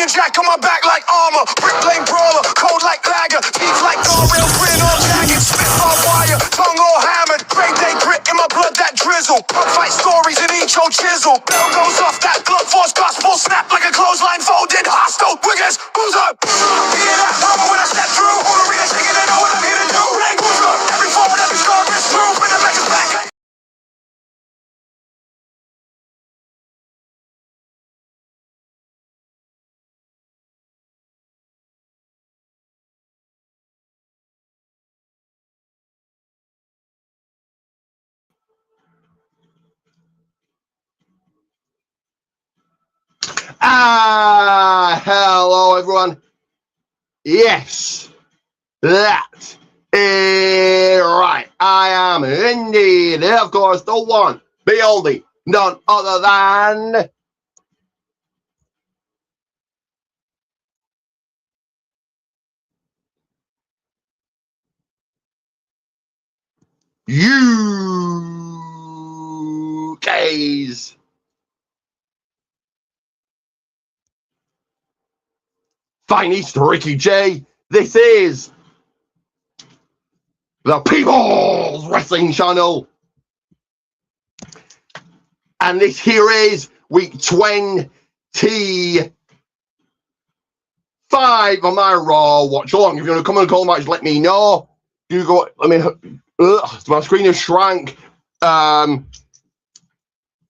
jack on my back like armor. Brick lane brawler, cold like lager. Teeth like real grin all jagged. Spit barbed wire, tongue all hammered. Great day grit in my blood that drizzle. Pub fight stories in each old chisel. Bell goes off, that blood force gospel. Snap like a clothesline folded. Hostile, wiggers, boozer. Hear that mama when I step through. Whole arena shaking, they know what I'm here to do. Bang boozer. Every forward, every score is through. Bring the matches back. Hello everyone. Yes, that is right. I am indeed, of course, the one, the only, none other than UK's finest, Ricky J. This is the People's Wrestling Channel, and this here is week 25 on my Raw watch along. If you want to come and call match, let me know. You go. Let me. My screen has shrank. But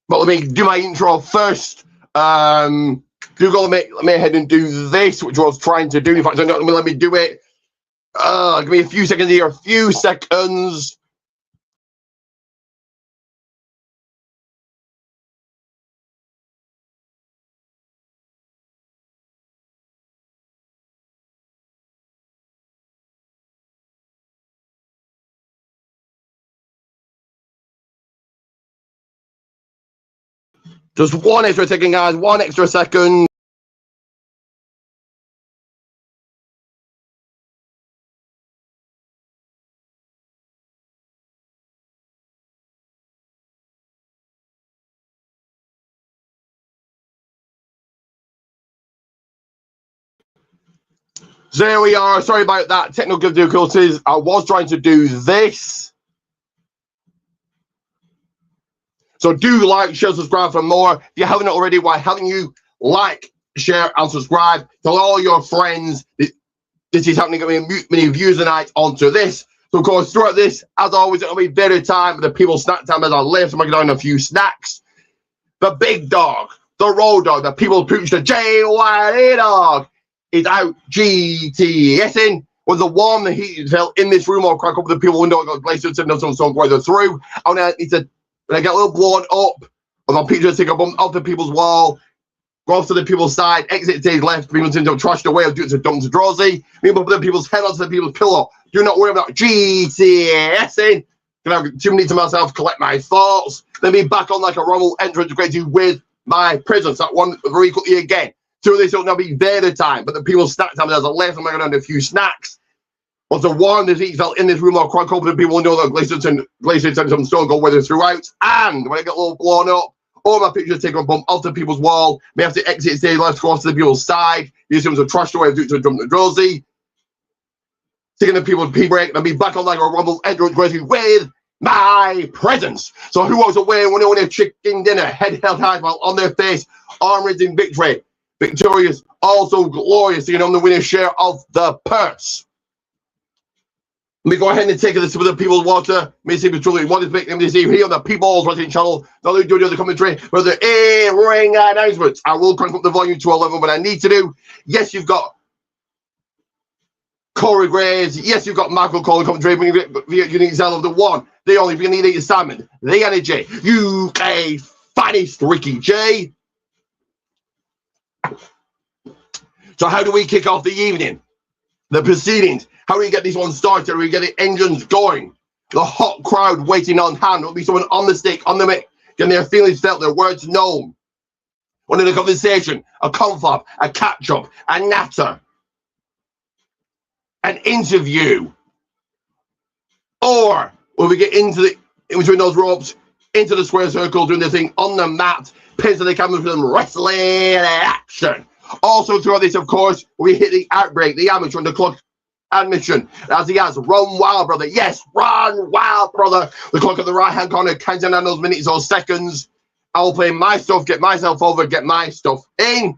let me do my intro first. Do go. Let me ahead and do this, which I was trying to do. In fact, let me do it. Give me a few seconds here. A few seconds. Just one extra second, guys. One extra second. So there we are. Sorry about that. Technical difficulties. I was trying to do this. So do like, share, subscribe for more. If you haven't already, why haven't you? Like, share, and subscribe. Tell all your friends this is happening. Getting many views tonight onto this. So of course, throughout this, as always, it'll be very time. The people snack time as I live. So I'm going to a few snacks. The big dog, the road dog, the people pooch, the JYD dog is out GTSing. With the warm, the heat fell in this room, I'll crack up the people window. I got glaciers and no some going through. I need to. When I get a little blown up, with my picture take a bump off the people's wall, go off to the people's side, exit stage left, people seem to have trashed away, I'll do it to dump to Drowsy, maybe put the people's head onto the people's pillow. Do not worry about GTSing. Can I have 2 minutes to myself, collect my thoughts, then be back on like a Rumble entrance crazy with my presence. That one very quickly again. So this will now be their time, but the people's snack time as I left, I'm going to do a few snacks. Once the warm disease felt in this room, I'll crack open, people know that glaciers and some stone go weather throughout. And when I get a little blown up, all my pictures take a bump off the people's wall. May have to exit stage left, go off to the people's side. Use them to trash away, do to jump the Drowsy. Taking the people's pee break, and be back on like a Rumble entrance crazy with my presence. So who was away when they won a chicken dinner, head held high while on their face, arm raising victory. Victorious, also glorious, taking on the winner's share of the purse. Let me go ahead and take this with the people's water. Missy Petroleum, what is making them this evening here on the People's Wrestling Channel. Now they do the commentary for the in-ring announcements. I will crank up the volume to 11, but I need to do. Yes, you've got Corey Graves. Yes, you've got Michael Cole commentary, but via unique style of the one, the only, if you need it, Simon, the energy, UK finest Ricky J. So how do we kick off the evening? The proceedings. How do we get this one started? How do we get the engines going? The hot crowd waiting on hand. There'll be someone on the stick, on the mic, getting their feelings felt, their words known. One in a conversation, a confab, a catch-up, a natter, an interview. Or will we get into the, in between those ropes, into the square circle, doing their thing on the mat, pins to the cameras for them wrestling action. Also throughout this, of course, we hit the outbreak, the amateur, and the clock admission, as he has Run Wild, brother. Yes, Run Wild, brother. The clock at the right-hand corner, counting down those minutes or seconds. I'll play my stuff, get myself over, get my stuff in.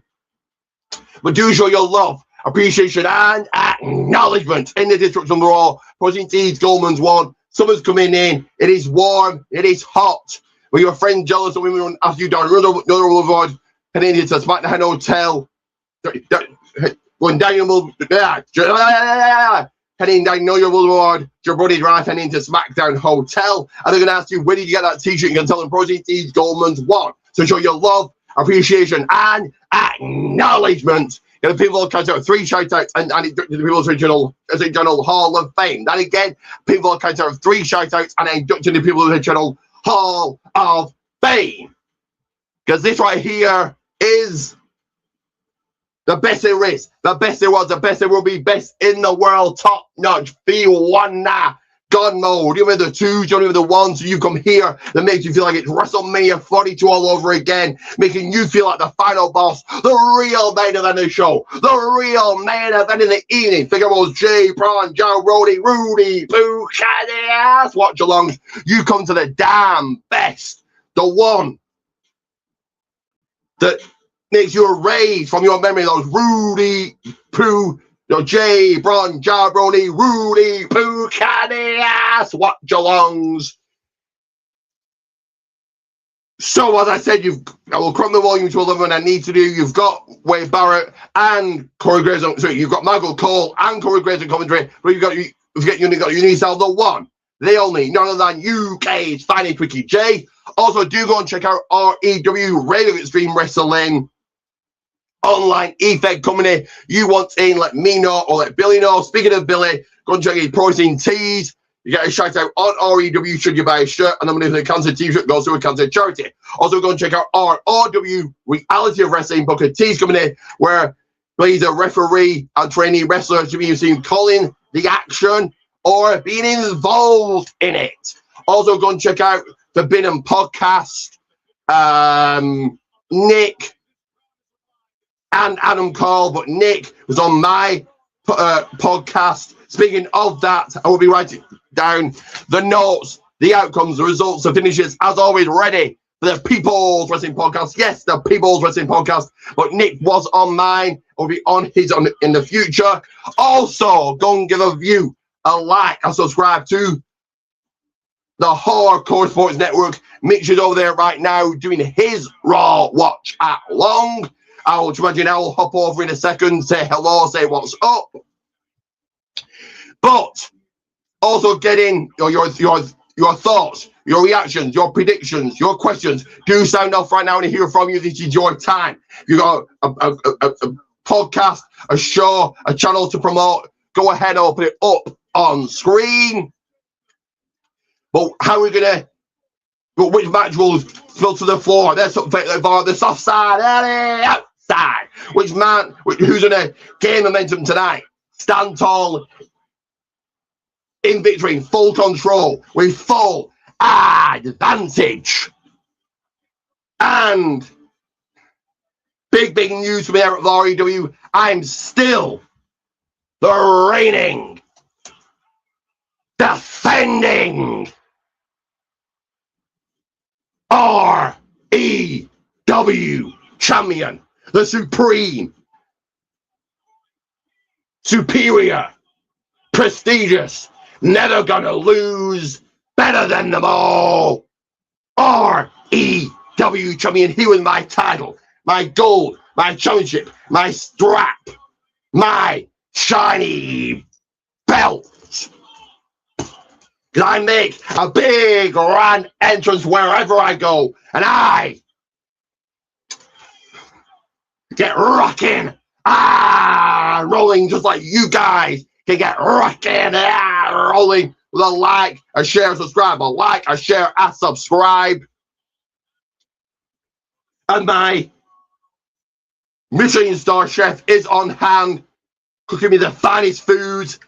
But do show your love, appreciation, and acknowledgement in the Destruction Raw. Protein Tees, Goldman's won. Summer's coming in. It is warm. It is hot. Were your friend jealous of women after you down another award? Heading into SmackDown Hotel. Going down your heading down your Boulevard. Your buddy drive heading into SmackDown Hotel. And they're going to ask you, where did you get that t-shirt? You can tell them Protein Tees, Goldman's won. So show your love, appreciation, and acknowledgement. The people count out 3 shout-outs and the People's Regional Hall of Fame. Then again, people count out 3 shout-outs and inducted the People's Regional Hall of Fame. Because this right here is the best there is, the best there was, the best there will be, best in the world, top notch, V1 God mode. You remember the 2s, you remember the 1s, so you come here that makes you feel like it's WrestleMania 42 all over again, making you feel like the final boss, the real main event of the show, the real main event in the evening. Figure was Jay, Braun, Joe, Rudy, Pooh, Shady ass watch alongs. You come to the damn best, the one that makes you erase from your memory those Rudy, Pooh, Jay, Braun, Jabroni, Rudy, Pooh, Caddy ass watch alongs. So as I said, I will crumb the volume to 11 I need to do. You've got Wade Barrett and Corey Graves. Sorry, you've got Michael Cole and Corey Graves in commentary, but you've got yourself the one, the only, none other than UK's finest Ricky J. Also, do go and check out REW Radio Extreme Wrestling online Effect Company. You want in, let me know or let Billy know. Speaking of Billy, go and check out Protein Tees. You get a shout out on REW should you buy a shirt, and then when the cancer t-shirt goes to a cancer charity. Also go and check out ROW Reality of Wrestling Booker Tees Company, where he's a referee and trainee wrestler to be seen calling the action or being involved in it. Also go and check out the Binham Podcast. Nick and Adam Cole, but Nick was on my podcast. Speaking of that, I will be writing down the notes, the outcomes, the results, the finishes, as always, ready for the People's Wrestling Podcast. Yes, the People's Wrestling Podcast, but Nick was on mine. I'll be on his in the future. Also, go and give a view, a like, and subscribe to the Hardcore Sports Network. Mitch is over there right now doing his Raw Watch Along. I'll imagine I'll hop over in a second, say hello, say what's up. But also getting your thoughts, your reactions, your predictions, your questions. Do sound off right now and hear from you. This is your time. If you've got a podcast, a show, a channel to promote, go ahead and open it up on screen. But how are we gonna? But which match will spill to the floor? There's the soft side, outside. Which man? Who's gonna gain momentum tonight? Stand tall, in victory, full control, with full advantage. And big news from here at REW. I'm still the reigning, defending REW champion, the supreme, superior, prestigious, never gonna lose, better than them all, REW champion. He was my title, my gold, my championship, my strap, my shiny belt. Because I make a big grand entrance wherever I go, and I get rocking, rolling just like you guys can get rocking, rolling with a like, a share, subscribe, a like, a share, a subscribe. And my Michelin star chef is on hand, cooking me the finest foods,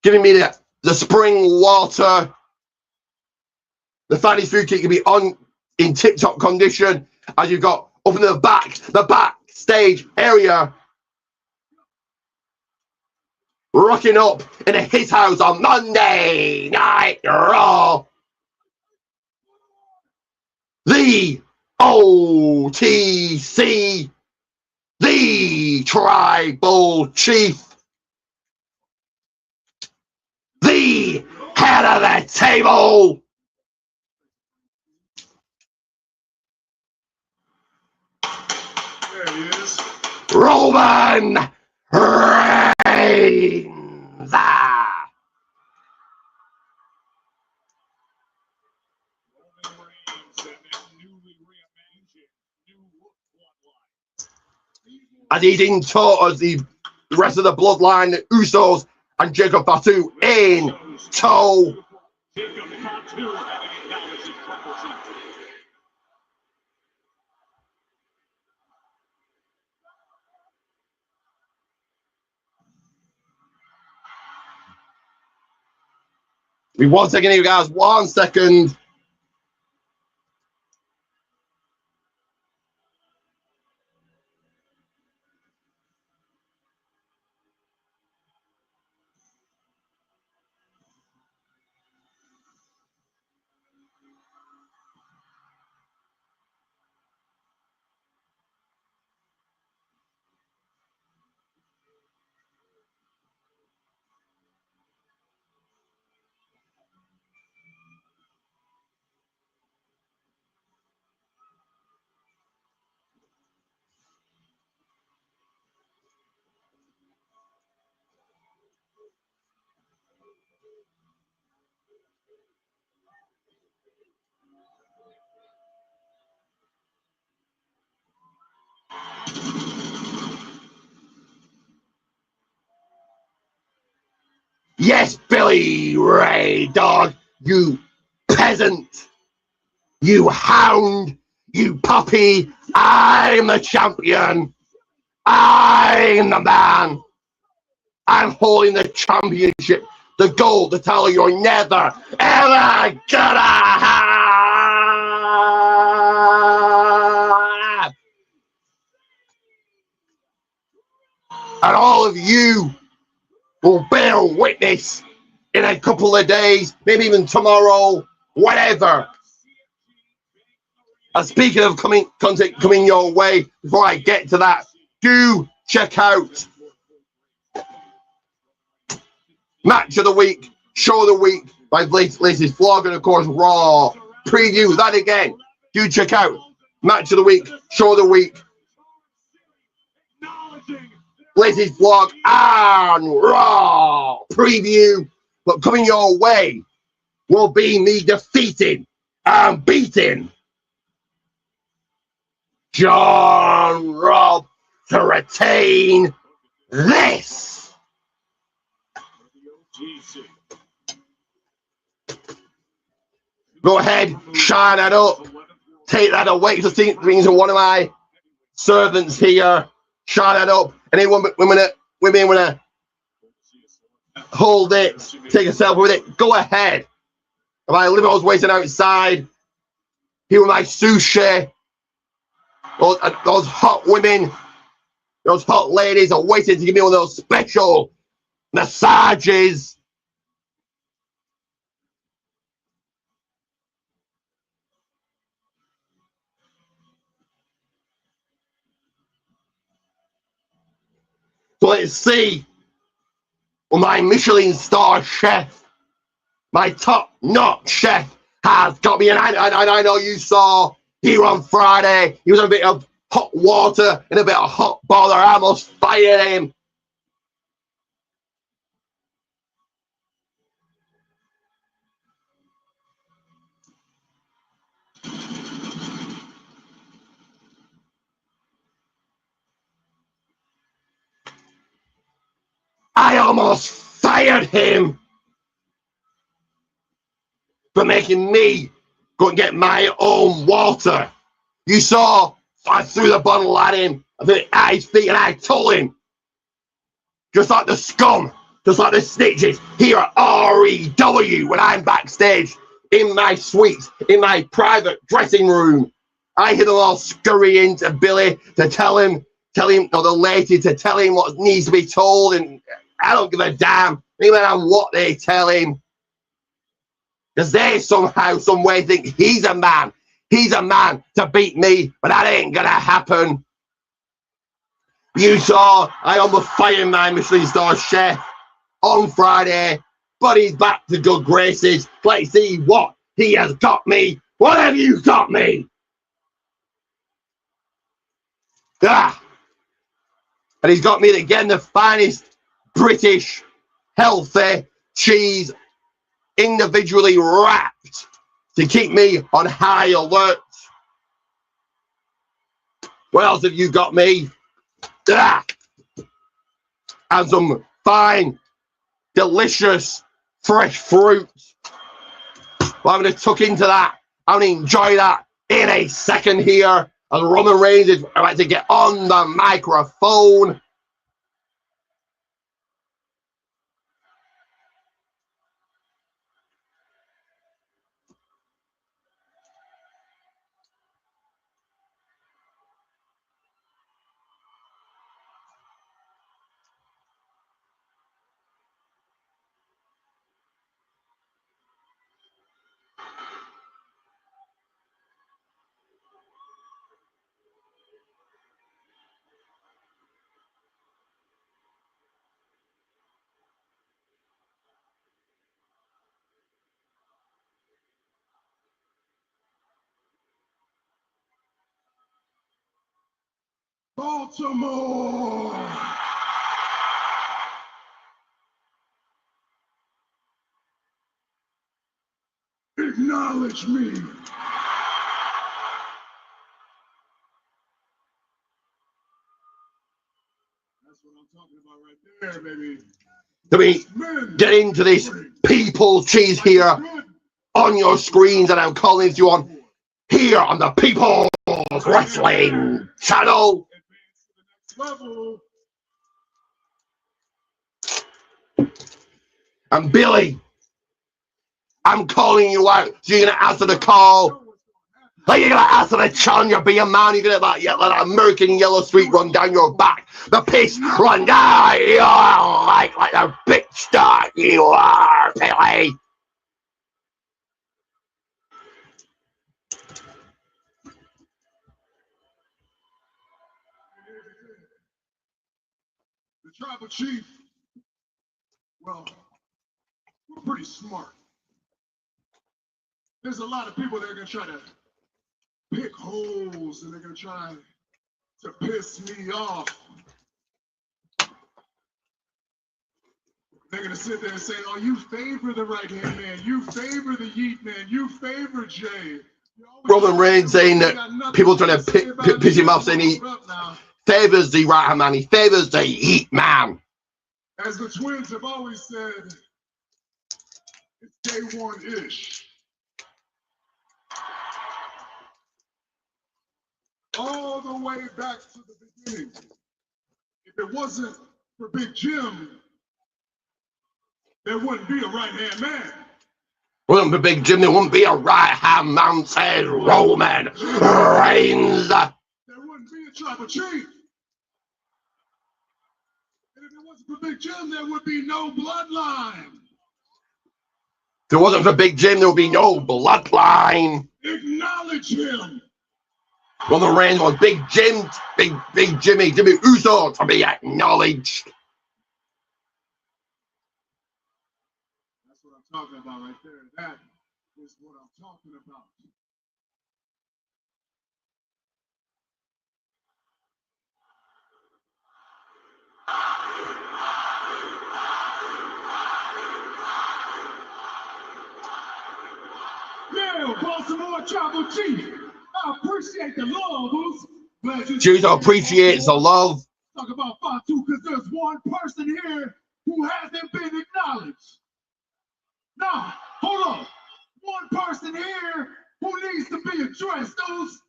giving me the spring water, the finest food can be on in tip-top condition. As you've got up in the backstage area rocking up in his house on Monday Night Raw. The OTC, the Tribal Chief, the head of the table, There he is. Roman Reigns. As he's in tow as the rest of the bloodline, the Usos and Jacob Fatu in tow. We once again, you guys, 1 second. Yes, Billy Ray Dog, you peasant, you hound, you puppy, I'm the champion. I'm the man. I'm holding the championship, the gold, the title you're never, ever gonna have. And all of you will bear witness in a couple of days, maybe even tomorrow, whatever. And speaking of content coming your way, before I get to that, do check out Match of the Week, Show of the Week by Lacey's vlog, and of course Raw preview. That again, do check out Match of the Week, Show of the Week, Lacey's vlog, and Raw preview. But coming your way will be me defeating and beating John Robb to retain this. Go ahead, shine that up, take that away to things of one of my servants here. Shine that up. Anyone women wanna hold it, take a selfie with it, go ahead. If I live, I was waiting outside. Here with my sushi. Those hot women, those hot ladies are waiting to give me one of those special massages. So let's see what my Michelin star chef, my top-notch chef, has got me. And I know you saw here on Friday, he was in a bit of hot water and a bit of hot bother. I almost fired him. I almost fired him for making me go and get my own water. You saw I threw the bottle at him, at his feet, and I told him, just like the scum, just like the snitches here at REW, when I'm backstage in my suite, in my private dressing room, I hear them all scurrying to Billy to tell him, or the lady to tell him what needs to be told, and I don't give a damn, even on what they tell him. Because they somehow, some way think he's a man. He's a man to beat me, but that ain't gonna happen. You saw I almost fired my Michelin star chef on Friday, but he's back to good graces. Let's see what he has got me. What have you got me? Ah! And he's got me again the finest British healthy cheese, individually wrapped to keep me on high alert. What else have you got me? Ah! And some fine, delicious, fresh fruit. Well, I'm going to tuck into that. I'm going to enjoy that in a second here. As Roman Reigns is about to get on the microphone. Baltimore! Acknowledge me! That's what I'm talking about right there, baby. To me, get into this People's Cheese here on your screens, and I'm calling you on here on the People's Wrestling Channel. And Billy, I'm calling you out. So you're gonna answer the call. Like you're gonna answer the challenge. You're being a man. You're gonna let that American yellow streak run down your back. The piss run down. You're like a bitch that you are, Billy. The tribal chief, well, we're pretty smart. There's a lot of people that are gonna try to pick holes and they're gonna try to piss me off. They're gonna sit there and say, oh, you favor the right-hand man, you favor the Yeet man, you favor Jay. Roman Reigns saying that people trying to piss him off, saying he favors the right-hand man, he favors the Yeet man. As the twins have always said, it's day one-ish. All the way back to the beginning. If it wasn't for Big Jim, there wouldn't be a right-hand man. Wouldn't be Big Jim, there wouldn't be a right-hand man, says Roman Reigns. There wouldn't be a tribal chief. And if it wasn't for Big Jim, there would be no bloodline. If it wasn't for Big Jim, there would be no bloodline. Acknowledge him. Roman Reigns was Big Jim, Big Jimmy Uso to be acknowledged. That's what I'm talking about right there. That is what I'm talking about. Yeah, Baltimore Tribal Chief. I appreciate the love, Boots. Uso appreciates the love. Talk about Fatu because there's one person here who hasn't been acknowledged. Now, hold on. One person here who needs to be addressed. Those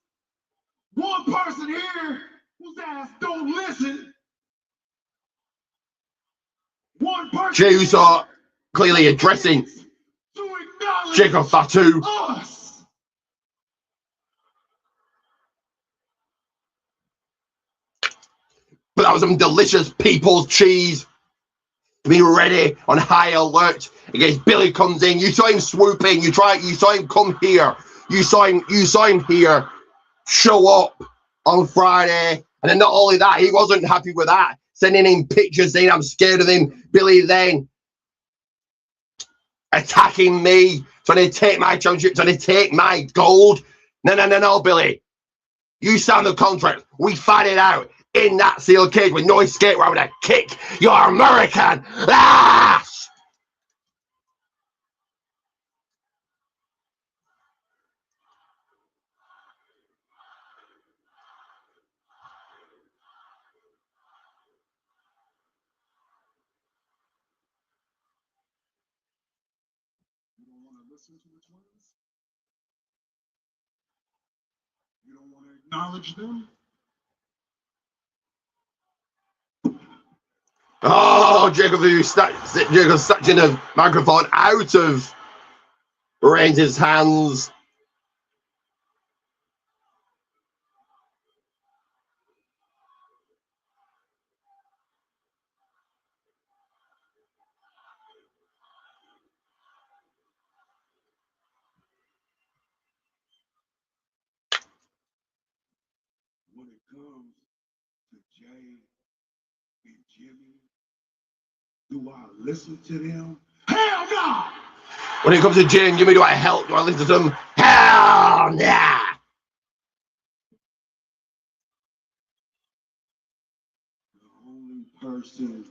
one person here whose ass don't listen. One person Uso clearly addressing Jacob Fatu. Us. But that was some delicious People's Cheese to be ready on high alert against Billy comes in. You saw him swoop in. You saw him come here. You saw him here show up on Friday. And then not only that, he wasn't happy with that. Sending him pictures saying I'm scared of him. Billy then attacking me, trying to take my championship, trying to take my gold. No, Billy. You signed the contract. We fight it out in that sealed cage with no escape route with a kick your American ass. You don't want to listen to the twins? You don't want to acknowledge them? Oh, Jacob's snatching the microphone out of Reigns' hands. When it comes to Jay and Jimmy, do I listen to them? Hell no! When it comes to Jay and Jimmy, do I listen to them? Hell nah! The only person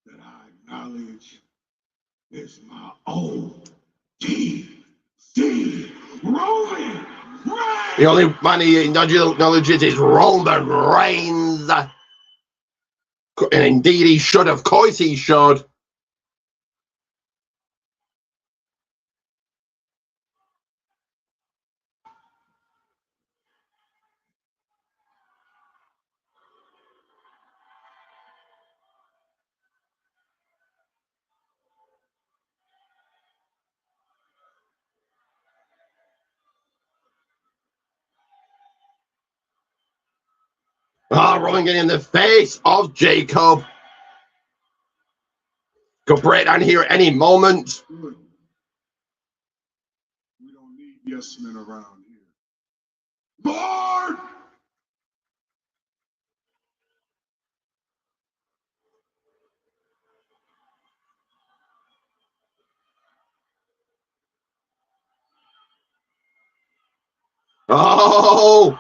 that I acknowledge is my ODC Roman Reigns! The only man he acknowledges is Roman Reigns. And indeed he should, of course he should. Roman getting in the face of Jacob. Could break down here at any moment. Good. We don't need yes men around here. Lord! Oh!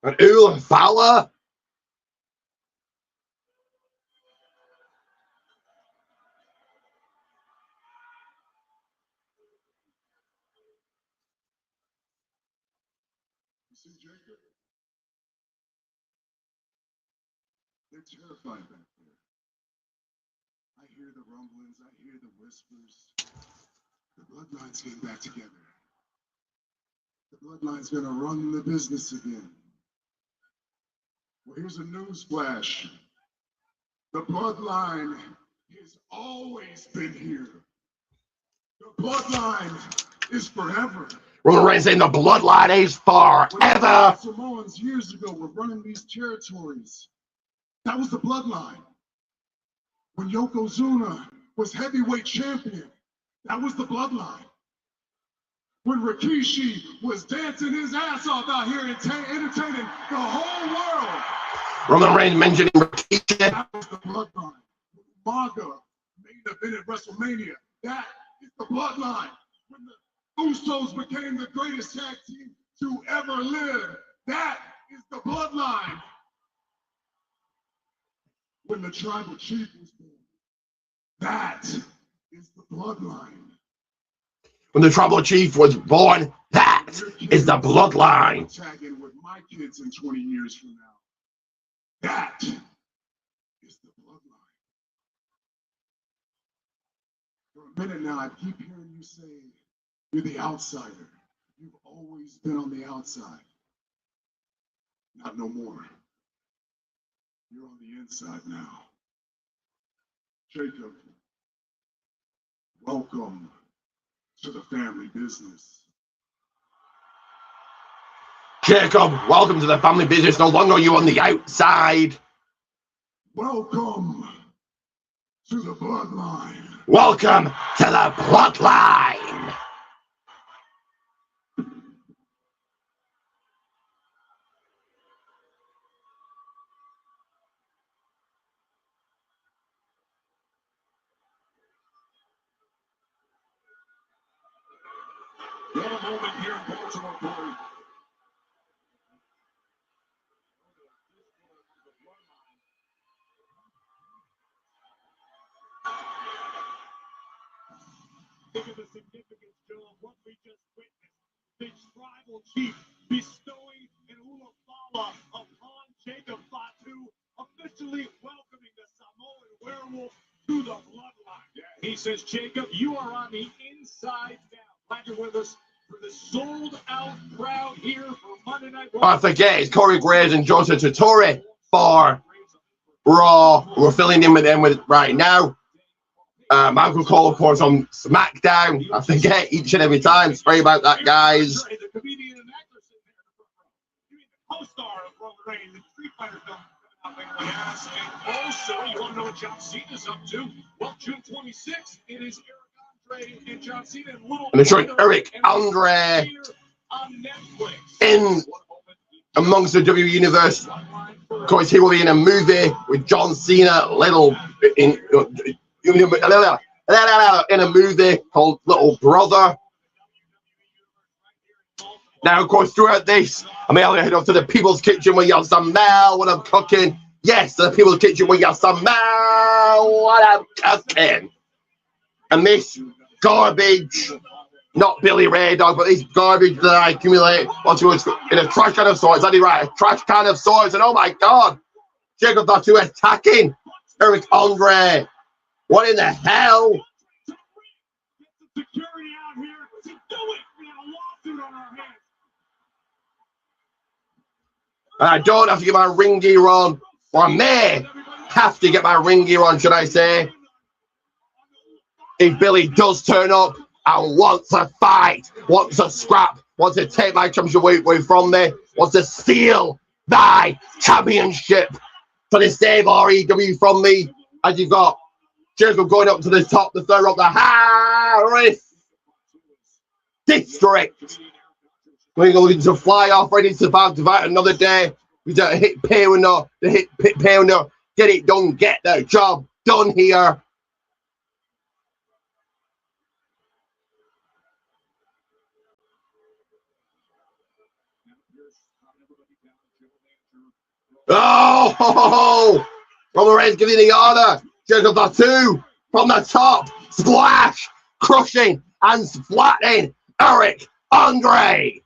An Ula Fowler? You see, Jacob? They're terrified back there. I hear the rumblings, I hear the whispers. The bloodline's getting back together. The bloodline's gonna run the business again. Well, here's a news flash. The bloodline has always been here. The bloodline is forever. Roman Reigns saying the bloodline is forever. Samoans years ago were running these territories. That was the bloodline. When Yokozuna was heavyweight champion, that was the bloodline. When Rikishi was dancing his ass off out here entertaining the whole world, Roman Reigns mentioning Rikishi. that was the bloodline. Umaga main event at WrestleMania, that is the bloodline. When the Usos became the greatest tag team to ever live, that is the bloodline. When the tribal chief was born, that is the bloodline. When the tribal chief was born, that is the bloodline. Tagging with my kids in 20 years from now, that is the bloodline. For a minute now, I keep hearing you say you're the outsider. You've always been on the outside. Not no more. You're on the inside now. Jacob, welcome to the family business. Jacob, welcome to the family business. No longer are you on the outside. Welcome to the bloodline. Welcome to the bloodline. What a moment here in Baltimore, Corey. Think of the significance, Joe, of what we just witnessed. The tribal chief bestowing an Ulafala upon Jacob Fatu, officially welcoming the Samoan werewolf to the bloodline. Yeah, he says, Jacob, you are on the inside now. Glad you're with us for the sold-out crowd here for Monday Night Raw. I forget, it's Corey Graves and Joseph Torre for Raw. We're filling in with them right now. Michael Cole, of course, on SmackDown. I forget each and every time. Sorry about that, guys. The comedian and actress in there in the front row. You mean the co-star of Roman Reigns, the Street Fighter film coming out later. Yes, and also, you want to know what John Cena's up to? Well, June 26th, it is Eric Andre and John Cena and Little. And they're showing Eric Andre on Netflix. in amongst the WWE Universe. Of course, he will be in a movie with John Cena, in a movie called Little Brother. Now, of course, throughout this, I'm able to head off to the People's Kitchen where you have some Mel when I'm cooking. Yes, the People's Kitchen where you have some Mel when I'm cooking. And this garbage, not Billy Ray Dog, but this garbage that I accumulate onto in a trash can of sorts. I did right, a trash can of sorts. And oh my God, Jacob Fatu attacking Eric Andre. What in the hell? Security out here to do it. We have a lawsuit on our hands. I don't have to get my ring gear on, or I may have to get my ring gear on, should I say, if Billy does turn up and wants a fight, wants a scrap, wants to take my championship away from me, wants to steal thy championship, to the save REW from me, as you've got Jacob going up to the top, the third of the Harris District. We're going to fly off, ready to fight another day. We just hit pay winner, get it done, get the job done here. Oh, Roman Reigns giving the order. Jacob Fatu from the top, splash, crushing and flattening Eric Andre.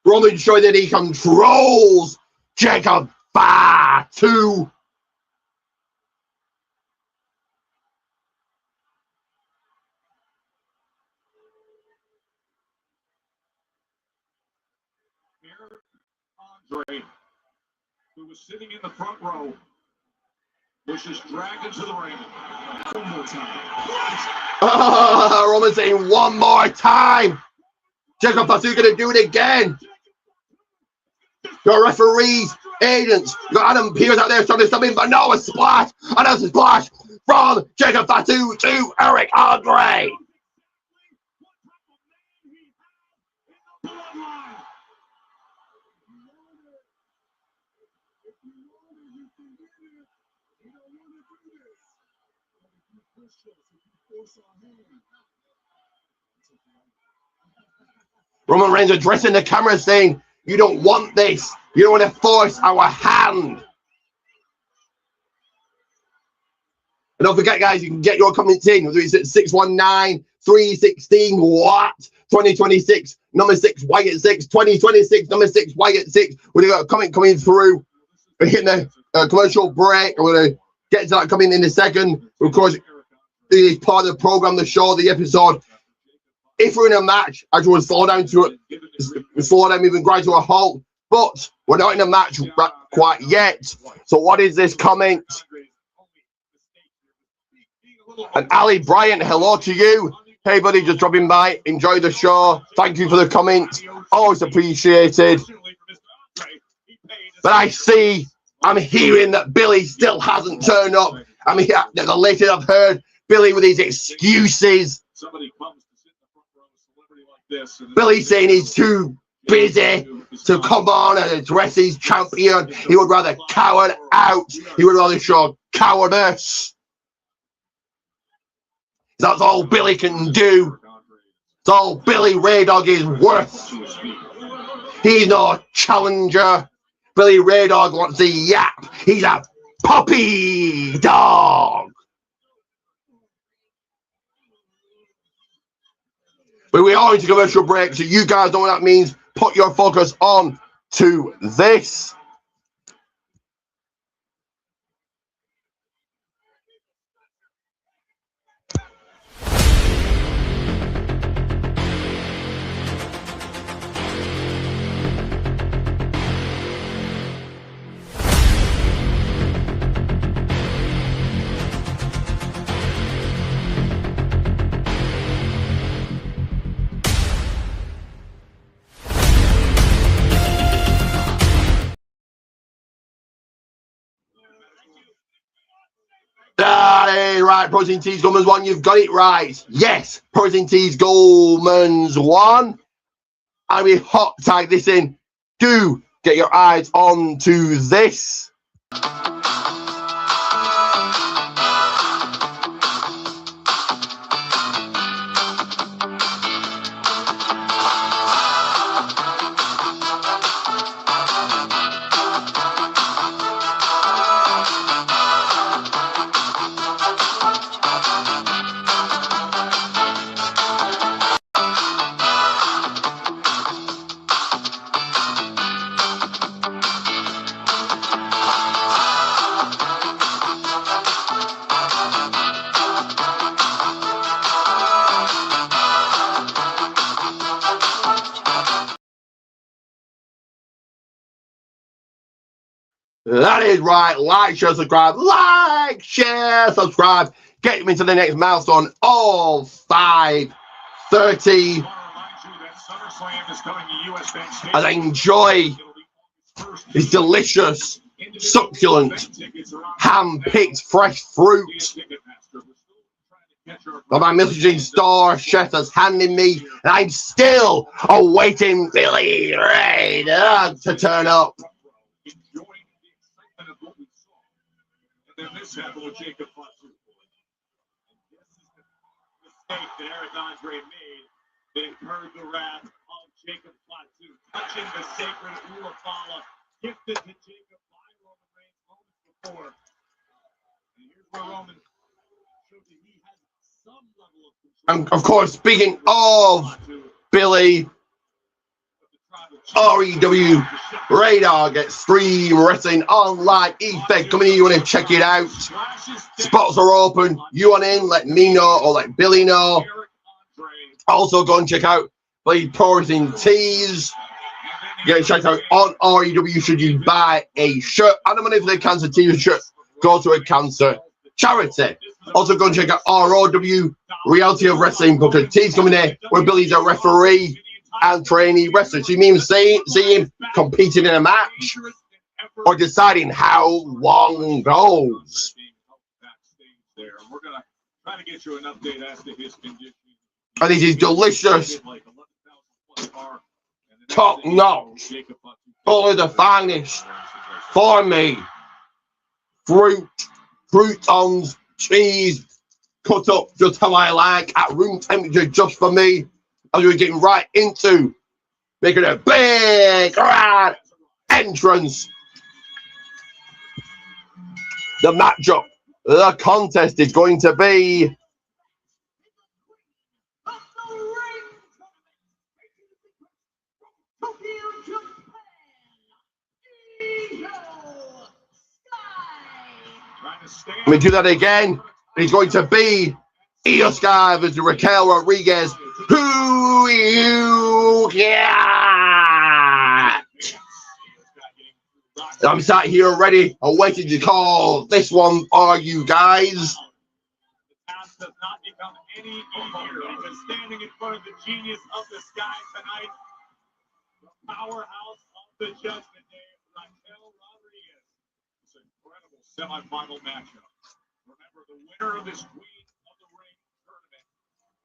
Roman showing that he controls Jacob Fatu. Andre, who was sitting in the front row, was just dragged into the ring. One more time. Roman saying one more time. Jacob Fatu gonna do it again. Your referees, agents, you got Adam Pearce out there trying to stop him, but no, a splash, another splash from Jacob Fatu to Eric Andre. Roman Reigns addressing the camera saying, you don't want this. You don't want to force our hand. And don't forget, guys, you can get your comments in. Whether it's at 619-316 what? 2026, number 6, Wyatt 6, 2026, number 6, Wyatt 6. We've got a comment coming through. We're hitting a commercial break. We're going to get to that coming in a second. Of course, it is part of the program, the show, the episode. If we're in a match, I just want to slow down moving right to a halt. But we're not in a match quite yet. So what is this comment? And Ali Bryant, hello to you. Hey, buddy, just dropping by. Enjoy the show. Thank you for the comments. Always appreciated. But I'm hearing that Billy still hasn't turned up. I mean, the latest I've heard, Billy with his excuses. Billy saying he's too busy to come on and address his champion. He would rather cower out. He would rather show cowardice. That's all Billy can do. That's all Billy Ray Dog is worth. He's no challenger. Billy Ray Dog wants to yap. He's a puppy dog. But we are into commercial break, so you guys know what that means. Put your focus on to this. Right, Protein Tees Goldman's won. You've got it right. Yes, Protein Tees Goldman's won. And we hot tag this in. Do get your eyes on to this. That is right. Like, share, subscribe. Like, share, subscribe. Get me to the next milestone of 530. As I enjoy this delicious, succulent, hand-picked fresh fruit that my messaging store chef has handed me, and I'm still awaiting Billy Ray Dog to turn up. This happened with Jacob Fatu. This is the mistake that Eric Andre made. They heard the wrath of Jacob Fatu, touching the sacred Ulafala, gifted to Jacob by Roman Reigns moments before. And here's where Roman showed that he has some level of control. And of course, speaking of Billy, REW Ray Dog at Extreme Wrestling Online Effect coming in. You want to check it out? Spots are open. You want in? Let me know or let Billy know. Also, go and check out the Protein Tees. Get checked out on REW. Should you buy a shirt and the money for the cancer t-shirt go to a cancer charity. Also, go and check out ROW Reality of Wrestling Booker T's coming in where Billy's a referee and trainee wrestler. So you mean see him competing in a match or deciding how long goes? We're gonna try to get you an update as to his condition. And this is delicious, top notch, all of the finest for me. Croutons, cheese, cut up just how I like at room temperature just for me. As we're getting right into making a big grand entrance. The matchup, the contest is going to be let me do that again. It's going to be Io Sky versus Raquel Rodriguez. Who you got? I'm sat here ready, awaiting to call this one. Are you guys? does not become any easier because standing in front of the genius of the sky tonight, the powerhouse of the Judgment Day, Raquel Rodriguez. It's an incredible semifinal matchup. Remember, the winner of this Queen of the Ring tournament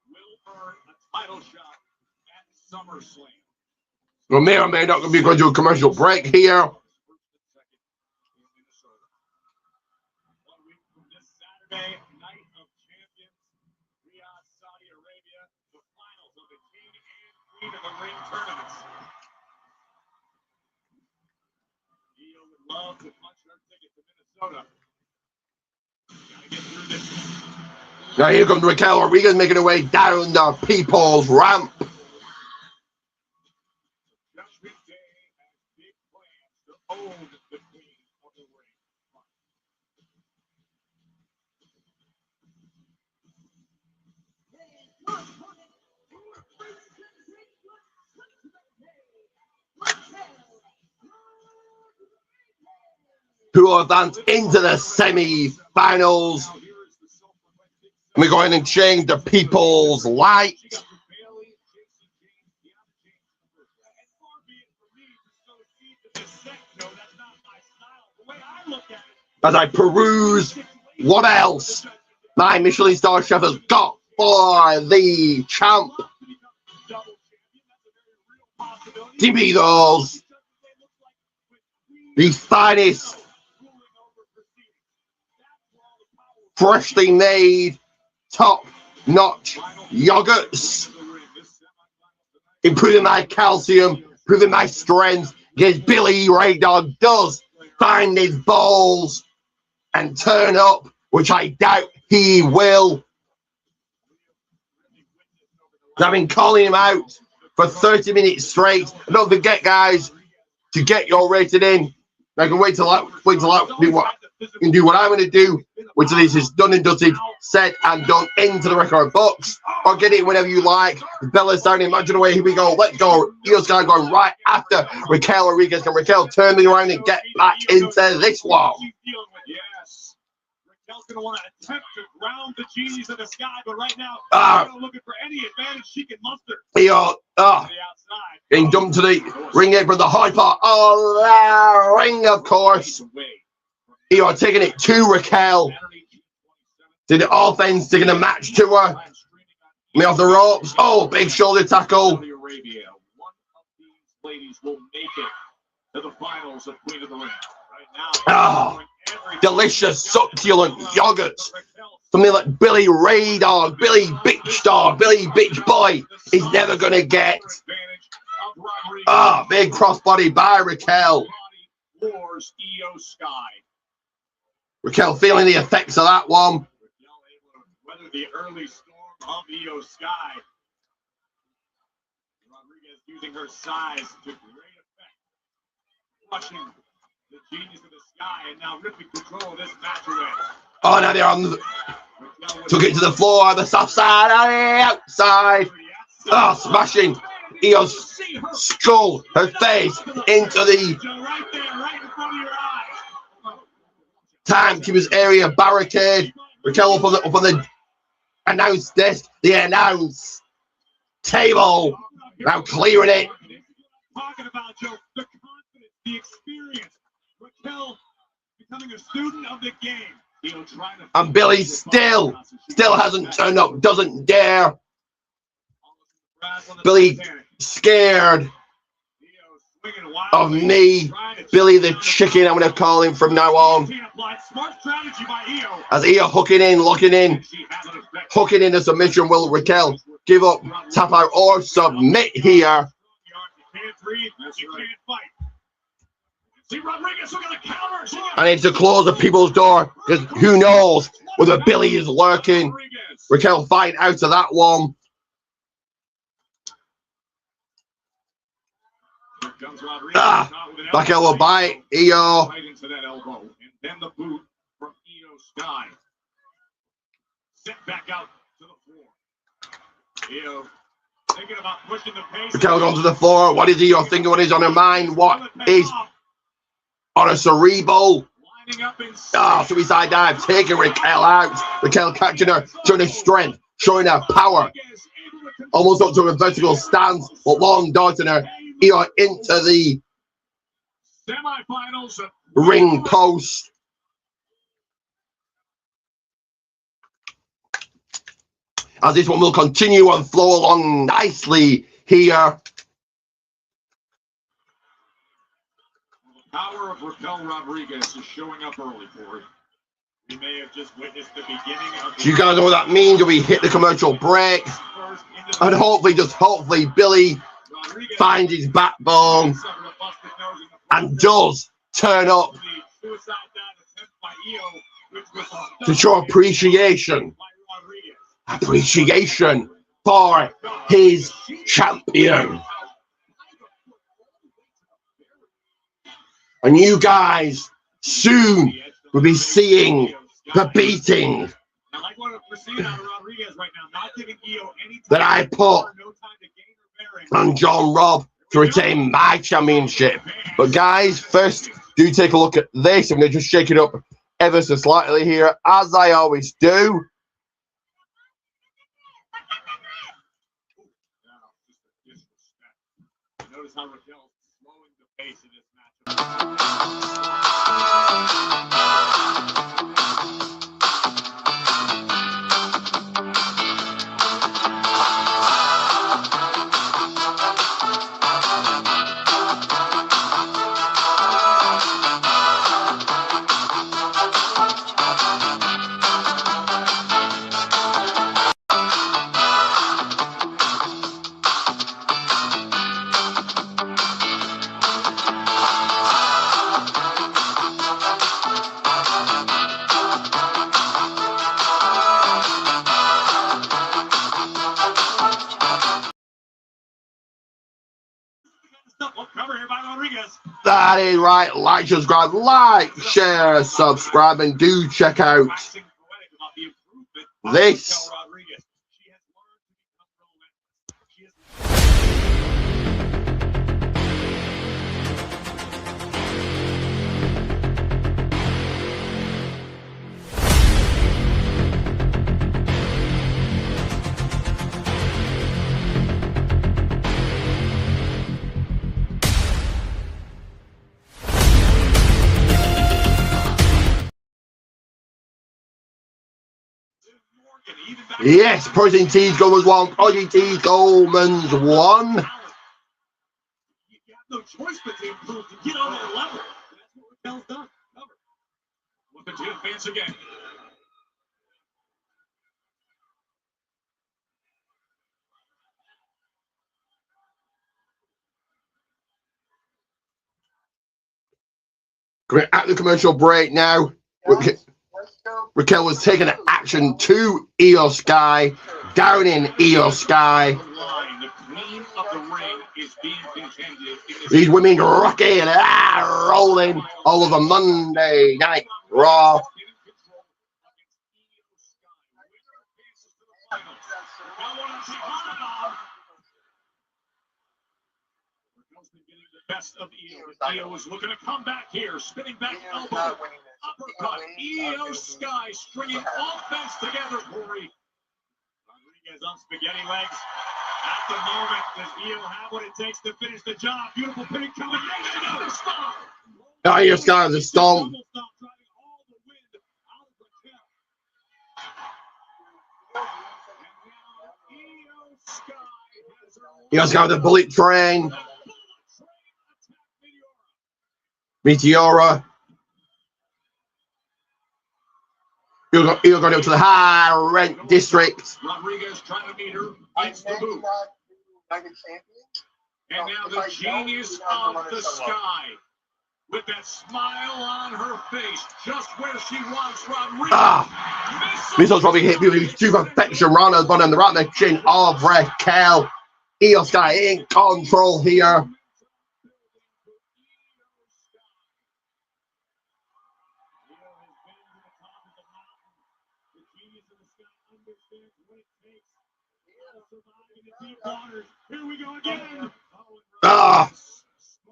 will earn a title shot at SummerSlam. We may or may not be going to a commercial break here. 1 week from this Saturday, Night of Champions, Riyadh, Saudi Arabia, the finals of the King and Queen of the Ring tournaments. Io would love to punch her ticket to Minnesota. Gotta get through this one. Now here comes Raquel Rodriguez making her way down the People's Ramp. Judgment Day has big plans to own the Queen of the Ring. Who will advance into the semi-finals. Now here is the self-proclaimed big We're going to change the People's Light. Bailey, Jason James, Deanna James. And far be it from me to sow seeds of dissent, Joe. That's not my style. The way I look at it, As I peruse what else my Michelin star chef has got for the champ. Give me those. The finest, freshly made, top-notch yogurts. Improving my calcium, improving my strength. Because Billy Ray Dog does find his balls and turn up, which I doubt he will. I've been calling him out for 30 minutes straight. And don't forget, guys, to get your rating in. I can wait till I do what I'm going to do, which is this done and dusted, said and done into the record books. Or get it whenever you like. Bella's down, imagine away. Here we go. Let's go. Io Sky going right after Raquel Rodriguez. Can Raquel turn me around and get back into this one? Yes. Raquel's going to want to attempt to ground the genies of the sky, but right now, she's looking for any advantage she can muster. Io, To the outside. getting dumped to the ring apron, the hard part. Oh, the ring, of course. Io taking it to Raquel. Did the offense, taking the match to her. Me off the ropes. Oh, big shoulder tackle. Saudi Arabia. One of these ladies will make it to the finals of Queen of the Ring. Right now, Oh, delicious, succulent yogurts. Something like Billy Ray Dog, Billy Bitch Dog, Billy Bitch Boy is never going to get. Ah, big crossbody by Raquel. Wars Io Sky. Raquel feeling the effects of that one. Raquel able to weather the early storm of Io Sky. Rodriguez using her size to great effect. Crushing the genius of the sky and now ripping control of this match away. Oh, now they're on the, took it to the floor, the soft side, on the outside. Oh, smashing Io's skull, her face into the Right there, right in front of your eyes. timekeeper's area barricade. Raquel up on the announce desk, the announce table. Now clearing it. Talking about, Joe, the confidence, the experience. Raquel becoming a student of the game. Io trying to And Billy still hasn't turned up, doesn't dare. Billy scared of me. Billy the chicken, I'm going to call him from now on. Smart strategy by Io. As Io hooking in, locking in, hooking in a submission. Will Raquel give up, tap out, or submit here? You can't breathe, you can't fight. See Rodriguez, look at the counter. I need to close the people's door because who knows whether Billy is lurking. Raquel fighting out of that one. Back elbow bite, Io. Right into that elbow. And then the boot from Io Sky. Set back out to the floor. Io thinking about pushing the pace. Raquel goes to the floor. What is Io thinking? What is on her mind? What is on her cerebral? Lining up in Suicide dive, taking Raquel out. Raquel catching her, showing her strength, showing her power. Almost up to a vertical stance, but long darting her into the semifinals ring post. As this one will continue and flow along nicely here. The power of Raquel Rodriguez is showing up early, Corey. We may have just witnessed the beginning of. Do you guys know what that means? We hit the commercial break, and hopefully, Billy finds his backbone and does turn up to show appreciation for his champion. And you guys soon will be seeing the beating that I put on John Robb to retain my championship. But guys, first, do take a look at this. I'm going to just shake it up ever so slightly here, as I always do. Notice how Raquel's slowing the pace of this matchup. That is right. Like, subscribe, share, subscribe, and do check out this. Yes, Protein Tees Goldman's one. OGT Goldman's one. You have no choice but to improve to get on that level. That's what Raquel's done. Cover. Looking to advance again. We're at the commercial break now. Raquel was taking action to Iyo Sky, down in Iyo Sky. These women rocking and rolling all over Monday Night Raw. Best of Iyo. Iyo is looking to come back here, spinning back elbow, uppercut. Iyo Sky stringing offense together, Corey. Rodriguez on spaghetti legs. At the moment, does Iyo have what it takes to finish the job? Beautiful pinning combination. Another stomp. Iyo Sky is a stomp. Iyo Sky with the bullet train. Meteora. You're going up to the high rent district. Rodriguez trying to meet her. It's the boot. And now the genius of the Sky. With that smile on her face, just where she wants Rodriguez. Missiles probably hit beauty to perfection. Rana's bottom the right the chin of Raquel. Iyo Sky in control here. Here we go again.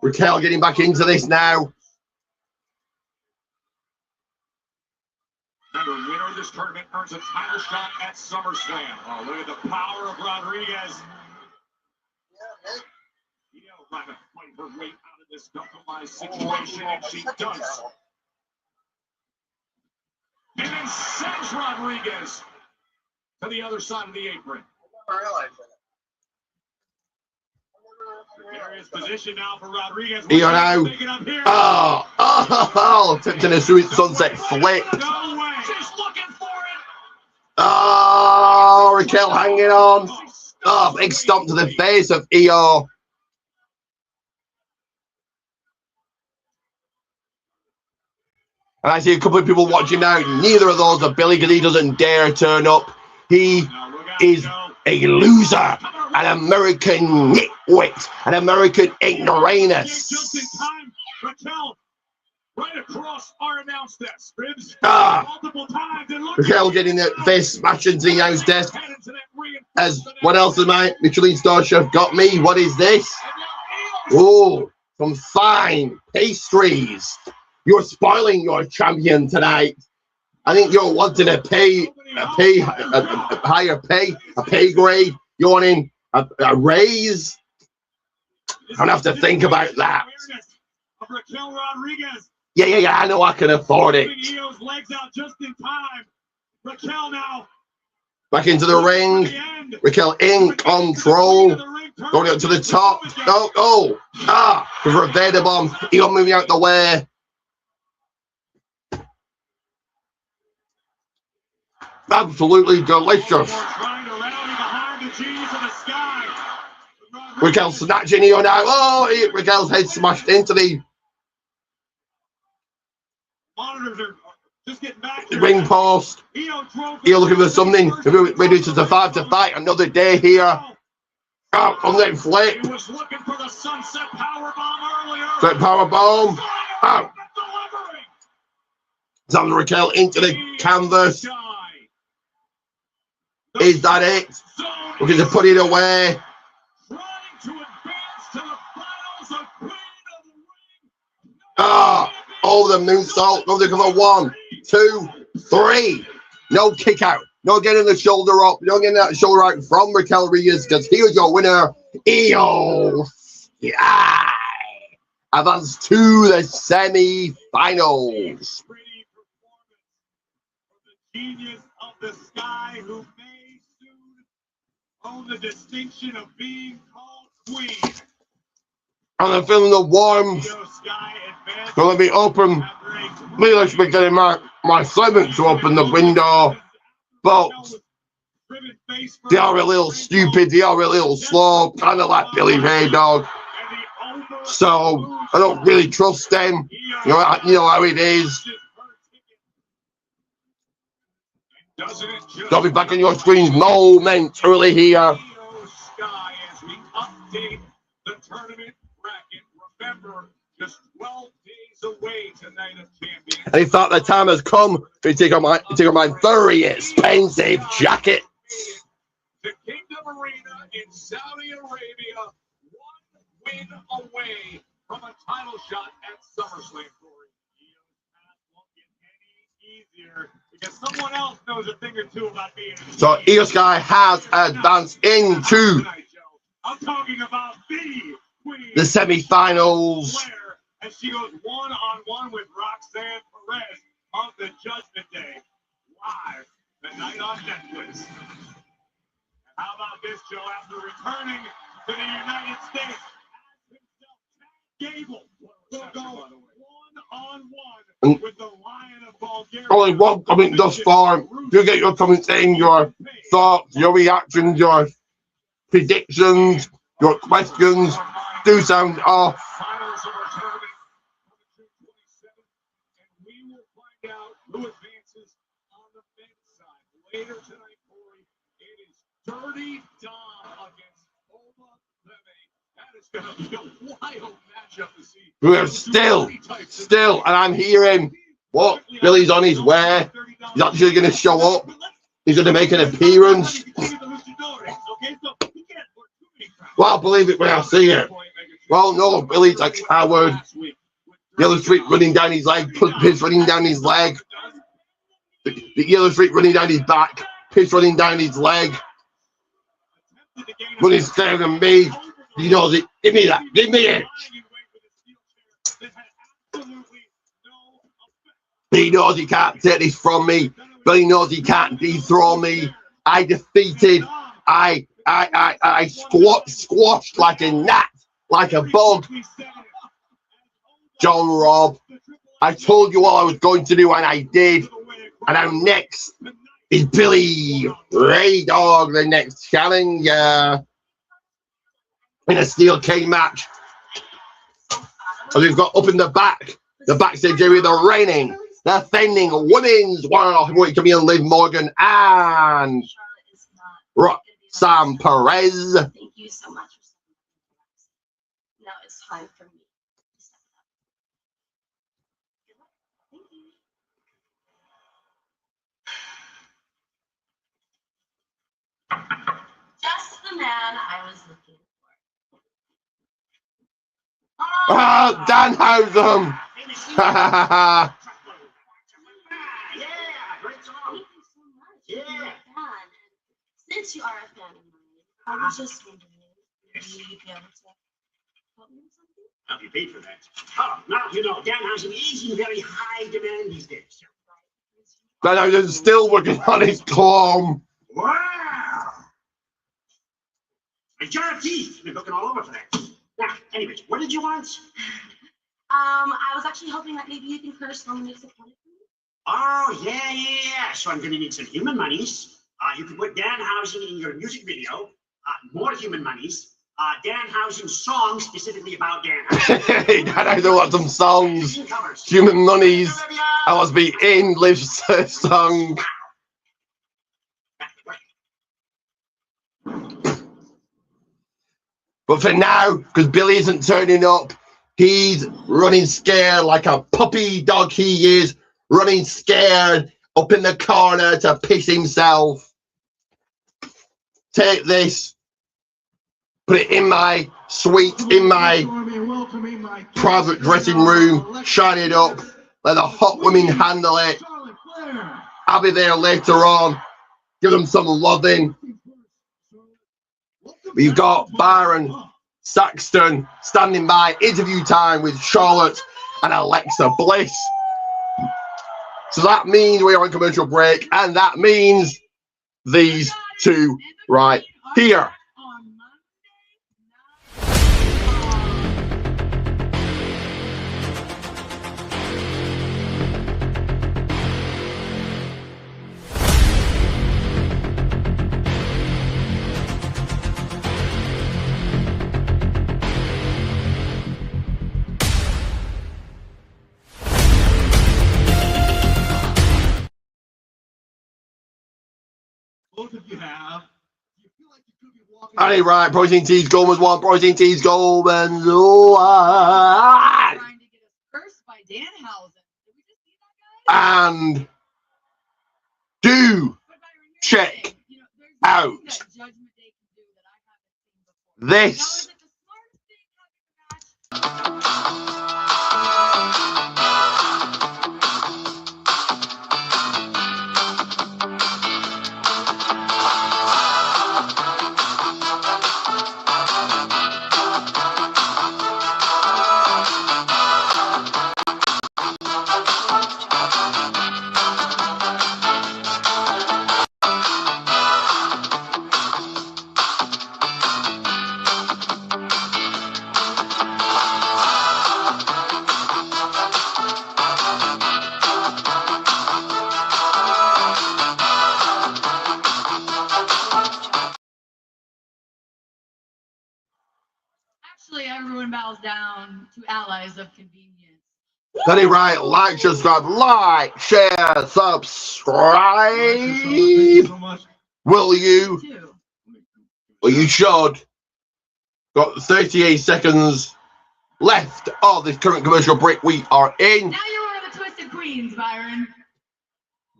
Raquel getting back into this now. Remember, winner of this tournament earns a title shot at SummerSlam. Oh, look at the power of Rodriguez. Trying to fight her way out of this compromised situation, and she does. And then sends Rodriguez to the other side of the apron. I realized that. Precarious position now for Rodriguez. Here now. Take it up here. Oh, tipped in a sunset flip. No way. She's looking for it. Oh, Raquel hanging on. Oh, big stomp to the face of Io. And I see a couple of people watching now. Neither of those are Billy because he doesn't dare turn up. He is a loser, an American nitwit, an American ignoramus. Just in time, Raquel, right across our announce desk. Ribs multiple times. And look, Raquel getting the face smashed into the announce desk. As what else is my Michelin star chef got me? What is this? Oh, some fine pastries. You're spoiling your champion tonight. I think you're wanting a higher pay grade. You wanting a raise? I don't have to think about that. Raquel Rodriguez. Yeah, I know I can afford it. Io's legs out just in time. Raquel now. Back into the ring. Raquel in control. Going up to the top. With a Vader bomb. Io moving out the way. Absolutely delicious. Raquel snatching Io now. Oh, Raquel's head smashed into the ring post. Io looking for something. Ready to survive to fight another day here. Oh, on that flip. He was looking for the sunset power bomb earlier. Straight power bomb. Oh. Sam Raquel into the canvas. Is that it? Looking to put it away. Oh, the moonsault. Looking for 1, 2, 3. No kick out. No getting the shoulder up. No getting that shoulder out from Raquel Rodriguez because here's your winner, Io. Yeah. Advance to the semi-finals. Genius of the Sky, who may soon own the distinction of being called Queen. And I'm feeling the warmth. Gonna be open. Maybe I should be getting my servant to open the window. But they are a little stupid. They are a little slow. Kind of like Billy Ray Dog. So I don't really trust them. You know how it is. I'll be back on your screens momentarily here. As we update the tournament bracket, remember, just 12 days away tonight of champions. And in fact, the time has come to take on my very expensive jacket. The Kingdom Arena in Saudi Arabia, 1 win away from a title shot at SummerSlam. Won't get any easier. Because someone else knows a thing or two about being. So Io Sky has advanced into I'm talking about the semi-finals. As she goes one-on-one with Roxanne Perez on the Judgment Day, live tonight on Netflix. How about this, Joe? After returning to the United States, Gable will go one-on-one with the Lion of Bulgaria. Only one comment thus far. Do get your comments in, your thoughts, your reactions, your predictions, your questions. Do sound off. Finals of our tournament on June 27th, and we will find out who advances on the men's side. Later tonight, Corey, it is Dirty Dom against Oma Leve. That is going to be a wild matchup to see. We're still, and I'm hearing what Billy's on his way. He's actually going to show up. He's going to make an appearance. Well, I'll believe it when I see it. Well, no, Billy's a coward. The other street running down his leg, Piss running down his leg. The yellow streak running down his back, piss running down his leg, running down on me. He knows it. Give me that. Give me it. He knows he can't take this from me. Billy knows he can't dethrone me. I defeated. I squashed like a gnat, like a bug. John Robb. I told you what I was going to do, and I did. And now next is Billy Ray Dog, the next challenger in a steel cage match. And we've got up in the backstage area, the reigning, defending women's world heavyweight champion Liv Morgan and Roxanne Perez. Thank you so much. Now it's time for me to step up. Good luck. Thank you. Just the man I was looking for. Ah, Danhausen. Thank you so much. Yeah. You're a fan. Since you are a fan of mine, I was just wondering if you'd be able to help me with something. Have you paid for that? Oh, now you know, Danhausen is in very high demand these days. Danhausen's still working on his clone. Wow! A jar of tea. Been looking all over for that. Now, anyways, what did you want? I was actually hoping that maybe you can personally make some money for me. Oh, yeah. So I'm gonna need some human monies. You can put Danhausen in your music video. More human monies. Danhausen songs specifically about Danhausen. Danhausen wants some songs. Human monies. I must be in Liv's song. But for now, because Billy isn't turning up, he's running scared like a puppy dog he is, running scared up in the corner to piss himself. Take this, put it in my suite, in my private dressing room, shine it up, let the hot women handle it. I'll be there later on, give them some loving. We've got Byron Saxton standing by, interview time with Charlotte and Alexa Bliss. So that means we are on commercial break, and that means these two right here. Both of you have. You feel like you could be walking. All right, Protein Tees Goldman's one, Protein Tees Goldman's one. Trying to get us cursed by Danhausen. Did we just see that guy? And do But Byron, here's the check thing. You know, there's out nothing that Judgment Day can do that I haven't seen before. Now, this. is it the smartest thing having a match? Actually, everyone bows down to allies of convenience. Got it right. Like, subscribe, share, subscribe. Thank you so much. Will you? Too. Well, you should. Got 38 seconds left of this current commercial break we are in. Now you're one of the Twisted Queens, Byron.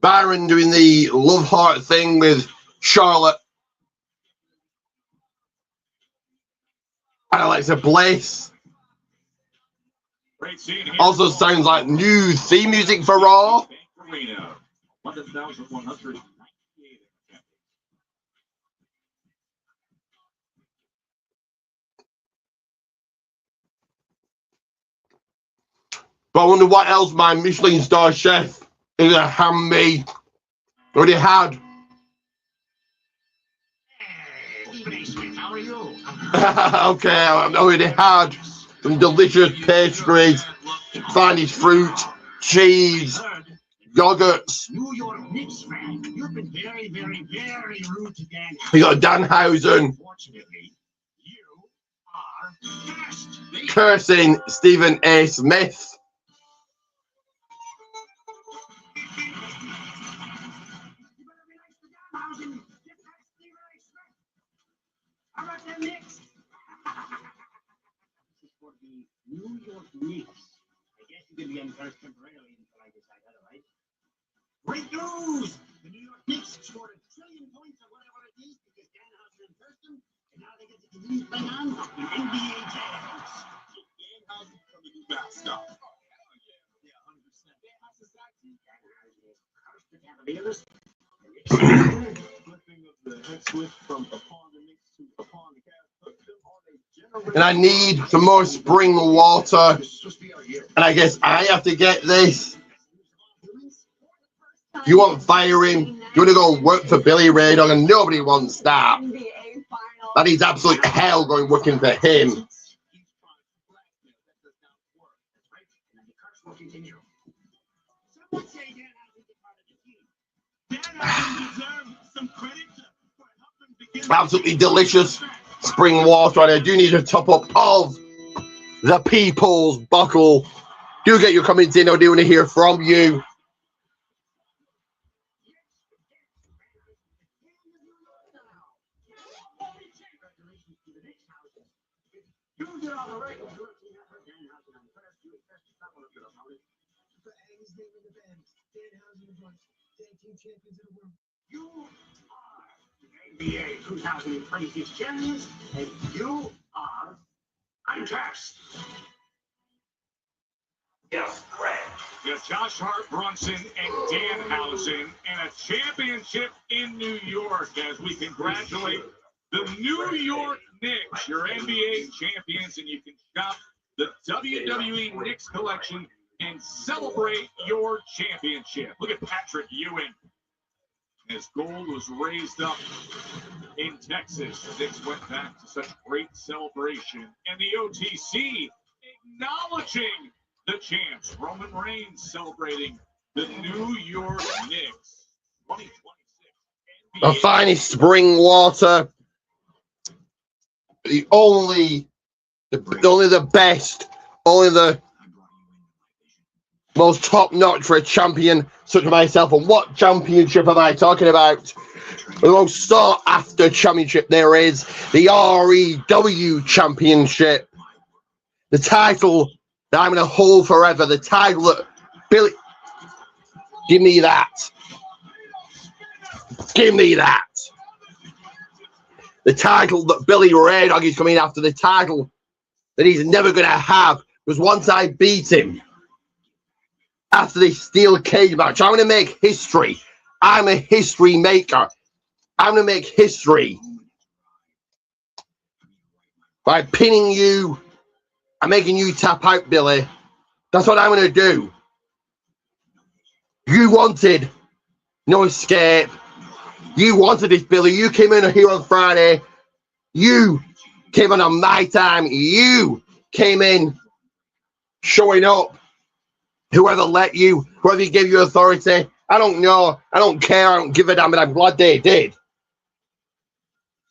Byron doing the love heart thing with Charlotte and Alexa Bliss. Great scene here. Also sounds like new theme music for Raw. Arena. 11,198. But I wonder what else my Michelin star chef is gonna hand me. Already had. Stephen A. Smith, how are you? Okay, I've already had some delicious pastries, finest fruit, cheese, yogurts. New York Knicks fan. You've been very, very, very rude to Dan. We got Danhausen Unfortunately, you are cursed. cursing Stephen A. Smith. You better be nice to Danhausen. Get back Stephen A. Smith. How about them Knicks? This is for the New York Knicks. I guess you can be uncursed temporarily until I decide otherwise. Great news! The New York Knicks scored 1 trillion points or whatever it is because Danhausen uncursed them, and now they get to continue playing on the NBA Jams. Danhausen from the new mascot. Oh, hell yeah. Yeah, 100%. Danhausen's back to Danhausen cursed the Cavaliers. flipping of the head switch from upon the Knicks to upon the Cavs put them on a generational. And I need some more spring water. And I guess I have to get this. You want firing? You want to go work for Billy Ray Dog, and nobody wants that. That is absolute hell going working for him. Someone say Danhausen's a part of the team. Danhausen deserves some credit for helping to get Absolutely delicious spring water. And I do need a top up of the People's Buckle. Do get your comments in. I do want to hear from you. You did all the right. Good team effort. Danhausen on first. You first. Not one of your opponents. His name in the band. Danhausen is one. Tag team champions of the world. You are the NBA 2026 champions, and you are uncursed. Yes, correct. Yeah, Josh Hart, Brunson, and Danhausen, and a championship in New York as we congratulate the New York Knicks, your NBA champions, and you can shop the WWE Knicks collection and celebrate your championship. Look at Patrick Ewing. As gold was raised up in Texas, the Knicks went back to such great celebration. And the OTC acknowledging the champs. Roman Reigns celebrating the New York Knicks 2026. The finest spring water. Only the best. Only the most top-notch for a champion such as myself. And what championship am I talking about? The most sought-after championship there is. The REW Championship. The title that I'm going to hold forever. The title that Billy... Give me that. Give me that. The title that Billy Ray Dog is coming after. The title that he's never going to have. Because once I beat him, after this steel cage match, I'm going to make history. I'm a history maker. I'm going to make history by pinning you and making you tap out, Billy. That's what I'm going to do. You wanted no escape. You wanted this, Billy. You came in here on Friday. You came in on my time. You came in showing up. Whoever let you, whoever gave you authority, I don't know. I don't care. I don't give a damn, but I'm glad they did.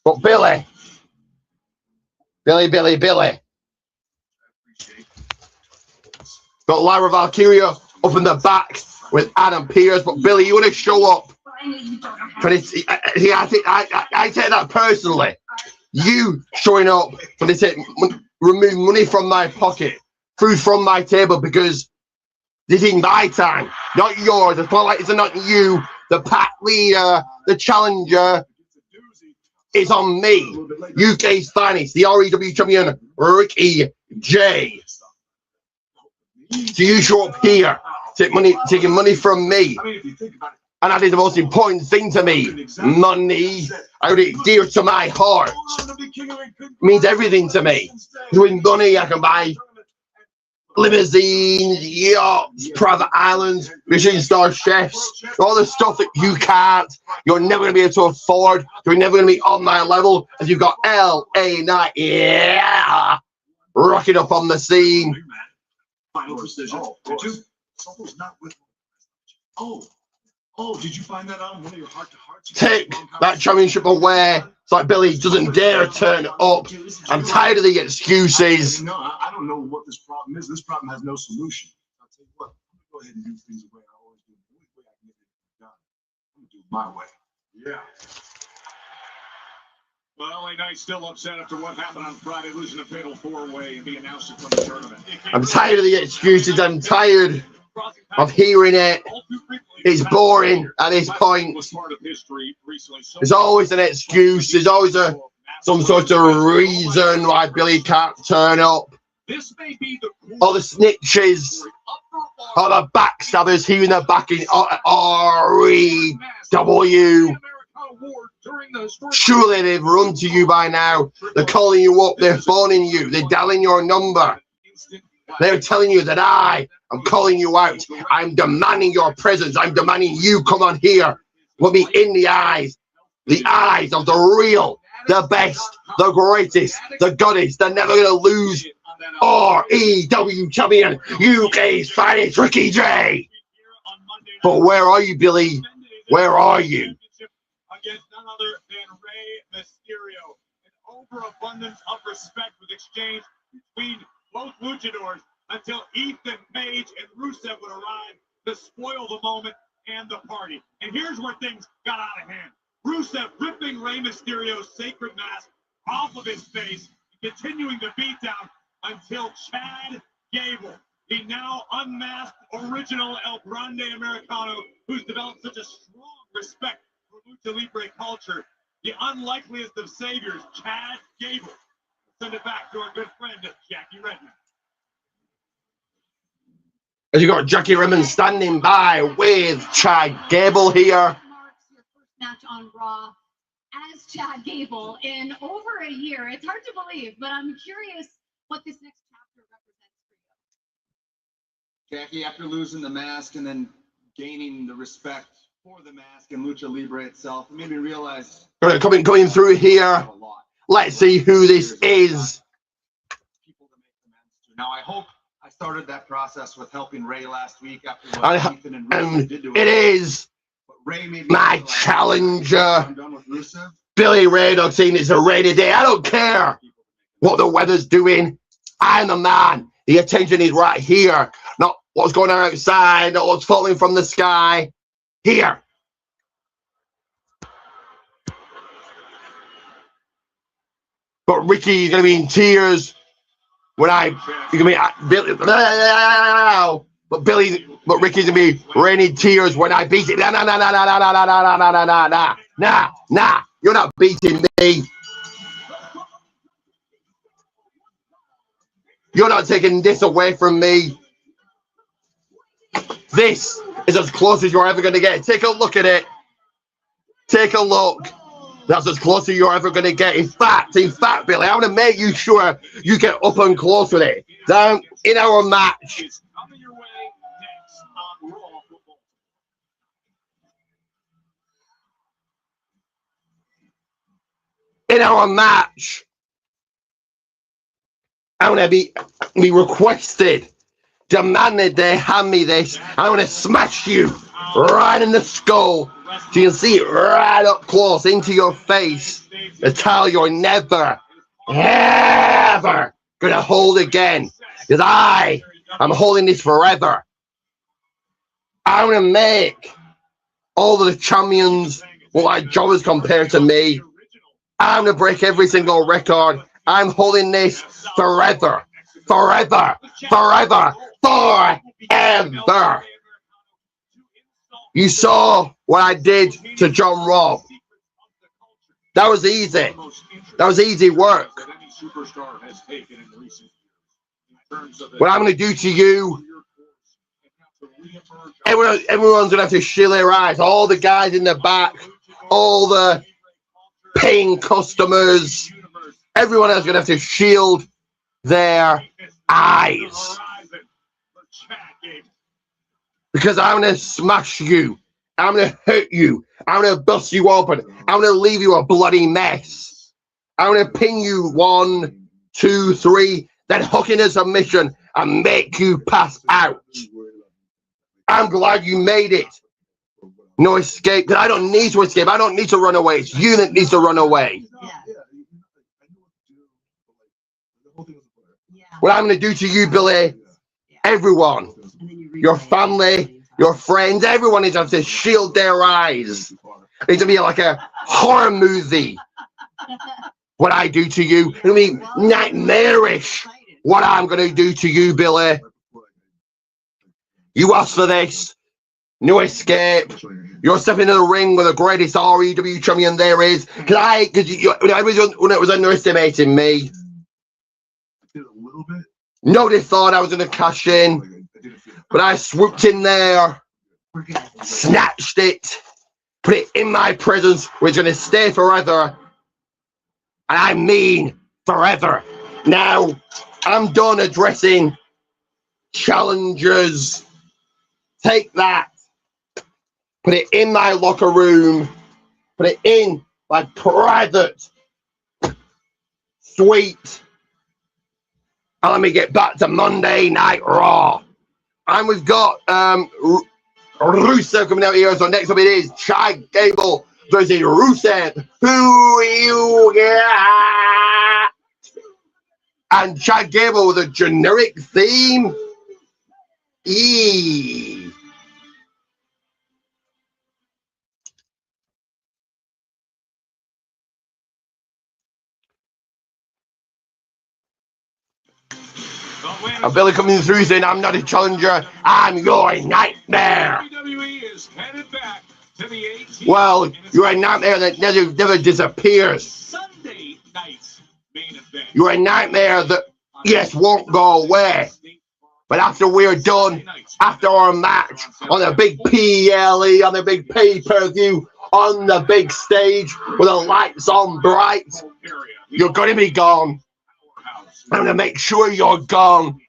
But Billy. Got Lyra Valkyria up in the back with Adam Pearce. But Billy, you want to show up? I take that personally. You showing up when they take remove money from my pocket, food from my table because this is my time, not yours. It's not like it's not you, the pack leader, the challenger. It's on me. UK's finest, the REW champion, Ricky J. So you show up here, taking money from me. I mean, if you think about it, And that is the most important thing to me. Money. I hold it dear to my heart. It means everything to me. With money, I can buy limousines, yachts, private islands, Michelin star chefs, all the stuff that you can't, you're never going to be able to afford, you're never going to be on my level, as you've got LA Knight, yeah, rocking up on the scene. Final decision. Someone's not with me. Oh, did you find that out in one of your heart-to-hearts? Take that championship away. It's like Billy doesn't dare turn up. I'm tired of the excuses. No, I don't know what this problem is. This problem has no solution. I'll tell you what, I'm going to go ahead and do things the way I always do. The only way I can get it done. I'm going to do it my way. Yeah. Well, LA Knight still upset after what happened on Friday, losing a fatal four-way and being announced from the tournament. I'm tired of the excuses. I'm tired of hearing it. It's boring at this point. There's always an excuse. There's always some sort of reason why Billy can't turn up. All the snitches, all the backstabbers here in the back in REW. Surely they've run to you by now. They're calling you up. They're phoning you. They're dialing your number. They're telling you that I'm calling you out. I'm demanding your presence. I'm demanding you come on here. Look me in the eyes of the real, the best, the greatest, the goddess, the never gonna lose REW champion, UK's finest, Ricky J. But where are you, Billy? Where are you? Against none other than Rey Mysterio. An overabundance of respect was exchanged between both luchadors until Ethan Page and Rusev would arrive to spoil the moment and the party. And here's where things got out of hand. Rusev ripping Rey Mysterio's sacred mask off of his face, continuing the beatdown until Chad Gable, the now unmasked original El Grande Americano, who's developed such a strong respect for Lucha Libre culture, the unlikeliest of saviors, Chad Gable, send it back to our good friend Jackie Redmond. As you got Jackie Redmond standing by with Chad Gable here. Marks your first match on Raw as Chad Gable in over a year. It's hard to believe, but I'm curious what this next chapter represents for you. Jackie, after losing the mask and then gaining the respect for the mask and Lucha Libre itself, it made me realize Coming through here. Let's see who this is. People to make amends to. Now, I hope I started that process with helping Ray last week after what Ethan and Rusev did to him. It is But Ray made me my realize challenger, I'm done with Rusev. Billy Ray Dog, saying it's a rainy day. I don't care what the weather's doing. I'm the man. The attention is right here. Not what's going on outside, not what's falling from the sky. Here. But Ricky's going to be in tears when but Ricky's going to be raining tears when I beat it. Nah. You're not beating me. You're not taking this away from me. This is as close as you're ever going to get. Take a look at it. Take a look. That's as close as you're ever going to get. In fact, Billy, I want to make you sure you get up and close with it. Down in our match. In our match, I want to be requested, demanded they hand me this. I want to smash you right in the skull so you can see it right up close into your face to tell you're never, ever going to hold again. Because I am holding this forever. I want to make all the champions look like jobbers compared to me. I'm going to break every single record. I'm holding this forever. You saw what I did to John Robb. That was easy. That was easy work. What I'm going to do to you Everyone's gonna have to shield their eyes. All the guys in the back, all the paying customers, everyone else is gonna have to shield their eyes. Because I'm gonna smash you. I'm gonna hurt you. I'm gonna bust you open. I'm gonna leave you a bloody mess. I'm gonna pin you 1, 2, 3, then hook in a submission and make you pass out. I'm glad you made it. No escape, because I don't need to escape. I don't need to run away. It's you that needs to run away. What I'm gonna do to you, Billy, everyone, your family, your friends, everyone is going to shield their eyes. It's gonna be like a horror movie. What I do to you, it'll be nightmarish. What I'm gonna do to you, Billy. You asked for this. No escape. You're stepping into the ring with the greatest REW champion there is. Because everyone was underestimating me. Nobody thought I was gonna cash in, but I swooped in there, snatched it, put it in my presence, where it's gonna stay forever. And I mean forever. Now, I'm done addressing challengers. Take that. Put it in my locker room. Put it in my private suite. And let me get back to Monday Night Raw. And we've got Rusev coming out here. So next up it is Chad Gable versus Rusev. Who you got? And Chad Gable with a generic theme. And Billy coming through saying, I'm not a challenger, I'm your nightmare. Well, you're a nightmare that never disappears. Sunday night's main event. You're a nightmare that, yes, won't go away. But after we're done, after our match, on the big PLE, on the big pay-per-view, on the big stage, with the lights on bright, you're going to be gone. I'm going to make sure you're gone.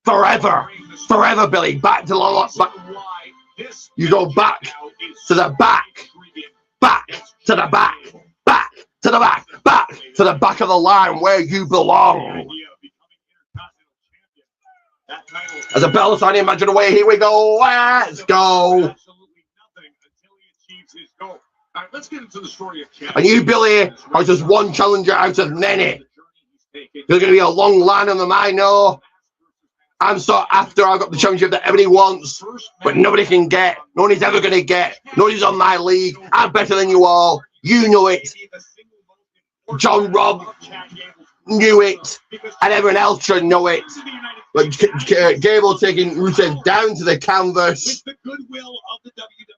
Forever. Forever, Billy. Back to the you go back to the back. Back to the back. Back to the back. Back to the back of the line where you belong. As a bell sign, imagine away. Here we go. Let's go. Let's get into the story of Chad. And you, Billy, are just one challenger out of many. There's going to be a long line of them, I know. I'm so after I've got the championship that everybody wants, but nobody can get. Nobody's ever going to get. Nobody's on my league. I'm better than you all. You know it. John Robb knew it, and everyone else should know it. But Gable taking Rusev down to the canvas. With the goodwill of the WWE.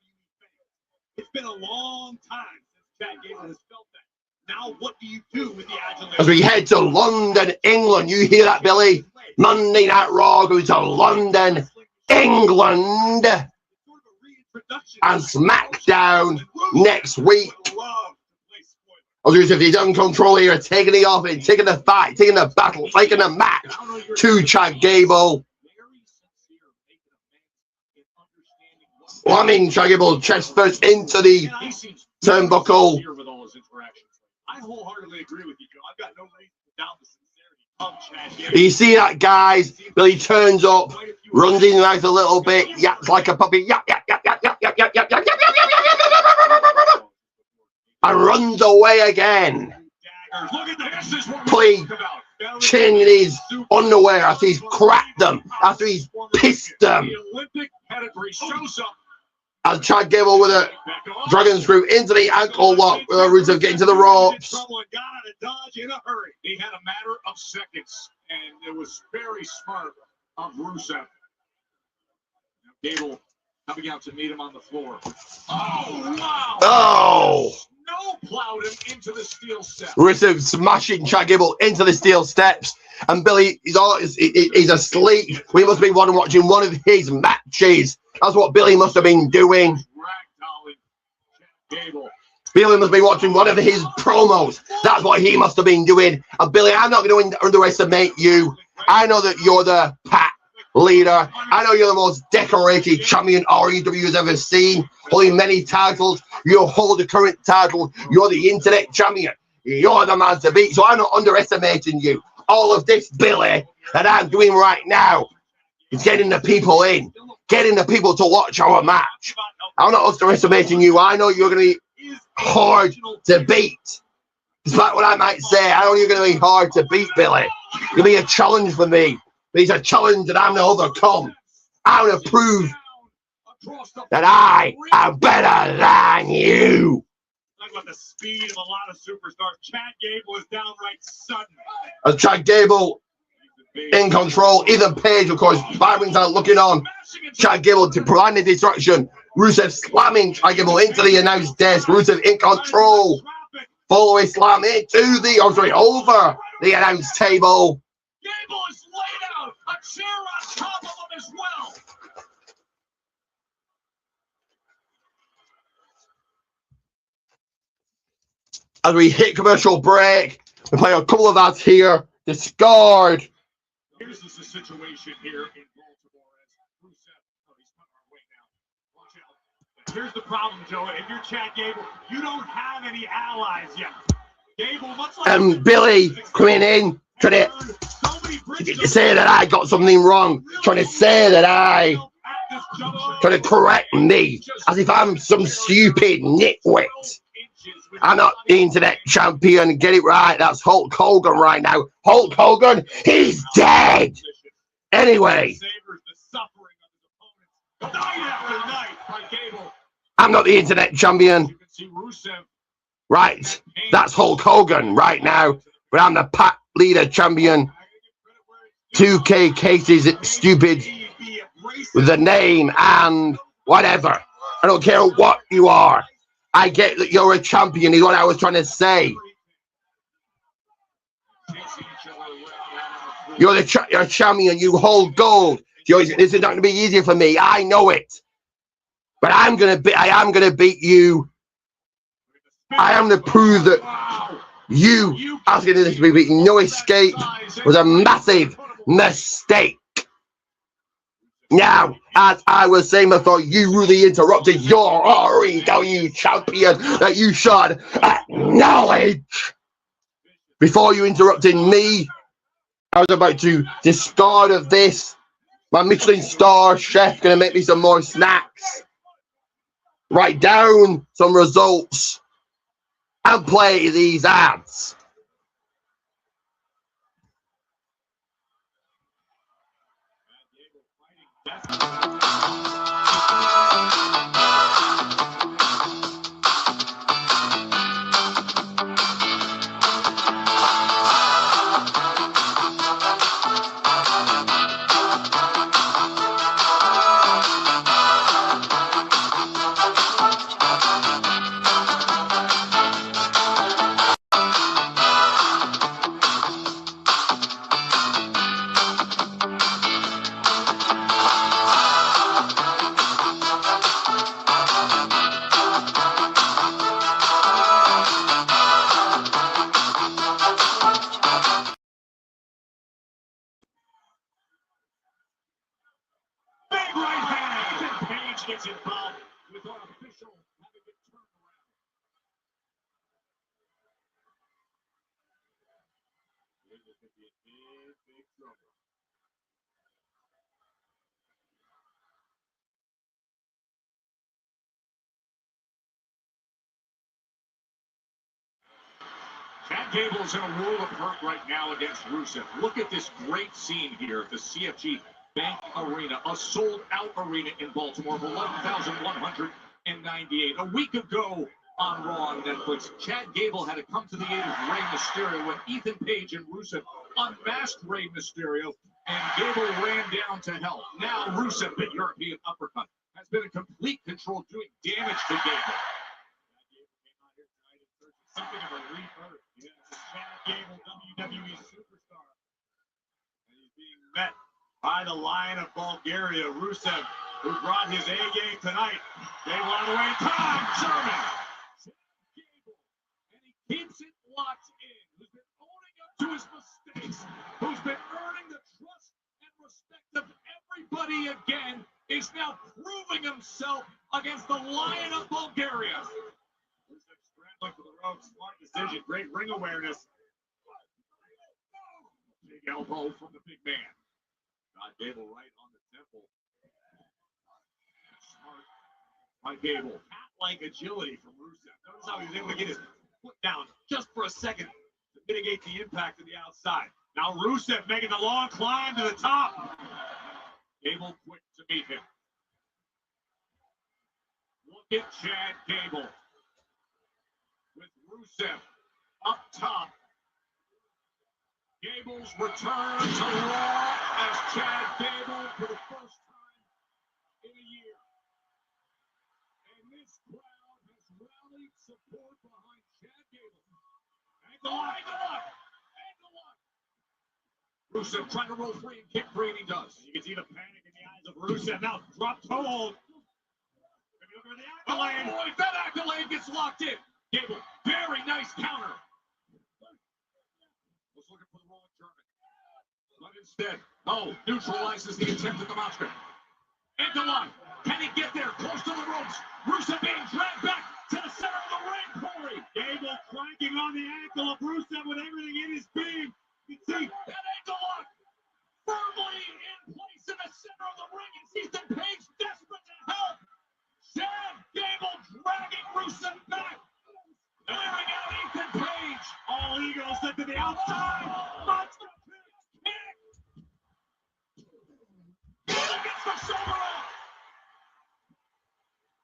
It's been a long time since Chad Gable has felt that. Now, what do you do with the adulation? As we head to London, England, you hear that, Billy? Monday Night Raw goes to London, England, and SmackDown next week. As if he's in control here, taking the offense, taking the fight, taking the battle, taking the match to Chad Gable. Slamming Chad Gable chest first into the turnbuckle. I wholeheartedly agree with you, Joe. I've got no reason to doubt the sincerity of Chad Gable. You see that, guys? Billy turns up, runs in mouth a little bit, yaps like a puppy, yap, yap, yap, yap, yap, yap, yap, yap, yap, yap, yap, and runs away again. Play chin in his underwear after he's cracked them, after he's pissed them. As Chad Gable with a dragon screw into the ankle lock with Rusev getting to the ropes. Someone got out of Dodge in a hurry. He had a matter of seconds, and it was very smart of Rusev. Gable coming out to meet him on the floor. Oh, wow. Oh. No plowed him into the steel steps. Rusev smashing Chad Gable into the steel steps. And Billy, he's asleep. We must be watching one of his matches. That's what Billy must have been doing. Ragdolling Chad Gable. Billy must be watching one of his promos. That's what he must have been doing. And Billy, I'm not going to underestimate you. I know that you're the pack leader. I know you're the most decorated champion REW has ever seen, holding many titles. You hold the current title. You're the internet champion. You're the man to beat. So I'm not underestimating you. All of this, Billy, that I'm doing right now is getting the people in, getting the people to watch our match. I'm not underestimating you. I know you're going to be hard to beat. Despite what I might say, I know you're going to be hard to beat, Billy. You'll be a challenge for me. But it's a challenge that I'm going to overcome. I'm going to prove that I am better than you. Talk about the speed of a lot of superstars. Chad Gable is downright sudden. As Chad Gable in control, Ethan Page, of course, Byron's out looking on. Chad Gable to provide the distraction. Rusev slamming Chad Gable into the announce desk. Rusev in control. Following slam into the, over the announce table. Gable is laid out. A chair on top of him as well. As we hit commercial break, we play a couple of ads here. Discard. Here's the situation here in Baltimore as Rusev. Oh, he's coming our way now. Watch out. Here's the problem, Joe. If you're Chad Gable, you don't have any allies yet. Gable, much like Billy coming in, trying to say that I got something wrong, trying to say that trying to correct me, as if I'm some stupid nitwit. I'm not the internet champion. Get it right. That's Hulk Hogan right now. Hulk Hogan, he's dead. Anyway, I'm not the internet champion. Right, that's Hulk Hogan right now. But I'm the pack leader champion. 2K cases, it's stupid with the name and whatever. I don't care what you are. I get that you're a champion, is what I was trying to say. You're a champion, you hold gold. This is not going to be easy for me, I know it. But I am going to beat you. I am to prove that you asking this to be beaten, no escape, was a massive mistake. Now, as I was saying before, you really interrupted your REW champion that you should acknowledge. Before you interrupted me, I was about to discard of this. My Michelin star chef gonna make me some more snacks. Write down some results and play these ads. Gets involved with our official having it turned around. This is going to be a big trouble. Chad Gable's in a world of hurt right now against Rusev. Look at this great scene here at the CFG Bank Arena, a sold-out arena in Baltimore of 11,198. A week ago on Raw on Netflix, Chad Gable had to come to the aid of Rey Mysterio when Ethan Page and Rusev unmasked Rey Mysterio, and Gable ran down to help. Now Rusev, the European uppercut, has been in complete control, doing damage to Gable. by the Lion of Bulgaria, Rusev, who brought his A game tonight. Gable on the way in time. German. Gable. And he keeps it locked in. Who's been owning up to his mistakes. Who's been earning the trust and respect of everybody again. Is now proving himself against the Lion of Bulgaria. Rusev scrambling for the ropes. Smart decision. Great ring awareness. Big elbow from the big man. Got Gable right on the temple. Smart by Gable. Cat-like agility from Rusev. Notice how he was able to get his foot down just for a second to mitigate the impact of the outside. Now Rusev making the long climb to the top. Gable quick to meet him. Look at Chad Gable with Rusev up top. Gable's return to Raw as Chad Gable for the first time in a year. And this crowd has rallied support behind Chad Gable. Ankle lock. Rusev trying to roll free and kick free, and he does. You can see the panic in the eyes of Rusev. Now drop toe hold. Maybe look at the accolade. Oh, boy, that accolade gets locked in. Gable, very nice counter. Looking for the rolling German. But instead, neutralizes the attempt at the monster. Ankle lock. Can he get there? Close to the ropes. Rusev being dragged back to the center of the ring, Corey. Gable cranking on the ankle of Rusev with everything in his being. You see that ankle lock firmly in place in the center of the ring, and Ethan Page desperate to help. Chad Gable dragging Rusev back. Clearing out Ethan Page. All Eagles set to the outside. Monster kick. Gable gets the shoulder off.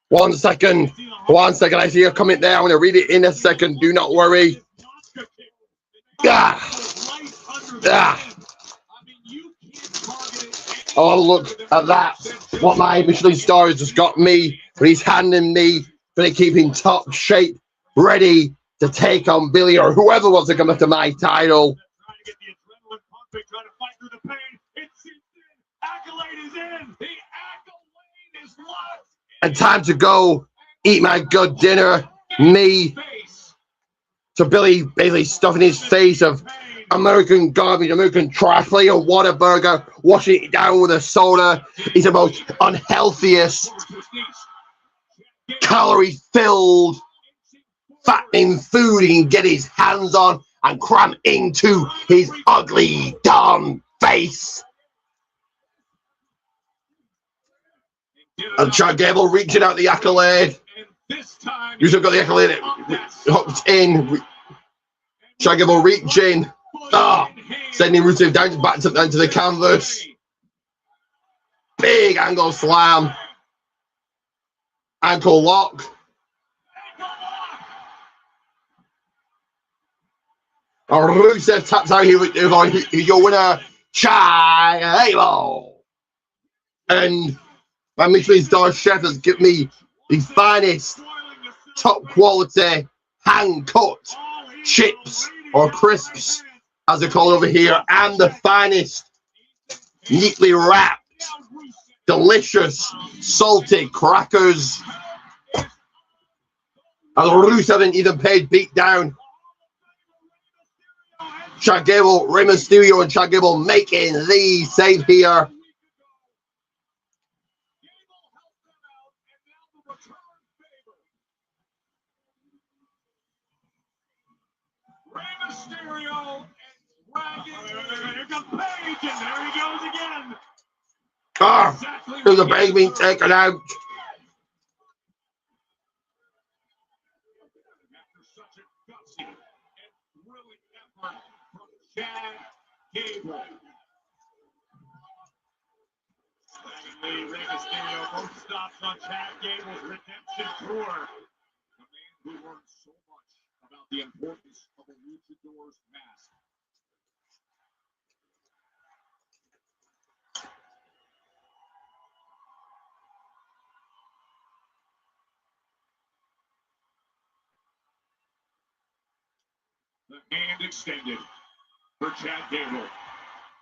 1 second. 1 second. I see your comment there. I'm going to read it in a second. Do not worry. Oh, look at that. What my Michelin star has just got me. But he's handing me to keep in top shape, ready to take on Billy or whoever wants to come after my title. Trying to get the adrenaline pumping, trying to fight through the pain. It's in. Accolade is in. The accolade is locked. And time to go eat my good dinner. Me to Billy basically stuffing his face of American garbage, American trash, like a Whataburger, washing it down with a soda. He's the most unhealthiest, calorie-filled, fattening food he can get his hands on and cram into his ugly, dumb face. And Chad Gable reaching out the accolade. You should have got the accolade hooked in. Chad Gable reaching. Sending Rusev down back to the canvas. Big angle slam. Ankle lock. Rusev taps out here with your winner, Chad Gable. And my Michelin star chef has given me the finest, top quality, hand cut chips or crisps, as they call it over here, and the finest, neatly wrapped, delicious, salty crackers. And Rusev and Ethan Page beat down. Chad Gable, Rey Mysterio, and Chad Gable making the save here. Rey Mysterio and dragging. Here comes Page, and there he goes again. There's a bag being taken out. After such a gutsy and brilliant effort from Chad Gable. Secondly, Rey Mysterio both stops on Chad Gable's redemption tour. The man who learned so much about the importance of a luchador's mask. The hand extended for Chad Gable.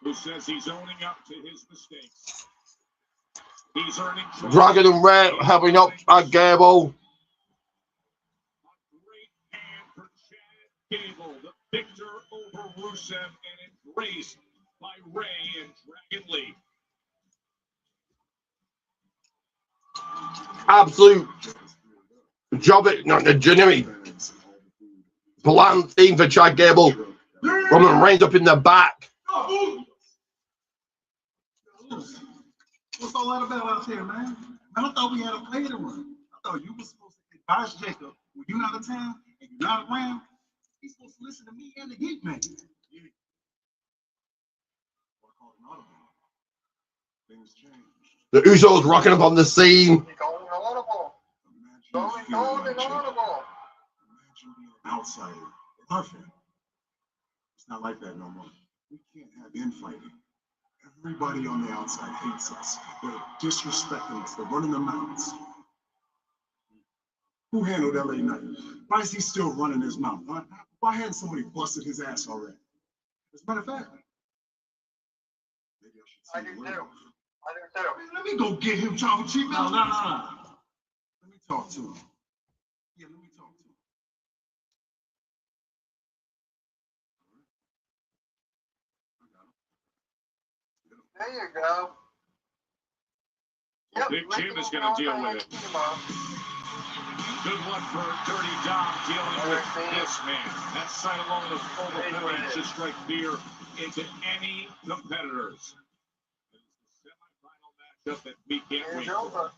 who says he's owning up to his mistakes. He's earning Dragon and Ray helping up at Gable. A great hand for Chad Gable, the victor over Rusev and embraced by Ray and Dragon Lee. Absolute job it, not the Jimmy. Bland team for Chad Gable. Roman Reigns up in the back. What's all that about out there, man? I thought we had a play to run. I thought you were supposed to advise Jacob when you're not in town and you're not around. He's supposed to listen to me and the Geek Man. Yeah. Well, I called an audible. Things changed. The Usos rocking up on the scene. Imagine being an outsider in our family. It's not like that no more. We can't have infighting. Everybody on the outside hates us. They're disrespecting us. They're running their mouths. Who handled LA Knight? Why is he still running his mouth? Why hadn't somebody busted his ass already? As a matter of fact, maybe I should see him. Man, let me go get him, Chocolate Chief. No. Let me talk to him. Yeah, let me talk to him. There you go. Yep, Big Jim is going to deal with it. Good luck for Dirty Dom dealing with this man. That sight alone is overcoming to strike fear into any competitors. It's the semifinal matchup that we can't wait for.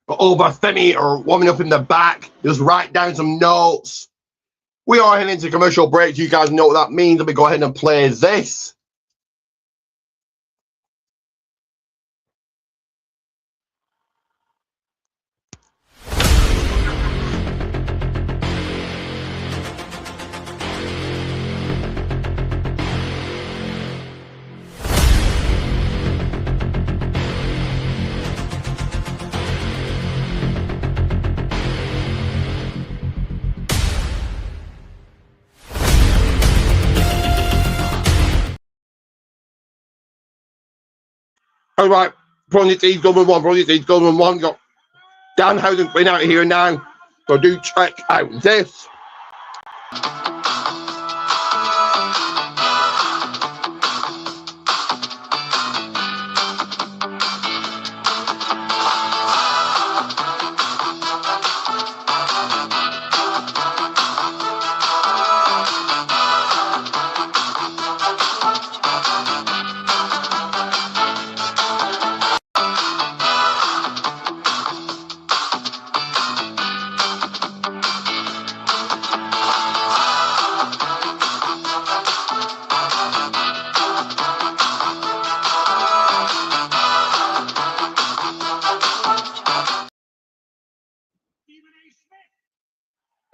Over Femi are warming up in the back. Just write down some notes. We are heading into commercial break. You guys know what that means. Let me go ahead and play this. All right, Project E's going one. Project E's going one. Got Danhausen been out here now. So do check out this.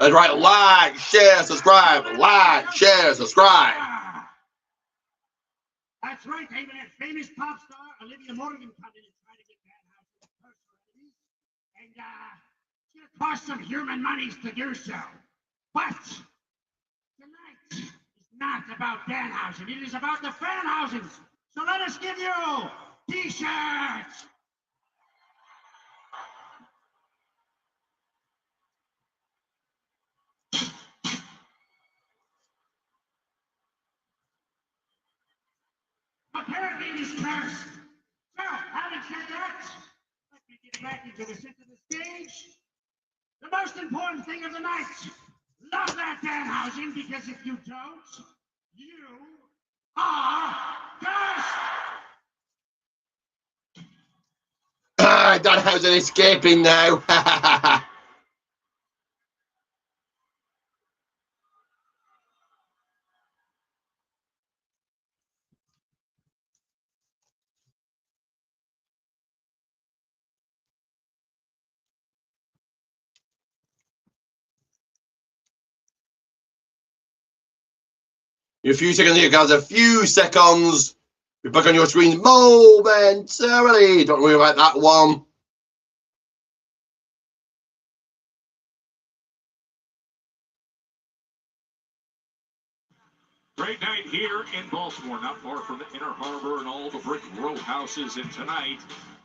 That's right. Like, share, subscribe. Like, share, subscribe. That's right, even that famous pop star Olivia Morgan come in and try to get Danhausen personal remedies. And it's gonna cost some human monies to do so. But tonight is not about Danhausen. It is about the Fanhausens. So let us give you T-shirts. Apparently it is cursed. So, having said that, let me get back into the center of the stage. The most important thing of the night. Love that Danhausen, because if you don't, you are cursed. Danhausen escaping now. A few seconds here, guys. A few seconds. Be back on your screens momentarily. Don't worry about that one. Great night here in Baltimore, not far from the Inner Harbor and all the brick row houses. And tonight,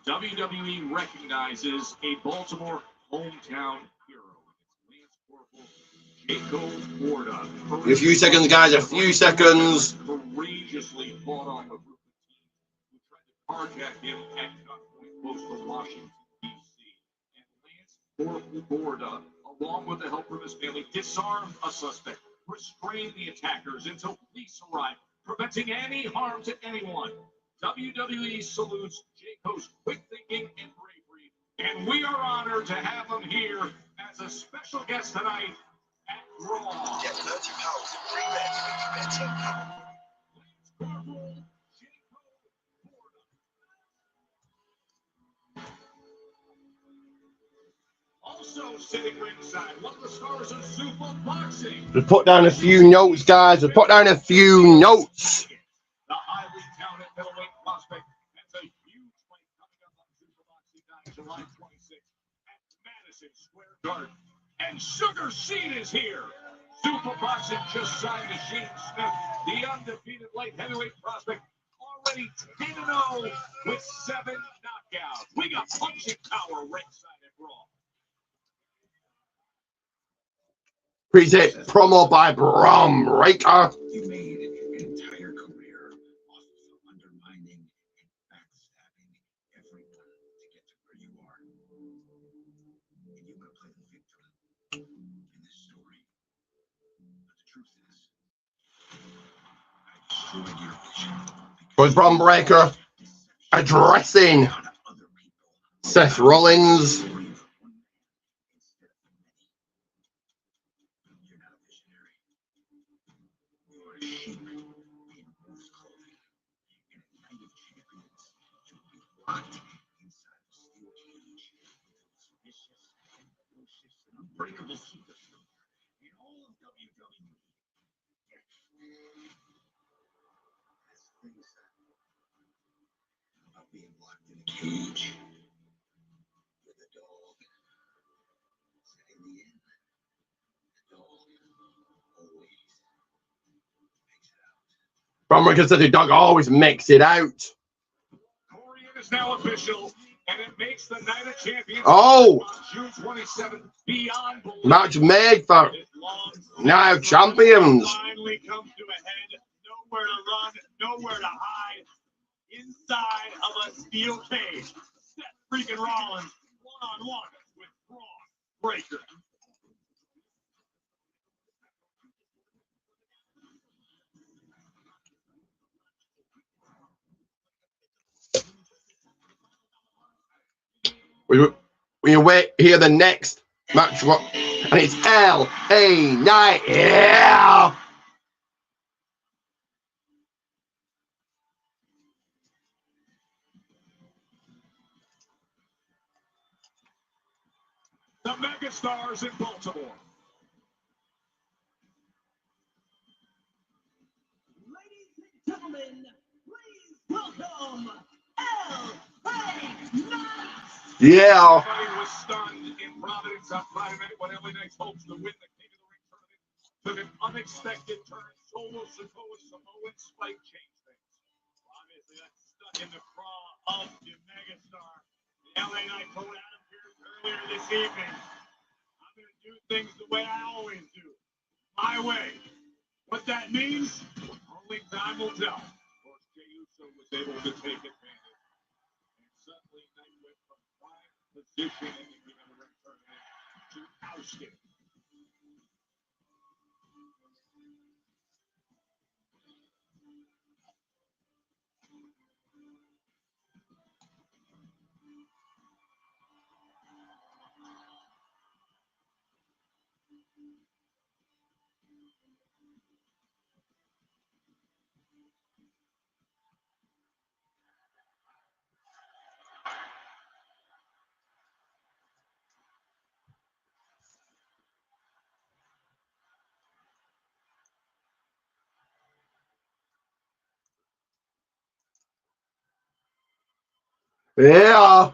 WWE recognizes a Baltimore hometown hero. It's Lance Corporal Jaco Borda. A few seconds, guys. A few seconds. Courageously fought off a group of teams who tried to carjack him at gunpoint close to Washington, D.C. And Lance Corporal Borda, along with the help from his family, disarmed a suspect, restrained the attackers until police arrived, preventing any harm to anyone. WWE salutes Jaco's quick thinking and bravery, and we are honored to have him here as a special guest tonight at Raw. Get 30 pounds in 3 bets when you bet 10 pounds. Corporal Jaco Borda. Also sitting ringside, one of the stars of Super Boxing. Just put down a few notes, guys. Just put down a few notes. The highly talented middleweight prospect has a huge fight coming up on Super Boxing Night, July 26th at Madison Square Garden. And Sugar Sheen is here. Super Boxing just signed to Shane Smith, the undefeated light heavyweight prospect, already 10-0 with 7 knockouts. We got punching power ringside at Raw. Present promo by Brom Breakker. You made your entire career off of undermining and backstabbing everyone to get to where you are. And you want to play the victim in this story. But the truth is, I destroyed your vision. Was Brom Breakker addressing Seth Rollins? Unbreakable superstar in all of WWE. That's the thing, son, about being locked in a cage with a dog. So in the end, the dog always makes it out. Brom Breakker said the dog always makes it out. Corian is now official, and it makes the Night of Champions Oh! on June 27th beyond belief. Match made for now champions. Finally comes to a head. Nowhere to run, nowhere to hide. Inside of a steel cage, Seth freaking Rollins one-on-one with Brom Breakker. We wait here the next match, and it's LA Knight. Yeah. The megastars in Baltimore. Ladies and gentlemen, please welcome L.A. Knight. Yeah. Everybody was stunned in Providence on Friday night when LA Knight's hopes to win the King of the Ring tournament took an unexpected turn. Solo Samoan Spike changed things. Obviously, that's stuck in the craw of the megastar. The LA Knight told Adam Pearce earlier this evening, I'm going to do things the way I always do, my way. What that means, only time will tell. Of course, Jey Uso was able to take advantage. And suddenly, Knight went from prime position in the King of the Ring tournament to ousted. Yeah.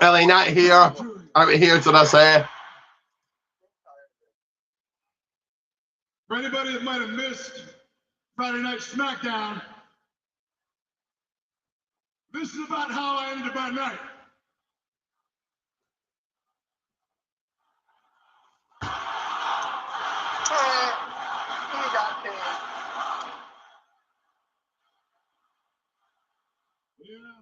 LA Knight here. I'm here to I say. For anybody that might have missed Friday Night SmackDown. This is about how I ended my night. He got paid. Yeah.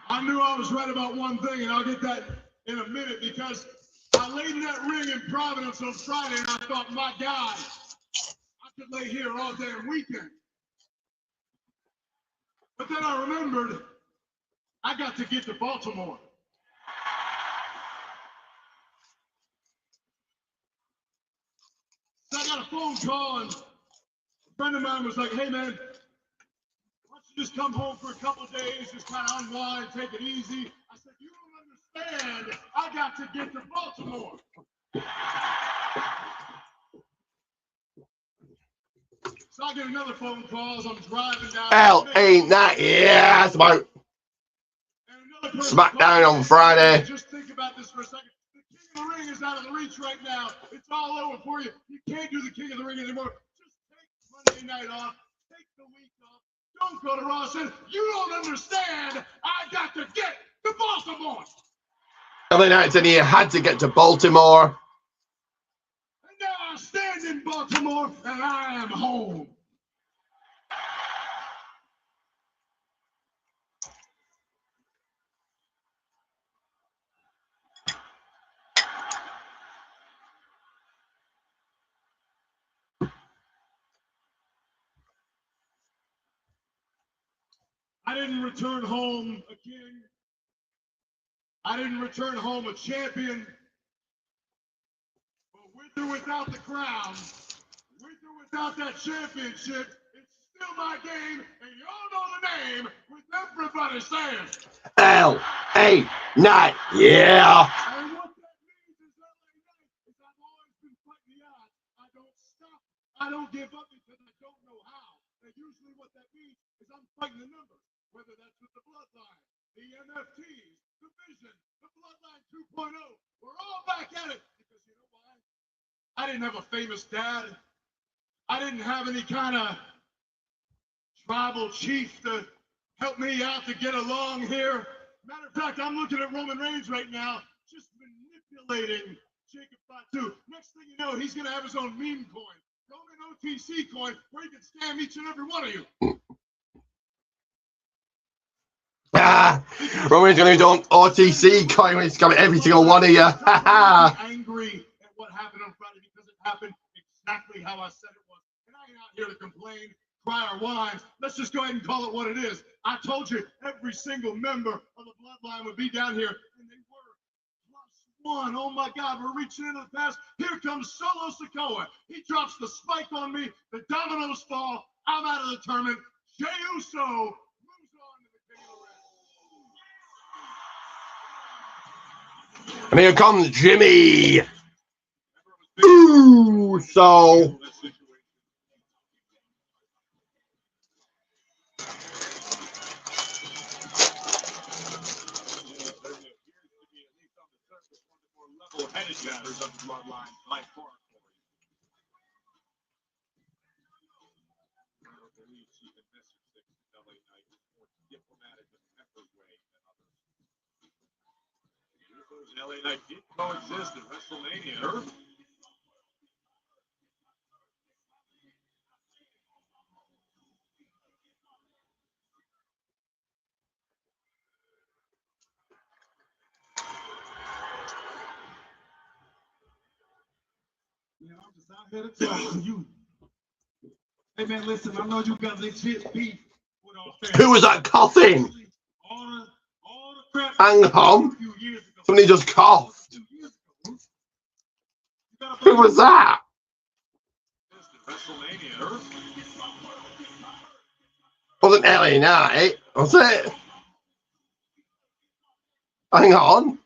I knew I was right about one thing, and I'll get that in a minute, because I laid in that ring in Providence on Friday, and I thought, my God, I could lay here all damn weekend. But then I remembered I got to get to Baltimore. So I got a phone call, and a friend of mine was like, hey man, why don't you just come home for a couple of days, just kind of unwind, take it easy. I said, you don't understand, I got to get to Baltimore. So I get another phone call as I'm driving down. LA Knight, yeah, it's about SmackDown on Friday. Just think about this for a second. The King of the Ring is out of the reach right now. It's all over for you. You can't do the King of the Ring anymore. Just take Monday night off. Take the week off. Don't go to Raw. Said, you don't understand. I got to get to Baltimore. LA Knight said he had to get to Baltimore. And now I stand in Baltimore, and I am home. I didn't return home a king. I didn't return home a champion. But with or without the crown, with or without that championship, it's still my game, and you all know the name with everybody saying LA Knight, yeah. And what that means is LA Knight is I've always been fighting the odds. I don't stop. I don't give up because I don't know how. And usually what that means is I'm fighting the numbers. Whether that's with the Bloodline, the NFTs, the Vision, the Bloodline 2.0, we're all back at it. Because you know why? I didn't have a famous dad. I didn't have any kind of tribal chief to help me out to get along here. Matter of fact, I'm looking at Roman Reigns right now, just manipulating Jacob Fatu. Next thing you know, he's going to have his own meme coin, Roman OTC coin, where he can scam each and every one of you. Roman's gonna do an OTC coin when it's coming every single one of you. Angry at what happened on Friday because it happened exactly how I said it was. And I ain't out here to complain, cry, or whine. Let's just go ahead and call it what it is. I told you every single member of the Bloodline would be down here, and they were. +1. Oh my God, we're reaching into the past. Here comes Solo Sikoa. He drops the spike on me. The dominoes fall. I'm out of the tournament. Jey Uso. And here comes Jimmy. Ooh, so. Level-headed matters of the Bloodline by far. I believe even Mr. Six LA Knight is more diplomatic and effort way than others. Usos and LA Knight did coexist at WrestleMania. Man, I'm just out here to talk to you. Hey man, listen, I know you got legit beef with our fans. Who was that coughing? All the crap. Hang on. Somebody just coughed. Who was that? Wasn't LA Knight, was it? Hang on.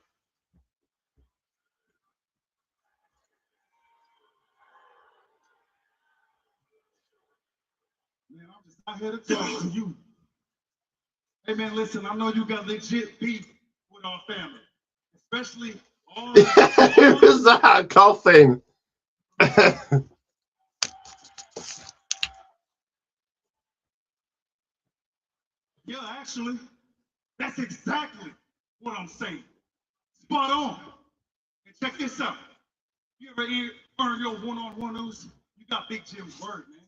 Man, I'm just out here to talk to you. Hey man, listen, I know you got legit beef with our family, especially all. Who was that coughing? Yeah, actually, that's exactly what I'm saying. Spot on. And check this out. You ever earn your one-on-one news? You got Big Jim's word, man.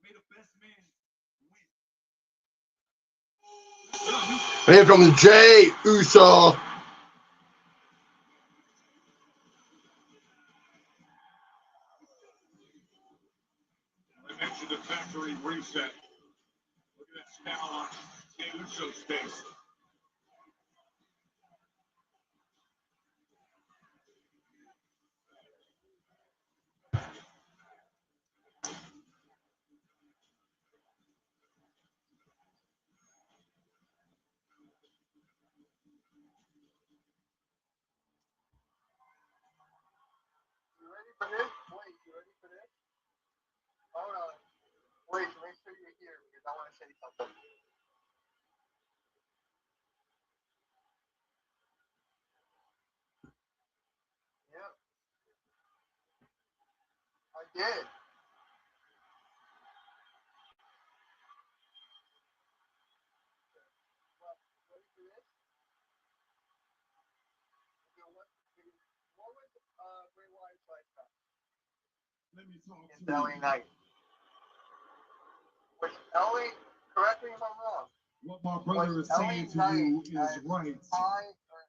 May the best man win. Here comes Jey Uso. I mentioned the factory reset. Look at that scowl on Jey Uso's face. You ready for this? Wait, you ready for this? Hold on. Wait, make sure you're here because I want to say something. Yep, I did. Well, ready for this? Okay, what was Bray Wyatt's last time? Let me talk It's to LA you. Knight. Was LA, correct me if I'm wrong, What my brother was is saying to LA you Knight is as right. high or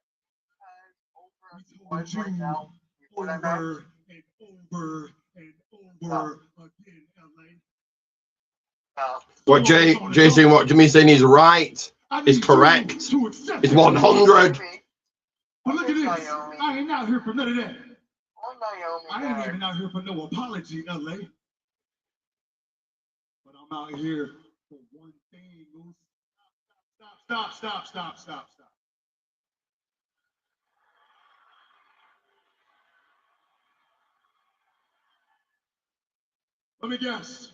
as over as We he told was right you now before that match? over and over and over again, LA. No. What Jay saying, what Jimmy saying is right, I is need correct. you to accept It's it. 100. But look at this. Naomi. I ain't out here for none of that. Oh, Naomi, I ain't guys. even out here for no apology, LA. But I'm out here for one thing, Moose. Stop. Let me guess.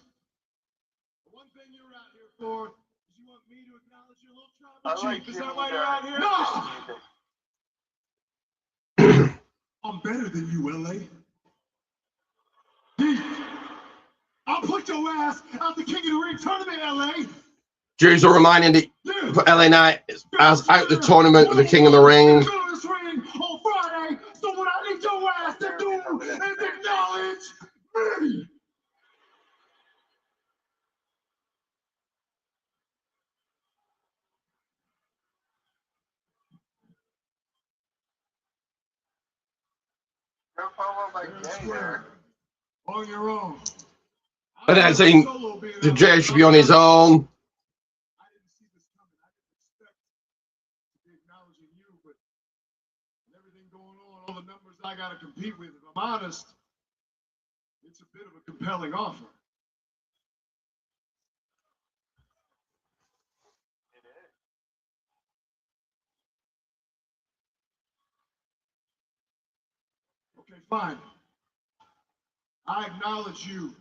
The one thing you're out here for is you want me to acknowledge your little I tribal like chief. Is Jimmy that why you're Garrett. out here? No! I'm better than you, LA. D, I'll put your ass out the King of the Ring tournament, LA. Jey's reminding the for LA Knight as out the tournament of the King of the Ring. On Friday, so what I need your ass to do is acknowledge me. Good promo by Jay there. On your own. And then saying the Jey should be on his own. I didn't see this coming. I didn't expect to be acknowledging you, but with everything going on, all the numbers I got to compete with, if I'm honest, it's a bit of a compelling offer. Okay, fine. I acknowledge you.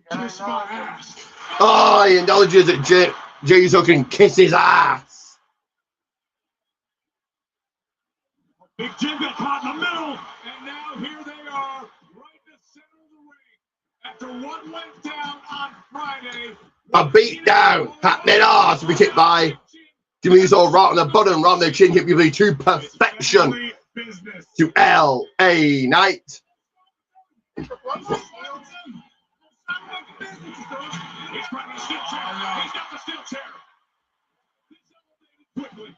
Can kiss my ass. Oh, he acknowledges that Jey Uso can kiss his ass. Big Jim got caught in the middle, and now here they are, right in the center of the ring. After one went down on Friday. A beatdown happening hard to be kicked by Jimmy Uso right on the bottom, right on the chin, hit you to perfection to LA Knight. He's trying to steel chair. He's got the steel chair. Quickly.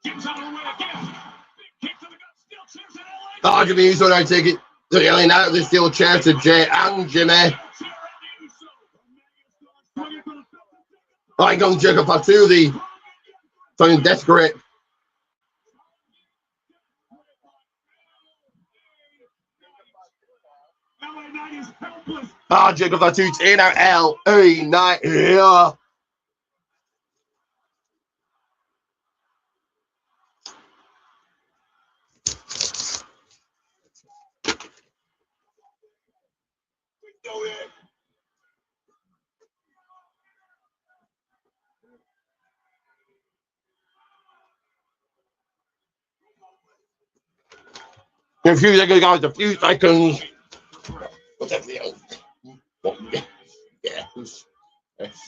Jim's out of the way again. Big kick to the gut. Steel chairs in LA. Oh, Jimmy Uso now take it to LA Knight with the steel chair to Jey and Jimmy. Oh, here comes Jacob Fatu, sounding desperate. Ah, Jacob Fatu's in out LA Knight here. In a few seconds, guys, a few seconds. What's that deal? Yes.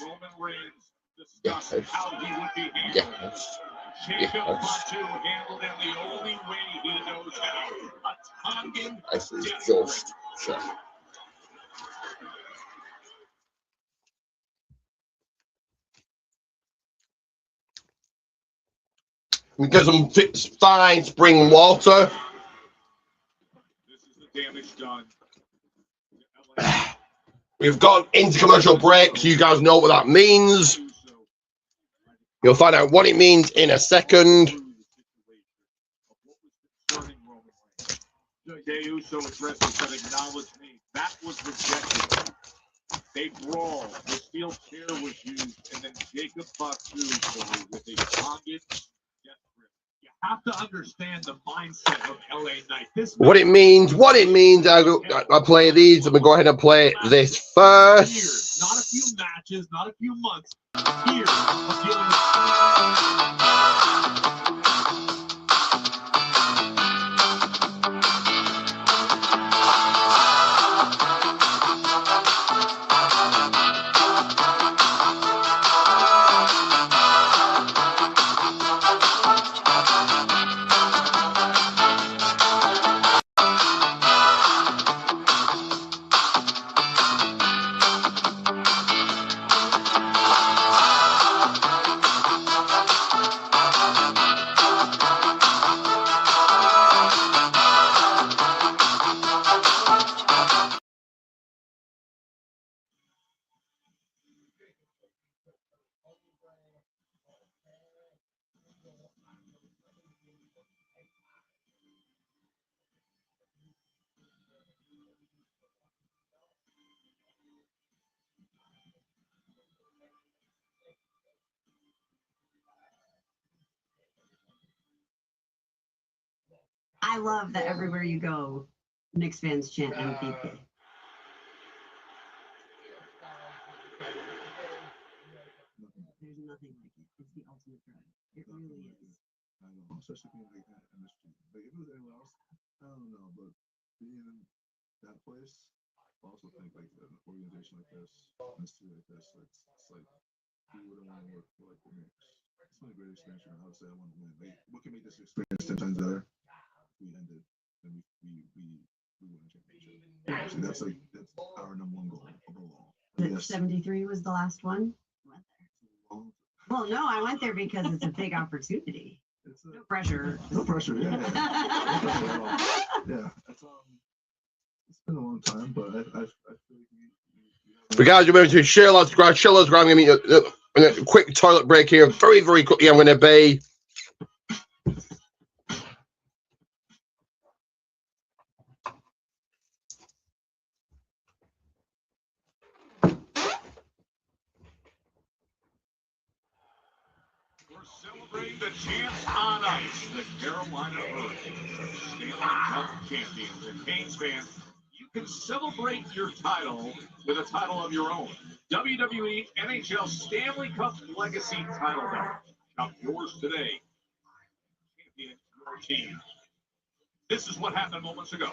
Roman Reigns discussed how he would be handled. Yes. Jacob Fatu handled him the only way he knows how. A Tongan This is death just grip. shit. We get some fine spring water. This is the damage done. We've gone into commercial break, so you guys know what that means. You'll find out what it means in a second. Jey Uso addressed and said, "Acknowledge me." That was rejected. They brawled. The steel chair was used, and then Jacob Fatu with a Tongan death grip. You have to understand the mindset of LA Knight. What it means. I play these. I'm gonna go ahead and play this Years, first. not a few matches, not a few months. Years of dealing with. I love that everywhere you go, Knicks fans chant MVP. There's nothing like it. It's the ultimate drug. It really is. I know, especially being like that industry. Like if it was anywhere else, I don't know, but being in that place, I also think like an organization like this, industry like this, it's like who wouldn't want to work for like the Knicks? It's been a great experience. I would say I want to win. Like, what can make this experience 10 times better? We ended and we won a championship. So that's our number one goal overall. The 73 was the last one. Well, no, I went there because it's a big opportunity. No pressure. No pressure, yeah. No pressure at all. Yeah, it's been a long time, but I feel like But guys, remember to share, like, subscribe, I'm going to be a quick toilet break here. Very, very quickly, I'm going to be. Celebrating the champs on ice, the Carolina Hurricanes, Stanley Cup champions. And Canes fans, you can celebrate your title with a title of your own. WWE NHL Stanley Cup Legacy title match. Count yours today. Champion your team. This is what happened moments ago.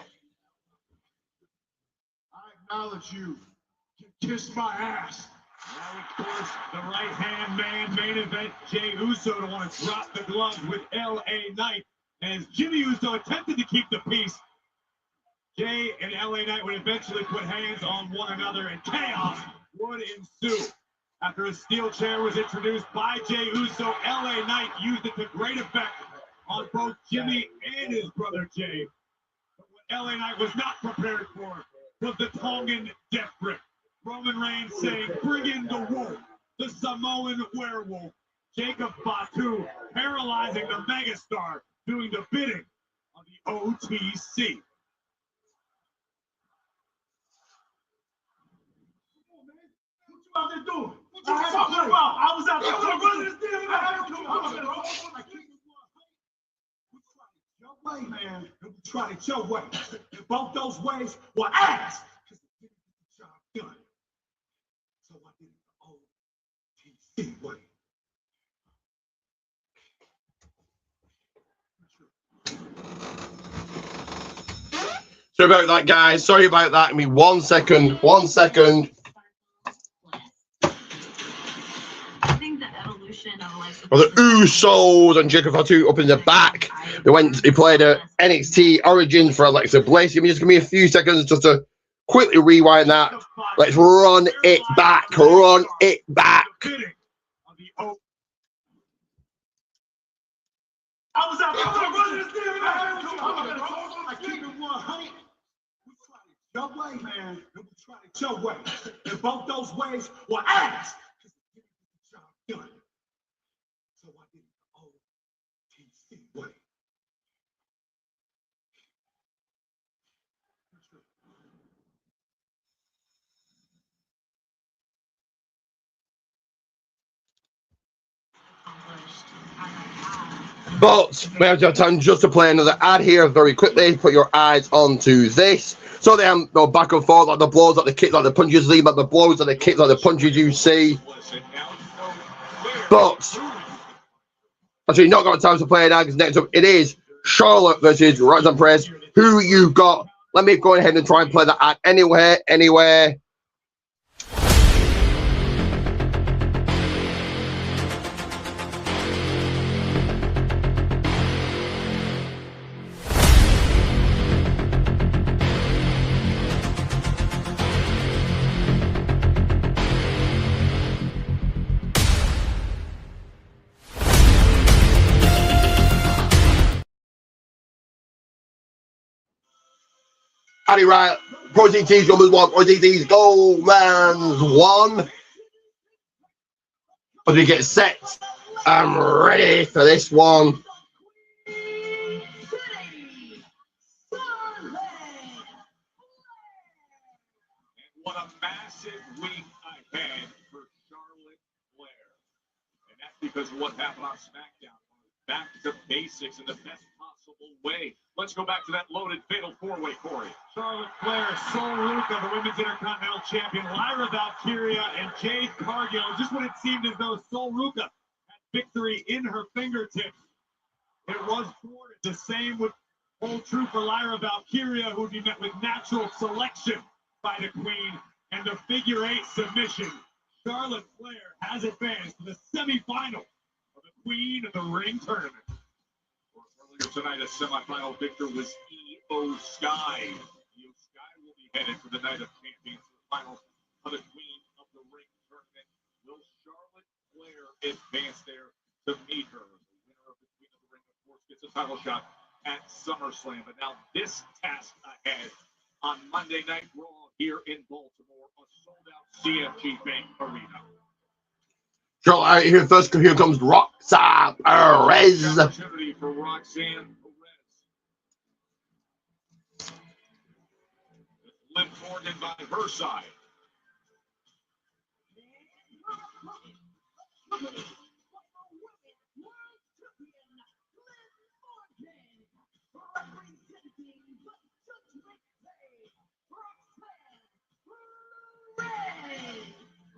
I acknowledge you. Kiss my ass. Now, of course, the right-hand man, main event, Jey Uso to want to drop the gloves with LA Knight. As Jimmy Uso attempted to keep the peace, Jey and LA Knight would eventually put hands on one another and chaos would ensue. After a steel chair was introduced by Jey Uso, LA Knight used it to great effect on both Jimmy and his brother Jey. But what LA Knight was not prepared for was the Tongan death grip. Roman Reigns saying, "Bring in the wolf, the Samoan werewolf." Jacob Fatu paralyzing the megastar, doing the bidding of the OTC. What you out there doing? What you talking about? I was out there running this damn your way, man. You tried it your way. And both those ways were ass. Done. So I did it the OTC way. Sorry about that, guys. Sorry about that. I mean, 1 second. 1 second. I think the evolution of Alexa Well, the Usos and Jacob Fatu up in the back. He played at NXT Origins for Alexa Bliss. Give me a few seconds just to quickly rewind that. Let's run it back. Run it back. I was out there running this damn I keep it 100. We tried it your way, man, and we tried it your way. And both those ways were ass. Because it didn't get the job done. So I did it the OTC way. But we have to have time just to play another ad here very quickly. Put your eyes onto this. So they go back and forth, like the blows, like the kicks, like the punches, like the blows, like the kicks, like the punches you see. But actually, not got time to play an ad because next up it is Charlotte versus Roxanne Perez. Who you got? Let me go ahead and try and play that ad anywhere. Addy Wright, Protein Tees numbers 1, Protein Tees Goldman's 1. As we get set, I'm ready for this one. What a massive week ahead for Charlotte Flair. And that's because of what happened on SmackDown. Back to basics in the best possible way. Let's go back to that loaded fatal four-way, Corey. Charlotte Flair, Sol Ruca, the Women's Intercontinental Champion, Lyra Valkyria, and Jade Cargill. Just when it seemed as though Sol Ruca had victory in her fingertips, it was thwarted. The same would hold true for Lyra Valkyria, who would be met with natural selection by the Queen and the figure 8 submission. Charlotte Flair has advanced to the semifinal of the Queen of the Ring tournament. Earlier tonight, a semifinal victor was Io Sky. Io Sky will be headed for the Night of Champions, the final of the Queen of the Ring tournament. Will Charlotte Flair advance there to meet her? The winner of the Queen of the Ring, of course, gets a title shot at SummerSlam. But now this task ahead on Monday Night Raw here in Baltimore, a sold-out CFG Bank Arena. Charlotte here first. Here comes Roxanne Perez. Opportunity for Roxanne Perez. Liv Morgan by her side.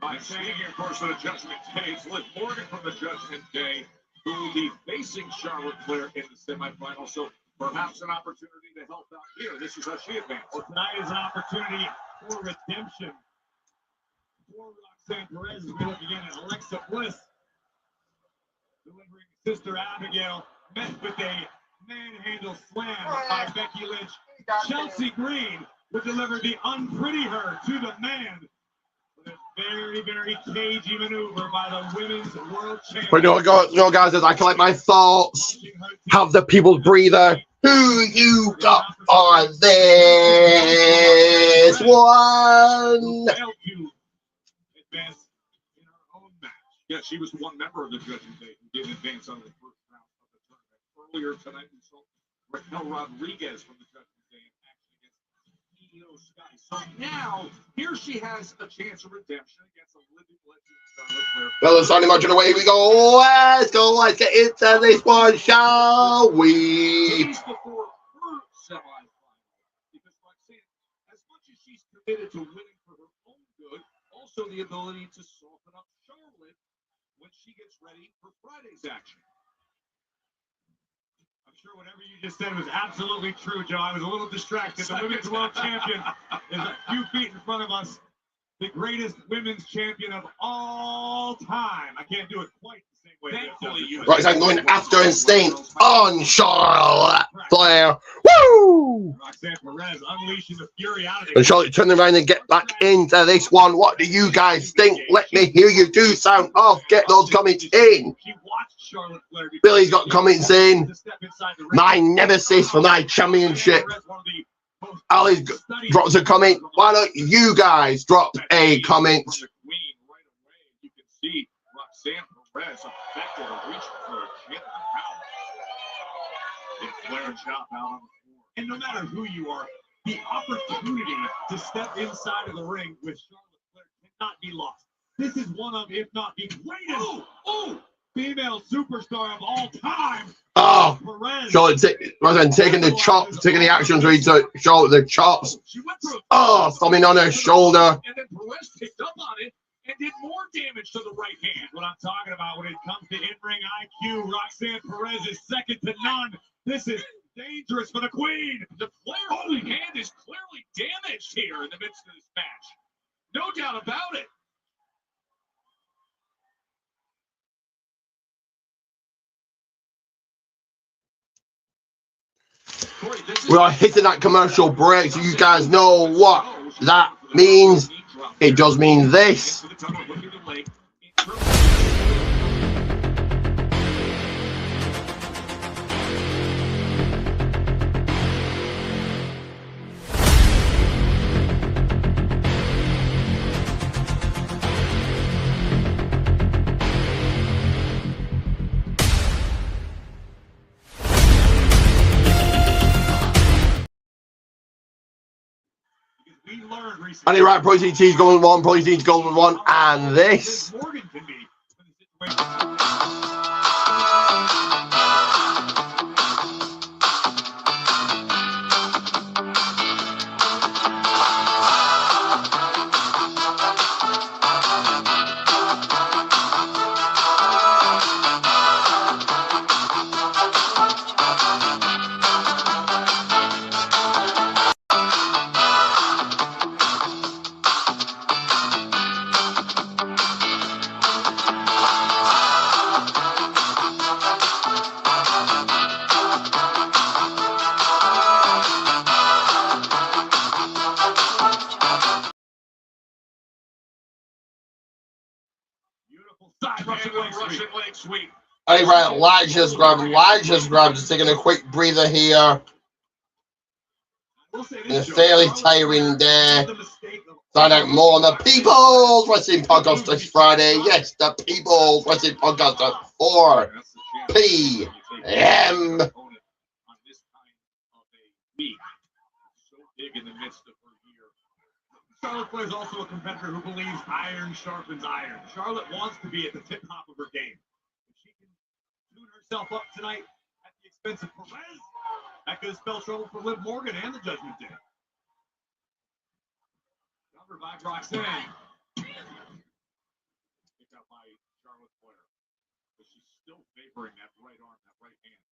By speaking, of course, of the Judgment Day, it's Liv Morgan from the Judgment Day, who will be facing Charlotte Flair in the semifinal. So perhaps an opportunity to help out here. This is how she advances. Well, tonight is an opportunity for redemption for Roxanne Perez. As we look again at Alexa Bliss delivering Sister Abigail, met with a manhandle slam by Becky Lynch. Chelsea Green would deliver the Unpretty Her to the man. A very, very cagey maneuver by the Women's World Champion. But no, guys, as I collect my thoughts, have the people's breather. Who you got on this one? Yeah, she was one member of the Judgment Day who did advance on the first round of the tournament. Earlier tonight, we saw Raquel Rodriguez from the Judgment Day in action against Io Sky. So now, here she has a chance of redemption against a living legend, Charlotte Flair. Well, it's only much of the way. Here we go. Let's go. Let's get into this one, shall we? Days before her semifinal, because Roxanne, as much as she's committed to winning for her own good, also the ability to soften up Charlotte when she gets ready for Friday's action. sure whatever you just said was absolutely true, Joe. I was a little distracted. The women's world champion is a few feet in front of us. The greatest women's champion of all time. I can't do it quite the same way. Thankfully, you. Right, so I'm going after instinct on Charlotte Flair. Woo! Roxanne Perez unleashing the fury out of it. And Charlotte turning around and get back into this one. What do you guys think? Let me hear you do sound off. Get those comments in. Billy's got comments in. My nemesis for my championship. Alice drops a comment. Why don't you guys drop a comment? You can see Roxanne Perez effective to reach for a chip in the house. Flair and chop out on the floor. And no matter who you are, the opportunity to step inside of the ring with Charlotte Flair cannot be lost. This is one of, if not the greatest female superstar of all time. Oh, Perez. Charlotte taking the chops, taking the action to Charlotte the chops. Oh, stomping on her shoulder. And then Perez picked up on it and did more damage to the right hand. What I'm talking about when it comes to in-ring IQ, Roxanne Perez is second to none. This is dangerous for the Queen. The Flair holding hand is clearly damaged here in the midst of this match. No doubt about it. We are hitting that commercial break, so you guys know what that means. It does mean this. And right, Protein T's going with one, Protein T's going with one, and this. Hey, right, Elijah's grab, just taking a quick breather here. And a fairly tiring day. Find out more on the People's Wrestling Podcast this Friday. Yes, the People's Wrestling Podcast at 4 p.m. Charlotte Flair is also a competitor who believes iron sharpens iron. Charlotte wants to be at the tip-top of her game. If she can tune herself up tonight at the expense of Perez, that could spell trouble for Liv Morgan and the Judgment Day. Covered by Roxanne. Picked up by Charlotte Flair. But she's still favoring that right arm, that right hand.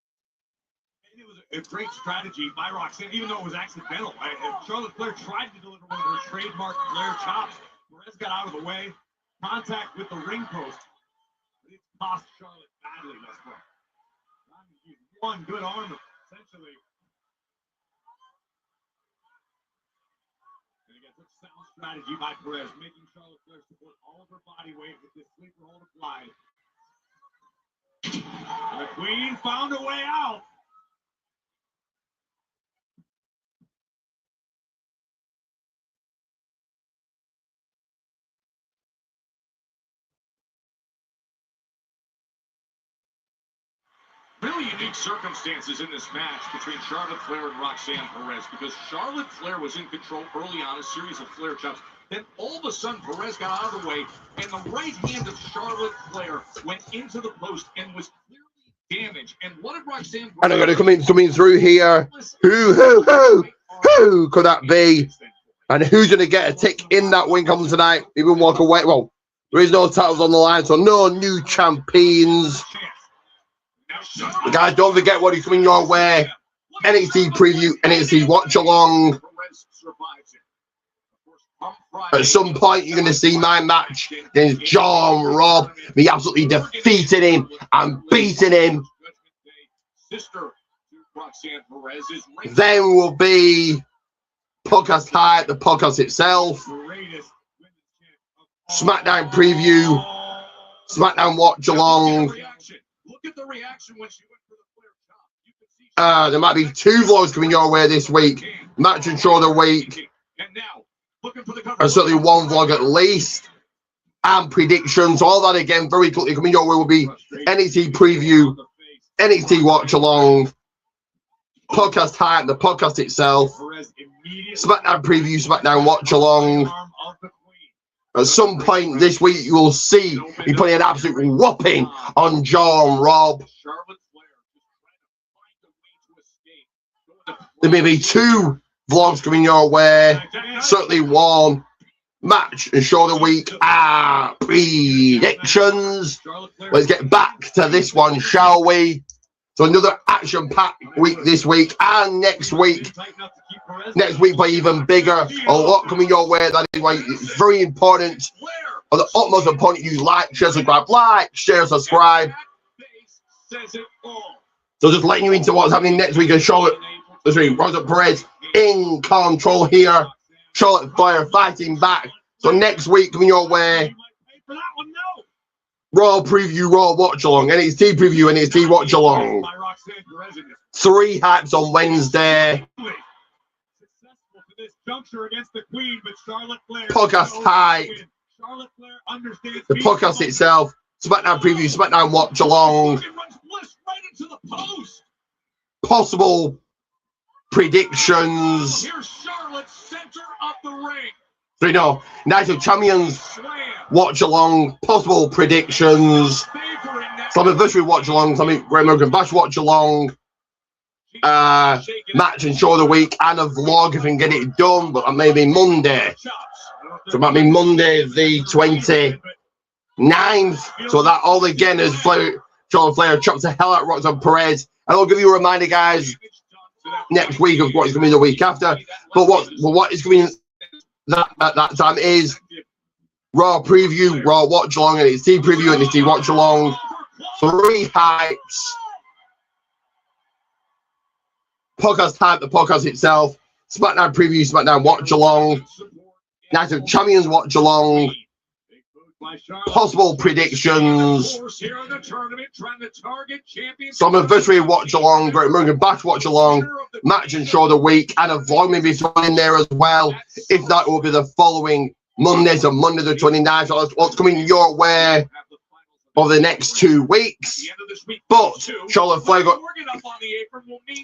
And it was a great strategy by Roxanne, even though it was accidental. Charlotte Flair tried to deliver one of her trademark Flair chops. Perez got out of the way. Contact with the ring post. But it's cost Charlotte badly thus far. One good arm, essentially. And again, such sound strategy by Perez, making Charlotte Flair support all of her body weight with this sleeper hold applied. The Queen found a way out. Really unique circumstances in this match between Charlotte Flair and Roxanne Perez, because Charlotte Flair was in control early on, a series of Flair chops. Then all of a sudden, Perez got out of the way, and the right hand of Charlotte Flair went into the post and was clearly damaged. And what did Roxanne Perez... And I'm going to coming through here. Who could that be? And who's going to get a tick in that win coming tonight? Even walk away. Well, there is no titles on the line, so no new champions. Now Guys, don't forget what is coming your way. NXT preview, NXT watch along. At some point, you're going to see my match against John Robb. Me absolutely defeating him and beating him. Then will be podcast hype, the podcast itself. SmackDown preview, SmackDown watch along. There might be 2 vlogs coming your way this week. Match and show of the week. And certainly 1 vlog at least. And predictions. All that again very quickly coming your way will be NXT preview, NXT watch along, podcast hype, the podcast itself, SmackDown preview, SmackDown watch along. At some point this week, you will see me putting an absolute whopping on John Robb. There may be 2 vlogs coming your way. Certainly 1 match and show of the week. Predictions. Let's get back to this one, shall we? So another action-packed week this week and next week. Next week by even bigger. A lot coming your way. That is why it's very important. Of the utmost important you like, share, subscribe. Like, share, subscribe. So just letting you into what's happening next week. And Charlotte, Rosa Perez in control here. Charlotte Flair fighting back. So next week coming your way. Raw preview, Raw watch along. NXT preview, NXT watch along. 3 hypes on Wednesday. Podcast hype. The podcast itself. SmackDown preview, SmackDown watch along. Possible predictions. So you know, Night of Champions watch along, possible predictions, some anniversary watch along, some Great American Bash watch along, match and show of the week, and a vlog if I can get it done, but maybe Monday. So it might be Monday the 29th. So that all again is Charlotte Flair chops the hell out of Roxanne Perez. And I'll give you a reminder, guys, next week of what is going to be the week after. But what is going to be that time is Raw preview, Raw watch along, and it's NXT preview and NXT watch along. 3 hypes. Podcast hype, the podcast itself. SmackDown preview, SmackDown watch along. Night of Champions watch along. Possible predictions. Some anniversary watch along, Great American Bash watch along, match and show of the week, and a vlog maybe thrown in there as well. If not, it will be the following Monday, so Monday the 29th. So that's what's coming your way for the next 2 weeks. But Charlotte Flair got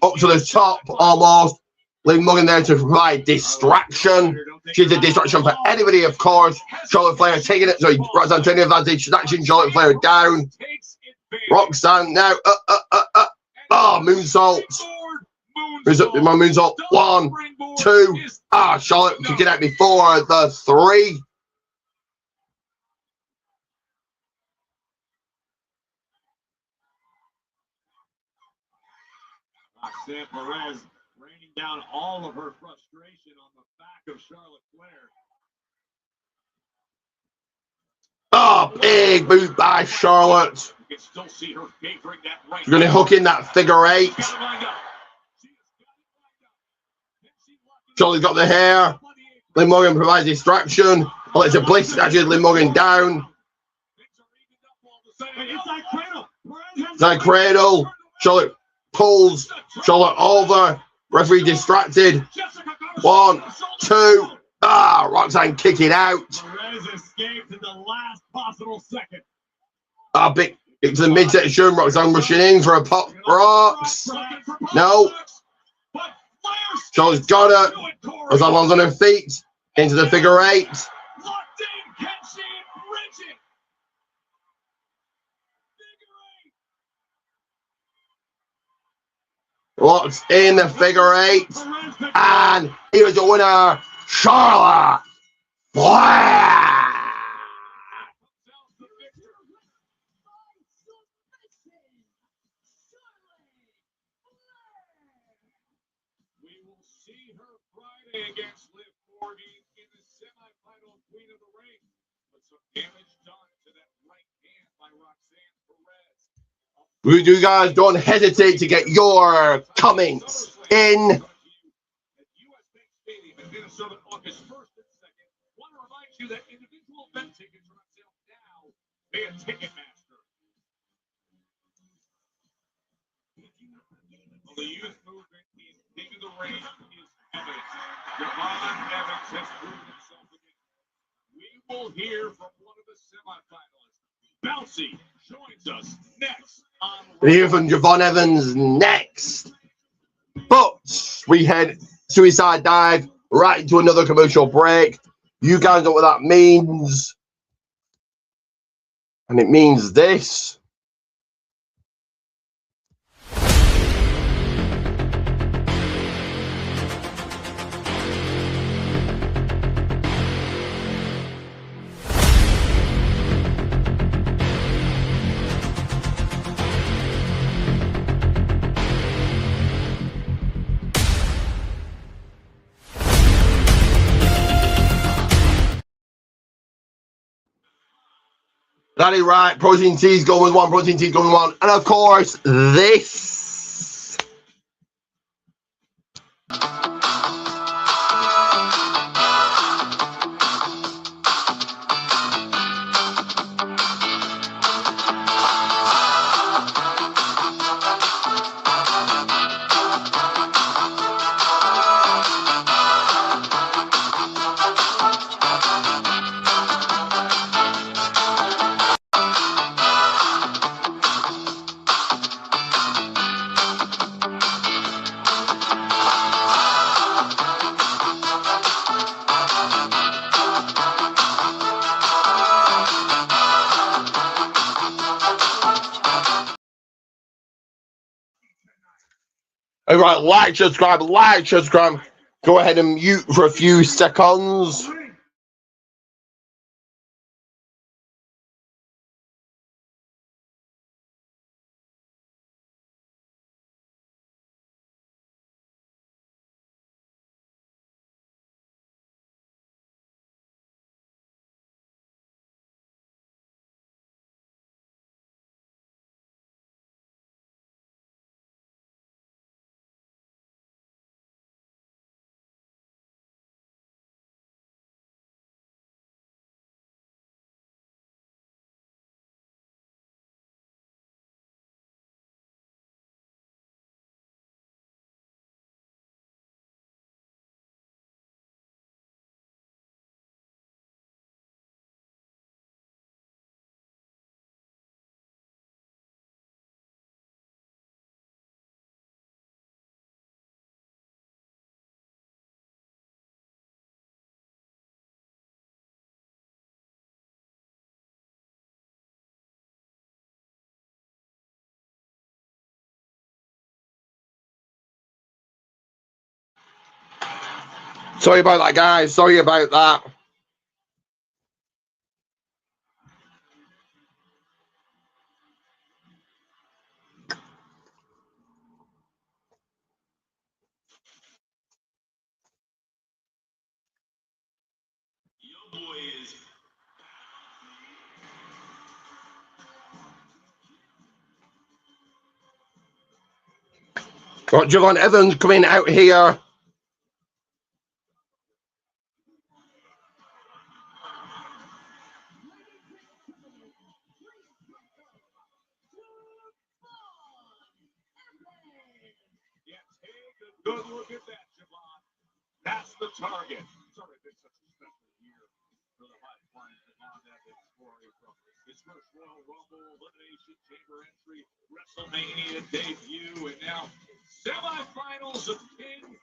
up to the top almost. Liv Morgan there to provide distraction. She's a distraction for anybody, of course. Charlotte Flair taking it. Sorry, Roxanne taking advantage. Snatching Charlotte Flair down. Roxanne now. Moonsault. My moonsault. 1, 2. Charlotte could get out before the 3. Roxanne Perez raining down all of her frustration on the back of Charlotte Flair. Big boot by Charlotte. You can still see her favoring that right. She's going to hook in that figure 8. Charlotte's got the hair. Liv Morgan provides distraction. Alexa Bliss snatches Liv Morgan down. Side cradle. Charlotte pulls Charlotte over. Referee distracted. 1, 2. Roxanne kicking out. Perez escaped in the last possible second. Big into the midsection. Roxanne rushing in for a pop rocks. No. Charlotte's got her. Roxanne lands on her feet. Into the figure 8. Locked in the figure 8. And here's the winner, Charlotte Flair. We will see her Friday against Liv Morgan in the semifinal Queen of the Ring. But some damage done to that right hand by Roxanne Perez. You guys don't hesitate to get your comments in. Minnesota, August 1st and 2nd. Want to remind you that individual event tickets are on sale now via Ticketmaster. Well, the youth movement in King of the Ring is evident. Javon Evans has proven himself again. We will hear from one of the semifinalists. Bouncy joins us next on. We hear from Javon Evans next. But we head Suicide Dive right into another commercial break. You guys know what that means. And it means this. That is right. Protein T's going with one. Protein T's going with one. And of course, this. All right, like, subscribe. Go ahead and mute for a few seconds. Sorry about that, guys. Sorry about that. Got Javon Evans coming out here. Yeah, take a good look at that, Javon. That's the target. Sorry, it's been such a special year for the high-flying Javon Evans story from his first Royal Rumble, Elimination Chamber entry, WrestleMania debut, and now semifinals of King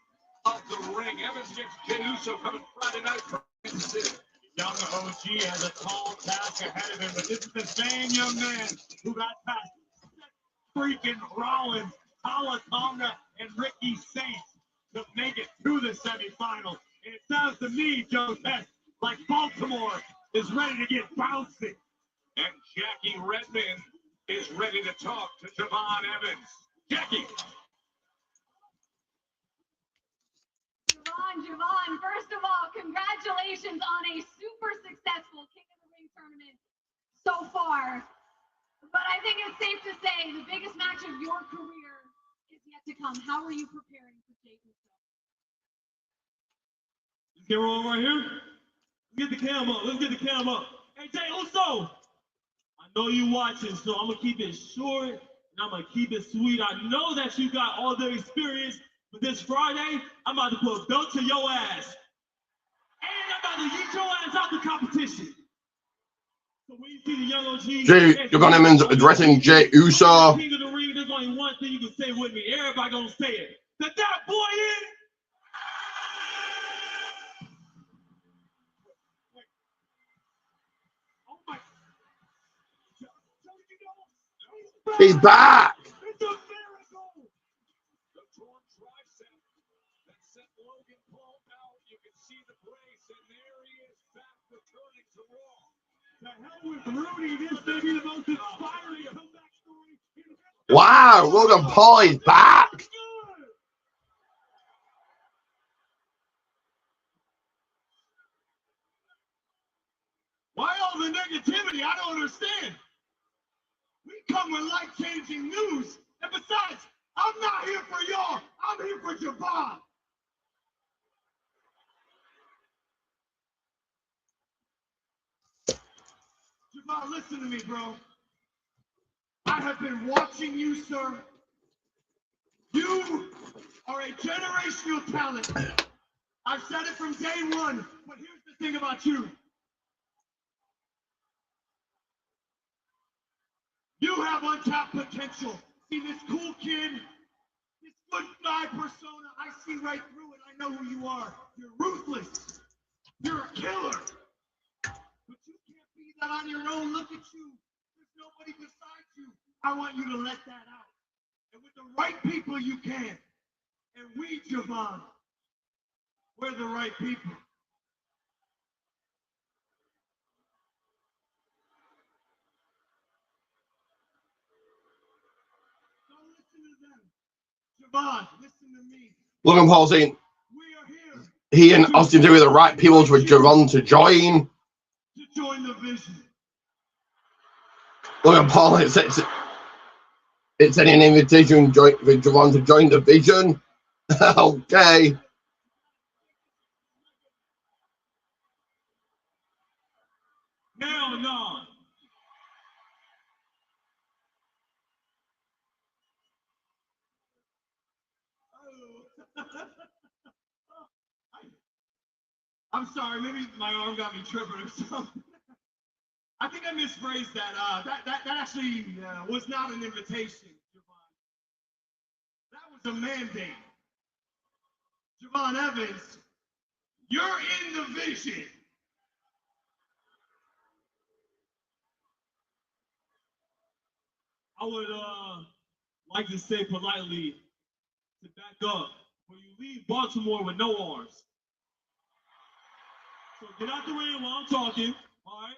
of the Ring. Evans gets Jey Uso coming Friday night from Kansas City. Young OG has a tall task ahead of him, but this is the same young man who got past freaking Rollins, Talatonga, and Ricky Saints to make it to the semifinals. And it sounds to me, Joe Tess, like Baltimore is ready to get bouncy. And Jackie Redmond is ready to talk to Javon Evans. Jackie. congratulations on a super successful King of the Ring tournament so far. But I think it's safe to say the biggest match of your career is yet to come. How are you preparing for Jey Uso? Let's get rolling right here. Let's get the cam up. Let's get the cam up. Hey, Jey Uso, I know you watching, so I'm going to keep it short and I'm going to keep it sweet. I know that you got all the experience, but this Friday, I'm about to put a belt to your ass. And I'm about to get your ass out the competition. So when you see the young OG, Jey Gunnerman's addressing Jey Uso. King of the Ring, there's only one thing you can say with me. Everybody gonna say it. That boy is. Oh my. He's back. It's a miracle. The torn tricep that sent Logan Paul out. You can see the brace, and there he is back returning to Raw. The hell with Rudy, this may be the most inspiring comeback story in history. Wow, Logan Paul is back. Why all the negativity? I don't understand. We come with life-changing news. And besides, I'm not here for y'all. I'm here for Javon. Javon, listen to me, bro. I have been watching you, sir. You are a generational talent. I've said it from day one, but here's the thing about you. You have untapped potential. See this cool kid, this good guy persona, I see right through it. I know who you are. You're ruthless. You're a killer. But you can't be that on your own. Look at you. There's nobody besides you. I want you to let that out. And with the right people, you can. And we, Javon, we're the right people. Don't listen to them. Javon, listen to me. Logan Paul saying We are here he and Austin Theory are the right people for Javon to join. to join the vision. Logan Paul it's an invitation for Javon to join the vision. Okay. Hell no. I'm sorry, maybe my arm got me tripping or something. I think I misphrased that. That actually was not an invitation, Javon. That was a mandate. Javon Evans, you're in the vision. I would like to say politely to back up when you leave Baltimore with no arms. So get out the ring while I'm talking, all right?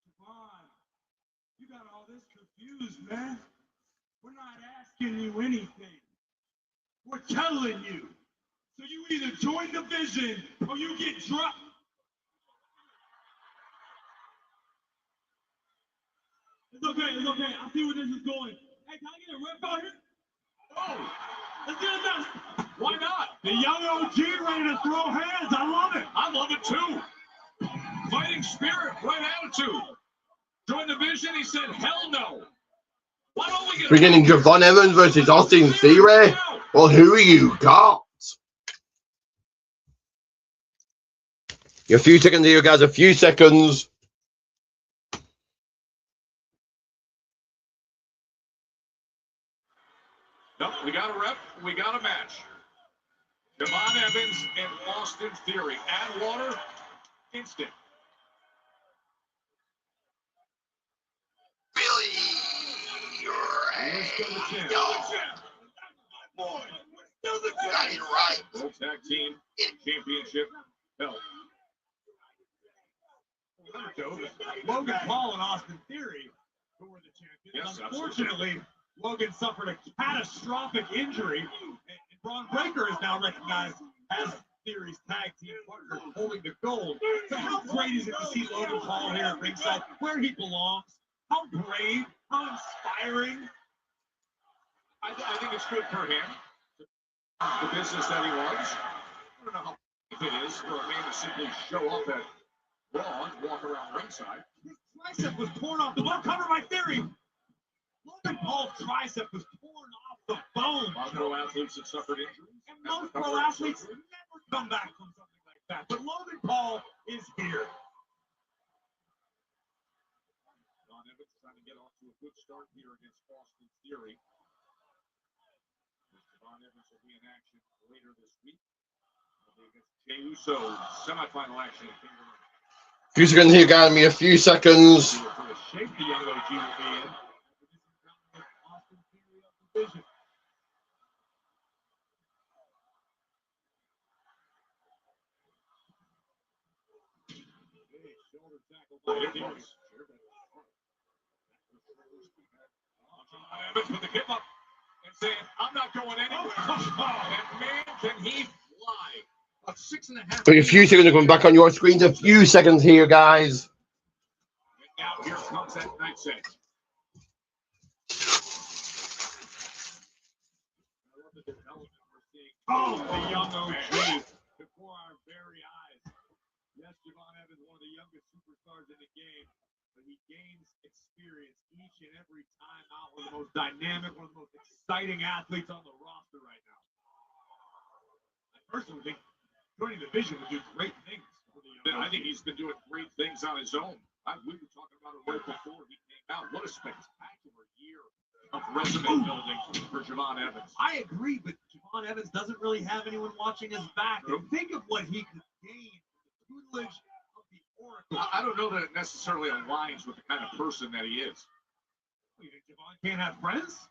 Javon, you got all this confused, man. We're not asking you anything. We're telling you. So you either join the vision or you get dropped. It's okay, it's okay. I see where this is going. Hey, can I get a rep out here? Oh, let's get a match. Why not? The young OG ready to throw hands. I love it. I love it too. Fighting spirit, right attitude. Join the vision, he said, hell no. Why don't we get We're getting Javon Evans versus Austin Theory. Well, who you got? A few seconds here, guys. A few seconds. No, we got a rep, we got a match. Javon Evans and Austin Theory. Add water, instant. World Tag Team Championship belt. Logan Paul and Austin Theory, who were the champions. Yes, Unfortunately, Logan suffered a catastrophic injury, and Braun Breaker is now recognized as Theory's tag team partner holding the gold. So how great is it to see Logan Paul here at ringside, where he belongs? How brave, how inspiring. I think it's good for him, the business that he loves. I don't know how it is for a man to simply show up at Raw and walk around ringside. His tricep was torn off the bone. Cover by Theory. Logan Paul's tricep was torn off the bone. A lot of pro athletes have suffered injuries. And most pro athletes never come back from something like that. But Logan Paul is here. Don Evans trying to get off to a good start here against Austin Theory. Don Evans will be in action later this week. Against Jey Uso, semifinal action. A few seconds here, guys. Me a few seconds. For the shape the young OG will be in. Austin Theory of division. Shoulder tackle by Evans. Evans with the give up and saying, I'm not going anywhere. And man, can he fly. About 6.5. But a few seconds coming back on your screens. A few seconds here, guys. And now here comes that Knight's Edge. I love the development we're seeing. Oh, the young OG before our very eyes. Yes, Javon Evans, one of the youngest superstars in the game, but he gains experience each and every time out. One of the most dynamic, one of the most exciting athletes on the roster right now. I personally think joining the division would do great things for the young I think he's been doing great things on his own. We were talking about it right before he came out. What a spectacular year of resume building for Javon Evans. I agree, but Javon Evans doesn't really have anyone watching his back. And think of what he could gain from the tutelage of the Oracle. I don't know that it necessarily aligns with the kind of person that he is. You think Javon can't have friends?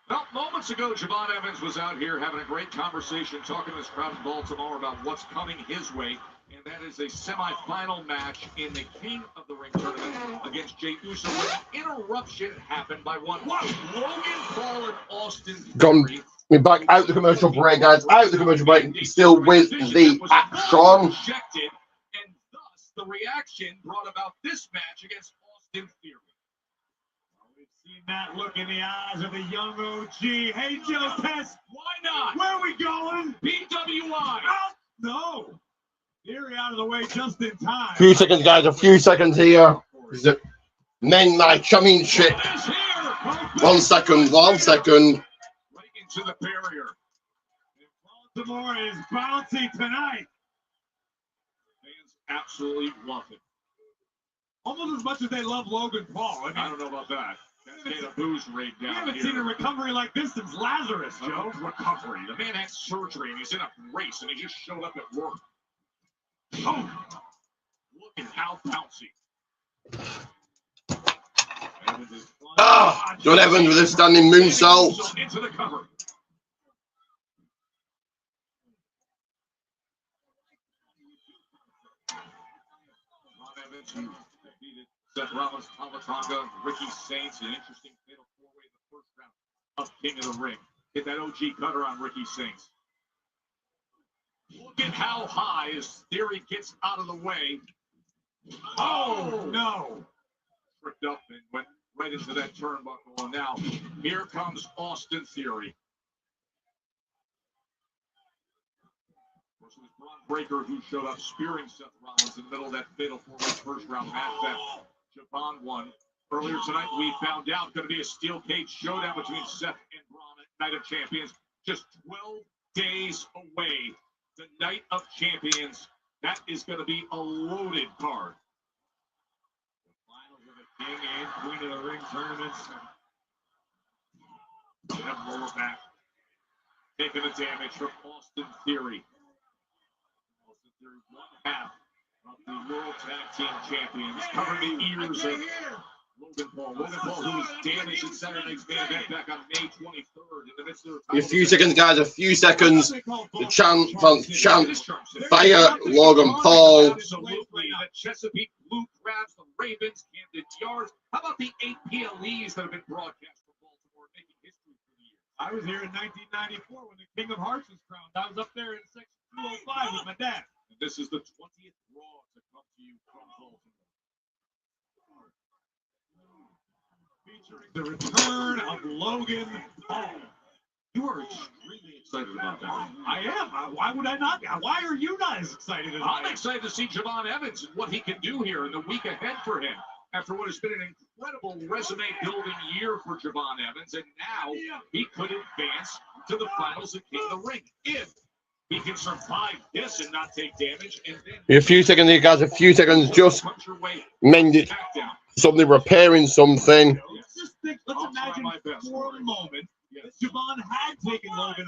Well, moments ago, Javon Evans was out here having a great conversation, talking to this crowd in Baltimore about what's coming his way, and that is a semifinal match in the King of the Ring tournament against Jey Uso, where an interruption happened by one. Logan Paul and Austin Theory. We're back out the commercial break, guys. Out the commercial break, still with the action. Rejected, and thus the reaction brought about this match against Austin Theory. Seen that look in the eyes of the young OG. Hey, Joe Test. Why not? Where are we going? PWI. Out. No. Theory out of the way just in time. Few seconds, guys. A few seconds here. Is it Men Night Championship? 1 second. 1 second. Right into the barrier. Baltimore is bouncy tonight. Fans absolutely love it. Almost as much as they love Logan Paul. I don't know about that. Cascade of booze raid We down haven't here. seen a recovery like this since Lazarus, Joe. Recovery. The man had surgery and he's in a brace and he just showed up at work. Oh, look at how bouncy. John Evans with a standing moonsault. Into the cover. John Evans, who defeated Seth Rollins, Tamatanga, Ricky Saints, an interesting fatal four-way in the first round of King of the Ring. Hit that OG cutter on Ricky Saints. Look at how high as Theory gets out of the way. Oh, no. Tripped up and went right into that turnbuckle. And now here comes Austin Theory. Of course, it was Braun Breaker who showed up spearing Seth Rollins in the middle of that fatal four-way first round match that Javon won. Earlier tonight, we found out going to be a steel cage showdown between Seth and Braun at Night of Champions. Just 12 days away. The Night of Champions. That is going to be a loaded card. The finals of the King and Queen of the Ring tournaments. Jeff lower back. Taking the damage from Austin Theory. Austin Theory, one half of the World Tag Team Champions. Covering the ears of Logan Paul. Logan Paul, who was damaged in Saturday night's main event back on May 23rd. In the midst of A few seconds, guys. A few seconds. The chant, fire Logan Paul. Absolutely. The Chesapeake Blue Crabs, the Ravens, Camden Yards. How about the 8 PLEs that have been broadcast from I was here in 1994 when the King of Hearts was crowned. I was up there in section 205 with my dad. And this is the 20th Raw to come to you from Baltimore. Featuring the return of Logan Paul. You are extremely excited about that. I am. Why would I not be? Why are you not as excited as I I'm am? excited to see Javon Evans and what he can do here in the week ahead for him. After what has been an incredible resume-building year for Javon Evans, and now he could advance to the finals of King of the Ring if he can survive this and not take damage. And then A few seconds here, guys. A few seconds. Just punch your way mended back down. something, repairing something. Let's just think. Let's I'll try imagine my best. for a moment Yes. that Javon had taken Logan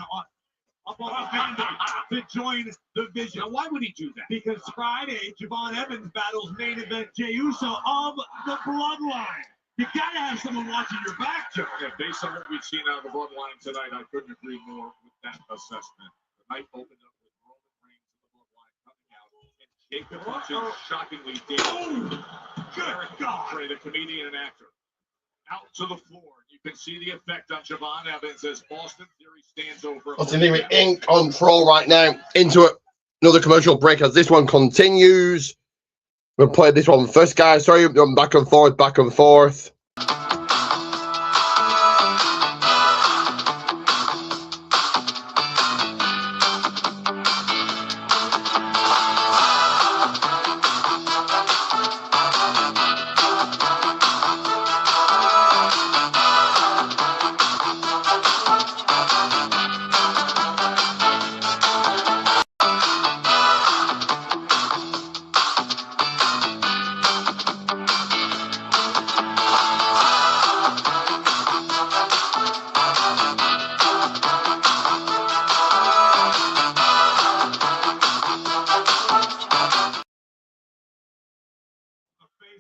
up on the band to join the Vision. Now, why would he do that? Because Friday, Javon Evans battles main event Jey Uso of the Bloodline. You gotta have someone watching your back, Joe. Yeah, based on what we've seen out of the Bloodline tonight, I couldn't agree more with that assessment. The night opened up with Roman Reigns and the Bloodline coming out, and Jacob Hudson shockingly damaged. Eric Godfrey, the comedian and actor, out to the floor. You can see the effect on Javon Evans as Austin Theory stands over. Austin Theory in control right now. Into another commercial break as this one continues. We'll play this one first, guys. Sorry, I'm back and forth, back and forth.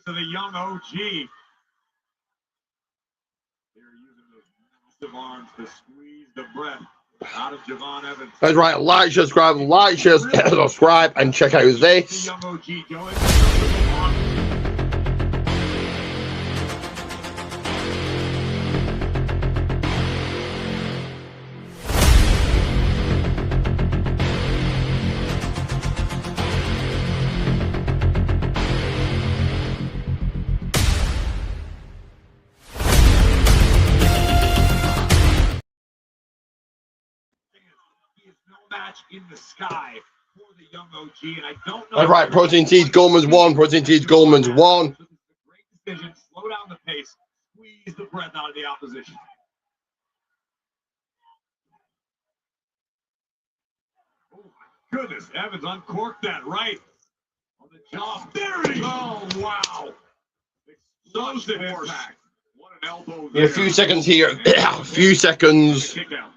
To the young OG. They're using those massive arms to squeeze the breath out of Javon Evans. That's right. Like, subscribe, subscribe, and check out The this. young OG, Joe. He is no match in the sky for the young OG, and I don't know. That's right. Protein Tees Goldman's 1. Protein Tees Goldman's 1. This is a great decision. Slow down the pace. Squeeze the breath out of the opposition. Oh my goodness, Evans uncorked that right on the jaw. There he goes. Oh wow. Explosive impact. What an elbow there. A few seconds here. A few seconds. Kick out.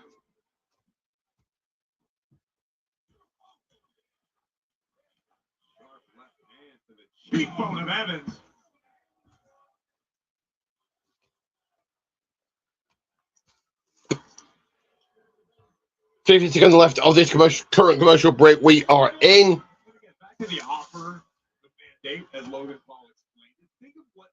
Sharp left hand to the cheekbone of Evans. $50 seconds left of this current commercial break we are in. Back to the offer, the mandate, as Logan Paul explained. Think of what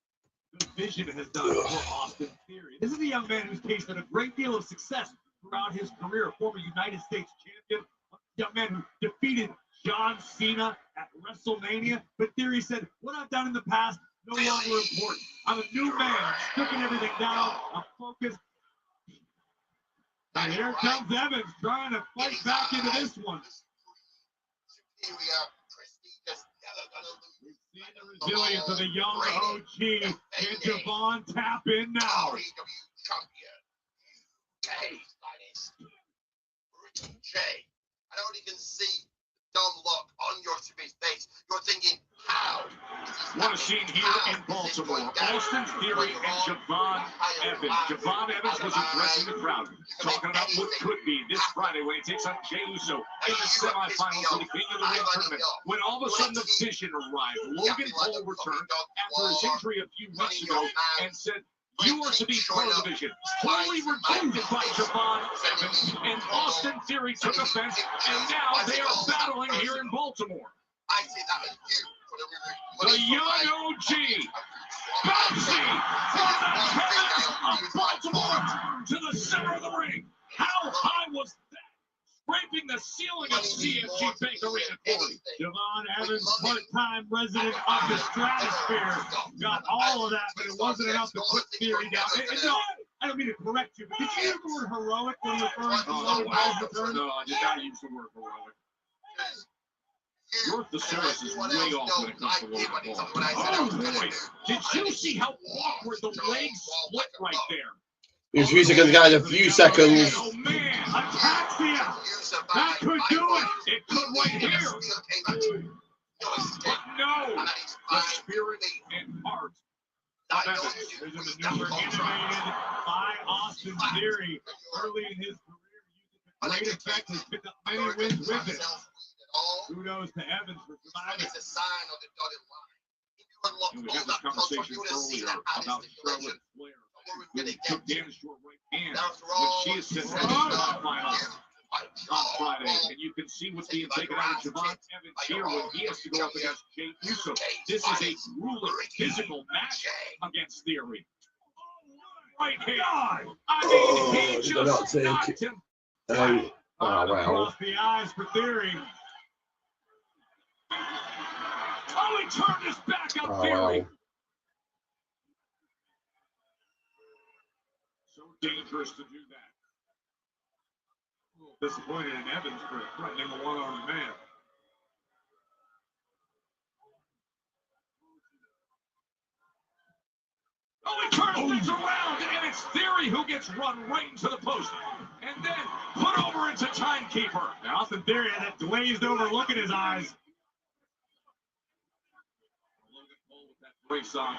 the Vision has done for Austin Theory. This is a young man who's tasted a great deal of success throughout his career, a former United States champion, a young man who defeated John Cena at WrestleMania. But Theory said, what I've done in the past, no longer important. I'm a new man, stripping everything down, I'm focused. And here comes Evans trying to fight back into this one. We've seen the resilience of the young OG. Can Javon tap in now? Ricky J. I don't even see the dumb look on your face. You're thinking, how? What a scene here in Baltimore. Austin Theory and Javon Evans. Javon Evans was addressing the crowd, talking about what could be this Friday when he takes on Jey Uso in the semifinals of the King of the Ring tournament. When all of a sudden the Vision arrived, Logan Paul returned after his injury a few weeks ago and said, you are to be part of the Vision. Totally rejected by Javon Evans, and Austin Theory took offense, and now they are battling here in Baltimore. I say that as you. The young OG, Bouncy, from the campus of Baltimore to the center of the ring. the ceiling of CSG Bank Arena, Corey. Javon Evans, part-time resident of the stratosphere, got all of that, but it wasn't enough to put Theory down. No, I don't mean to correct you, but did you use the word heroic when referring to Logan Paul's return? No, I did not use the word heroic. Your thesaurus is way off when it comes to Logan Paul. Oh, boy. Did you see how awkward the legs split right there? These few seconds, guys, a few seconds. Oh, man. Ataxia. That could do it. It could right here. But no, the spirit and heart of Evans. There's a maneuver innovated by Austin Theory early in his career, using the great effect, has picked up many wins with it. Kudos to Evans for surviving. And we had this conversation earlier about Charlotte Flair, who took damage to her right hand when she is set to the finals on Friday. And you can see what's being taken out of Javon Evans here when he has to go up against Jay Uso. This is a grueling physical match against Theory. Right hand. I mean, he just knocked him flat Across the eyes for Theory. Oh, he turned his back on Theory. So dangerous to do that. A little disappointed in Evans for threatening a one-armed man. Oh, he turns things around, and it's Theory who gets run right into the post. And then put over into Timekeeper. Now, Austin Theory had that glazed over look in his eyes. Logan Paul with that brace on.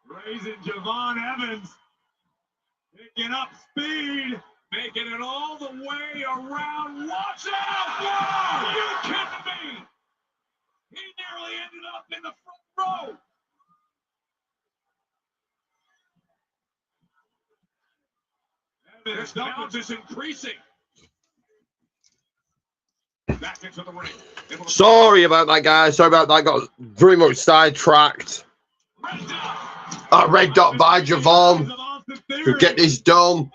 Raising Javon Evans. Picking up speed. Making it all the way around. Watch out! Whoa! You kidding me? He nearly ended up in the front row. This balance is increasing. Back into the ring. Sorry about that, guys. Sorry about that. Got very much sidetracked. Red dot by Javon to get this done.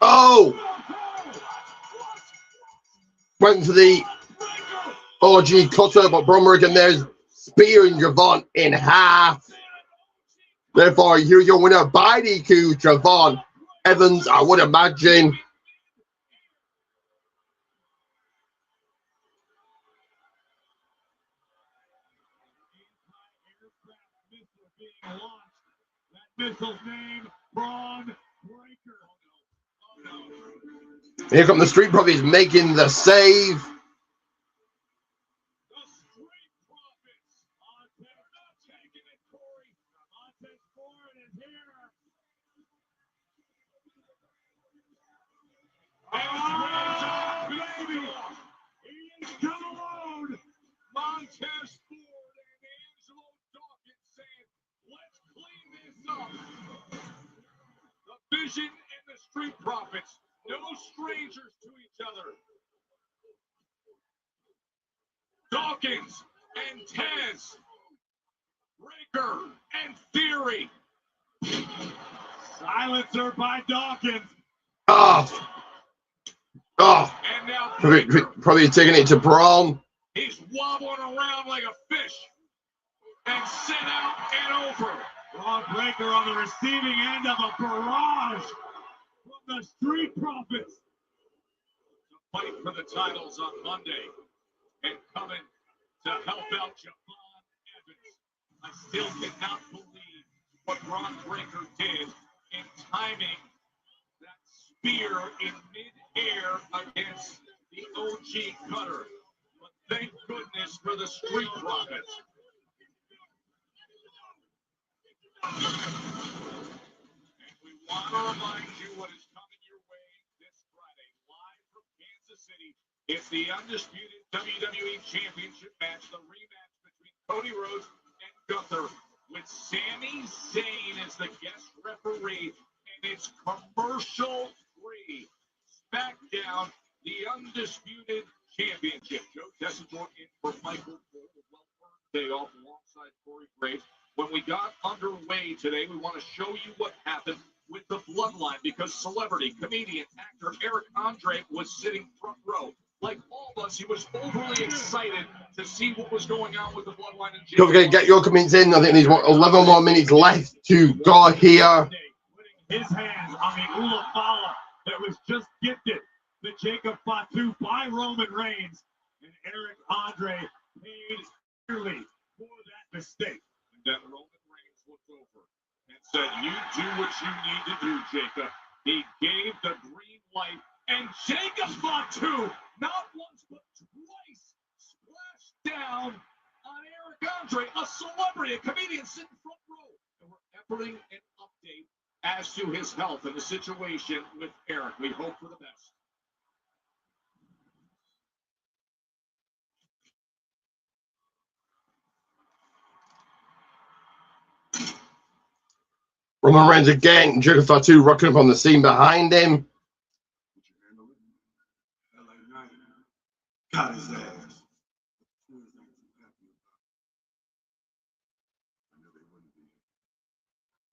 Oh! Went for the OG cutter, but Bromerigan there's spearing Javon in half. Therefore, you're your winner by DQ, Javon Evans, I would imagine. Missile's name, Braun Breaker. Here come the Street Profits making the save. Oh, baby! He ain't come alone! Montez Ford and Angelo Dawkins saying, let's clean this up. The Vision and the Street Profits, no strangers to each other. Dawkins and Tez, Breaker and Theory. Silencer by Dawkins. Oh. And now Probably taking it to Braun. he's wobbling around like a fish and sent out and over. Braun Breaker on the receiving end of a barrage from the Street Profits. To fight for the titles on Monday and coming to help out Javon Evans. I still cannot believe what Braun Breaker did in timing that spear in mid-air against the OG cutter. But thank goodness for the Street Profits. And we want to remind you what is coming your way this Friday, live from Kansas City. It's the undisputed WWE Championship match, the rematch between Cody Rhodes and Gunther, with Sami Zayn as the guest referee, and it's commercial-free. SmackDown, the undisputed Championship. Joe Tessitore in for Michael Cole. A well-earned day off alongside Corey Graves. When we got underway today, we want to show you what happened with the Bloodline because celebrity, comedian, actor Eric Andre was sitting front row. Like all of us, he was overly excited to see what was going on with the Bloodline. Don't forget to get your comments in. I think there's 11 more minutes left to go here. His hands on the Ula Fala that was just gifted to Jacob Fatu by Roman Reigns, and Eric Andre paid dearly for that mistake. And then Roman Reigns looked over and said, "You do what you need to do, Jacob." He gave the green light, and Jacob Fatu, not once but twice, splashed down on Eric Andre, a celebrity, a comedian sitting front row. And we're efforting an update as to his health and the situation with Eric. We hope for the best. Roman Reigns again. Jacob Fatu rocking up on the scene behind him. Got his ass.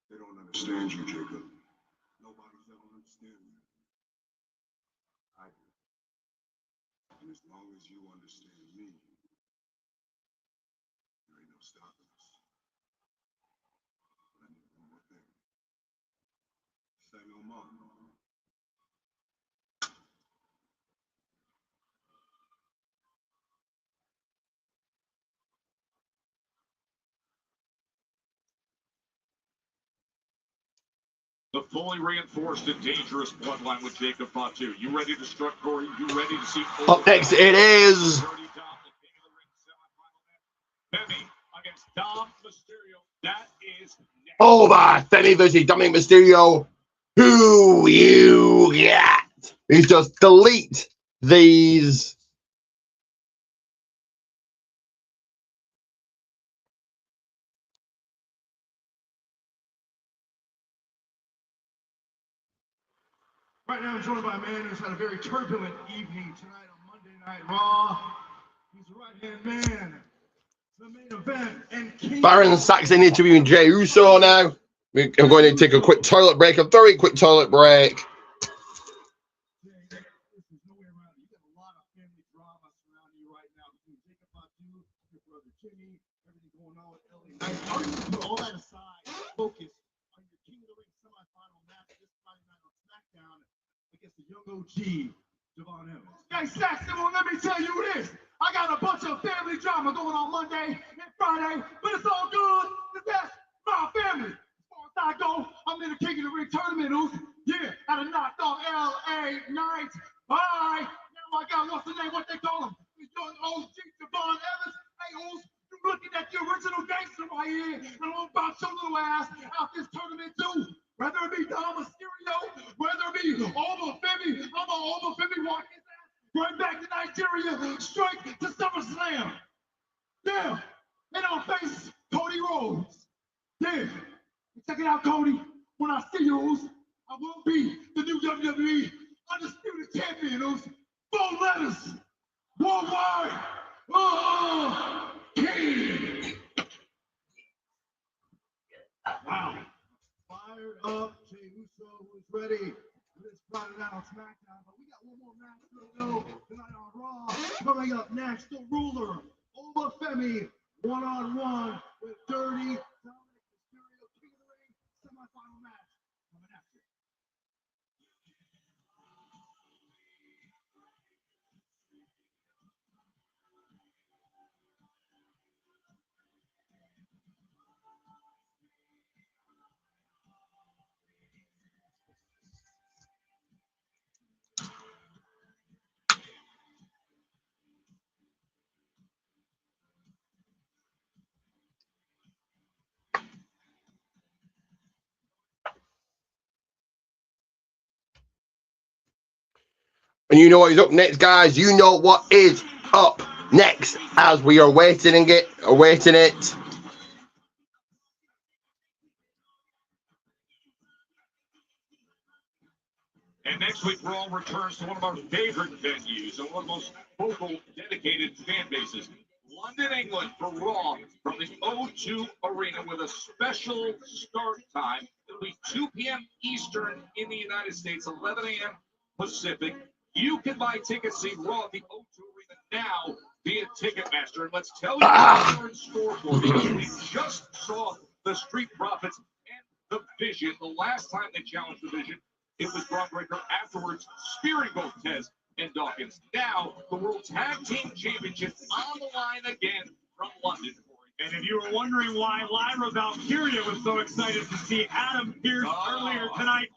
They don't understand you, Jacob. Nobody's ever understand you. I do. And as long as you understand me, there ain't no stopping us. But I need one more thing. Say no more. The fully reinforced and dangerous Bloodline with Jacob Fatu. You ready to strut, Corey? You ready to see? Up next, it is Femi against Dom Mysterio. That is next. over Femi versus Dominic Mysterio. Who you got? He's just delete these. Right now, I'm joined by a man who's had a very turbulent evening tonight on Monday Night Raw. He's the right-hand man, the main event, and King. Baron Saxon interviewing Jey Uso now. We're going to take a quick toilet break, a very quick toilet break. There's no way around it. You got a lot of family drama surrounding you right now between Jacob Fatu, your brother Jimmy, everything going on with LA Knight. How do you put all that aside, focus on your King of the Ring semifinal match this Friday night on SmackDown against the young OG, Devon Evans? Hey, Saxon, well, let me tell you this. I got a bunch of family drama going on Monday and Friday, but it's all good, because that's my family. As far as I go, I'm in the King of the Ring tournament, Oos. Yeah, I done knocked off LA Knight. Bye. Now I got, what's the name, what they call him? The young OG, Devon Evans. Hey, Oos, you looking at the original gangster right here, and I'm gonna bounce your little ass out this tournament, too. Whether it be Dom Mysterio, whether it be Over Femi, I'm gonna Over Femi walk his ass right back to Nigeria, straight to SummerSlam. Yeah, and I'll face Cody Rhodes. Yeah, check it out, Cody. When I see you, I will be the new WWE Undisputed Champion. 4 letters, worldwide. King. Wow. Fired up, Jey Uso, who's ready for this Friday night on SmackDown. But we got one more match to go tonight on Raw. Coming up next, the ruler, Over Femi, one-on-one with Dirty Dominic Mysterio, King of the Ring, semifinal match. Coming after. And you know what is up next, guys. You know what is up next as we are awaiting it. And next week, Raw returns to one of our favorite venues and one of the most vocal, dedicated fan bases. London, England for Raw from the O2 Arena with a special start time. It'll be 2 p.m. Eastern in the United States, 11 a.m. Pacific. You can buy tickets, see Raw at the O2 Arena now via Ticketmaster. And let's tell you what we're in store for, because we just saw the Street Profits and the Vision. The last time they challenged the Vision, it was Braun Breaker, afterwards spearing both Tez and Dawkins. Now, the World Tag Team Championship on the line again from London. And if you were wondering why Lyra Valkyria was so excited to see Adam Pearce earlier tonight,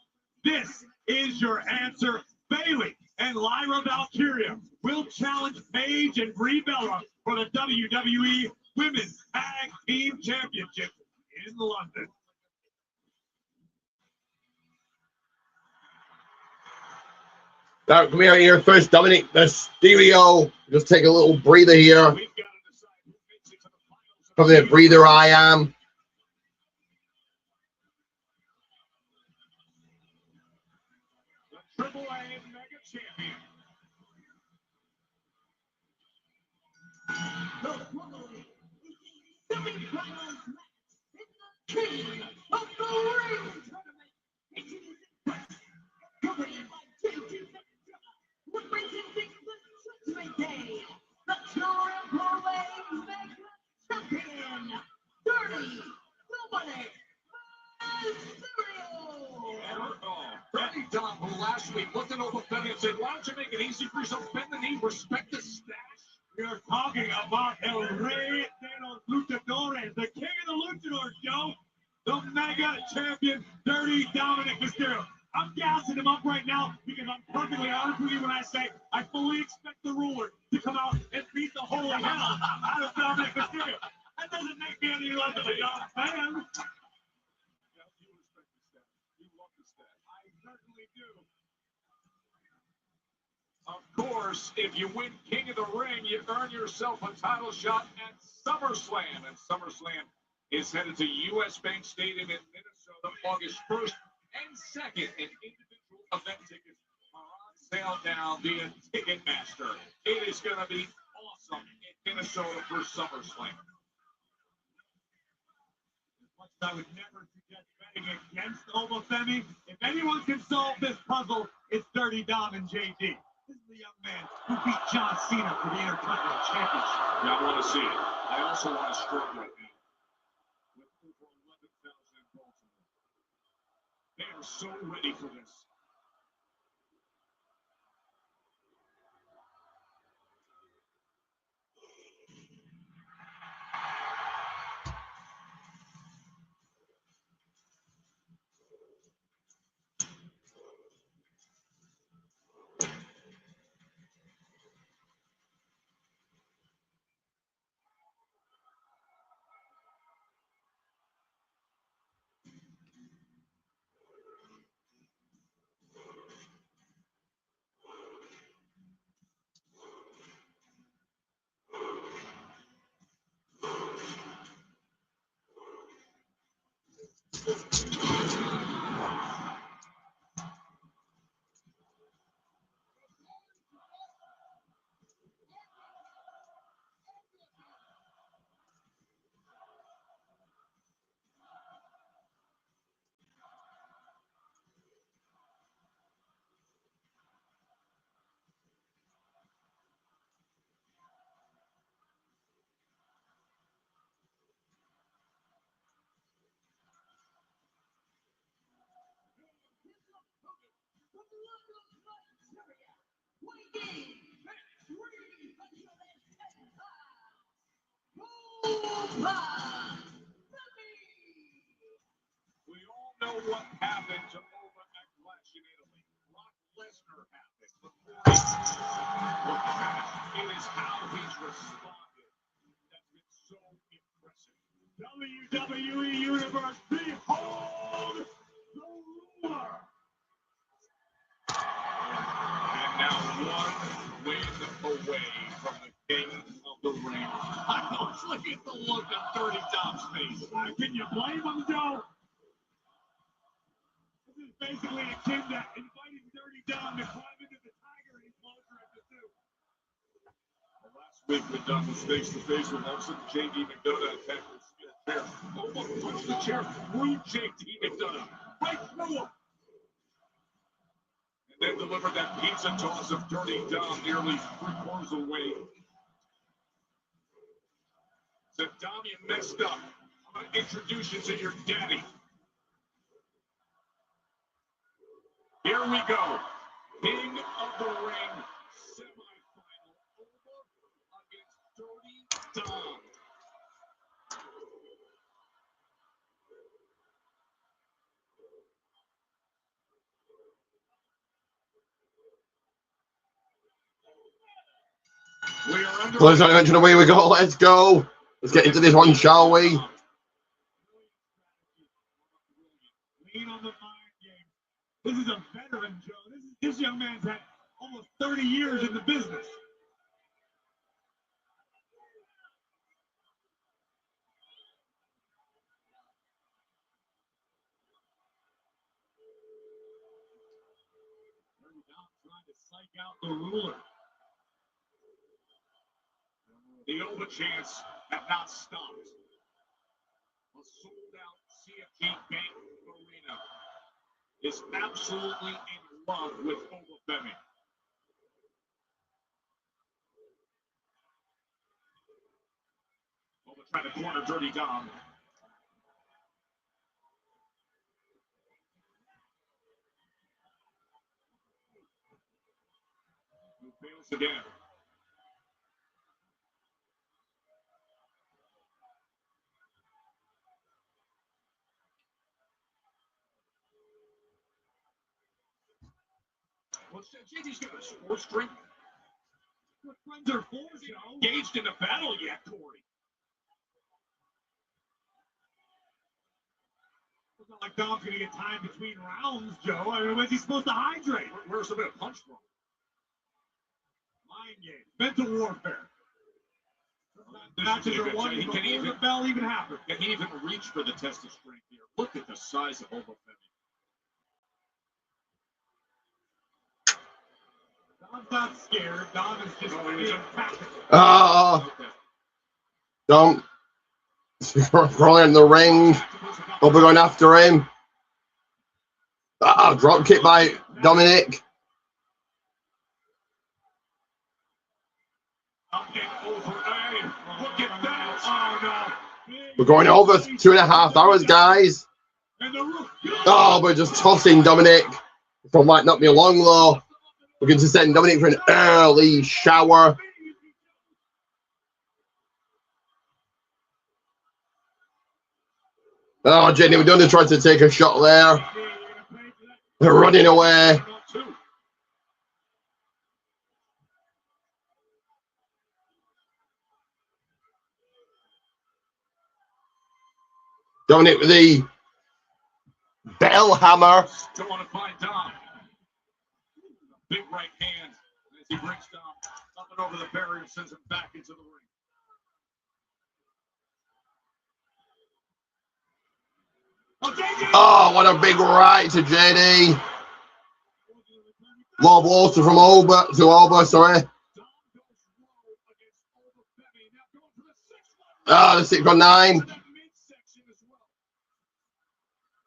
this is your answer. Bayley and Lyra Valkyria will challenge Paige and Brie Bella for the WWE Women's Tag Team Championship in London. Now, come here first, Dominic. The stereo. Just take a little breather here. Probably a breather I am. The AAA Mega Champion. The following is the semi-finals match in the King of the Ring tournament. It is impressive. Accompanied by JT representing the Judgment Day, the AAA Mega Champion, Dirty Dominic Mysterio. Dirty Dom, who last week looked at Obafemi and said, why don't you make it easy for yourself, bend the knee, respect the stash? We're talking about El Rey de los Luchadores, the king of the luchadors, Joe. The Mega Champion, Dirty Dominic Mysterio. I'm gassing him up right now because I'm perfectly honest with you when I say I fully expect the ruler to come out and beat the holy hell out of Dominic Mysterio. That doesn't make me any less of a Dom fan. I certainly do. Of course, if you win King of the Ring, you earn yourself a title shot at SummerSlam. And SummerSlam is headed to US Bank Stadium in Minnesota August 1st and 2nd. And individual event tickets are on sale now via Ticketmaster. It is going to be awesome in Minnesota for SummerSlam. I would never suggest betting against Obafemi. If anyone can solve this puzzle, it's Dirty Dom and JD. This is the young man who beat John Cena for the Intercontinental Championship. Yeah, I want to see it. I also want to stroke right now. With over 11,000 in Baltimore. They are so ready for this. We all know what happened to Ova at Clash in Italy. Brock Lesnar happened before he looked back. It is how he's responded that's been so impressive. WWE Universe, behold the ruler. And now one win away from the King of the Ring. I was looking at the look on Dirty Dom's face. Can you blame him, Joe? is basically akin to inviting Dirty Dom to climb into the Tiger and closer at the two. Last week, when Dom was face to face with Nelson, J.D. McDonough attacked the chair. Almost pushed the chair through J.D. McDonough. Right through him. And then delivered that pizza toss of Dirty Dom nearly 3/4 away. Said, Dom, you messed up. I'm going to introduce you to your daddy. Here we go. King of the Ring semifinal. Over against Dirty Dom. Ladies and gentlemen, away we go. Let's go. Let's get into this one, shall we? Lean on the mind game. This is a veteran, Joe. This young man's had almost 30 years in the business. Trying to psych out the ruler. The Overchance have not stopped. A sold-out CFG Bank Arena is absolutely in love with Obafemi. Oba trying to corner Dirty Dom. Who fails again. Well, JD's got a sports drink. What friends are for, you know? Engaged in a battle yet, Corey. It's not like Dom's gonna get time between rounds, Joe. I mean, when's he supposed to hydrate? Where's a bit of punch from? Mind game, mental warfare. Matches are won before the bell even happens. Can he even reach for the test of strength here? Look at the size of Obafemi. Dom's not scared. Dom is just being tactical. Dom rolling in the ring. Oba going after him. Drop kick by Dominic. We're going over 2.5 hours, guys. Oh, we're just tossing Dominic. It might not be long though. We're going to send Dominic for an early shower. Oh, Jenny, we're going to try to take a shot there. They're running away. Dominic with the bell hammer. Don't want to find Dom. Big right hand as he brings Dom up and over the barrier, sends him back into the ring. Oh, what a big right to JD. Low blows from Oba, sorry. The 619.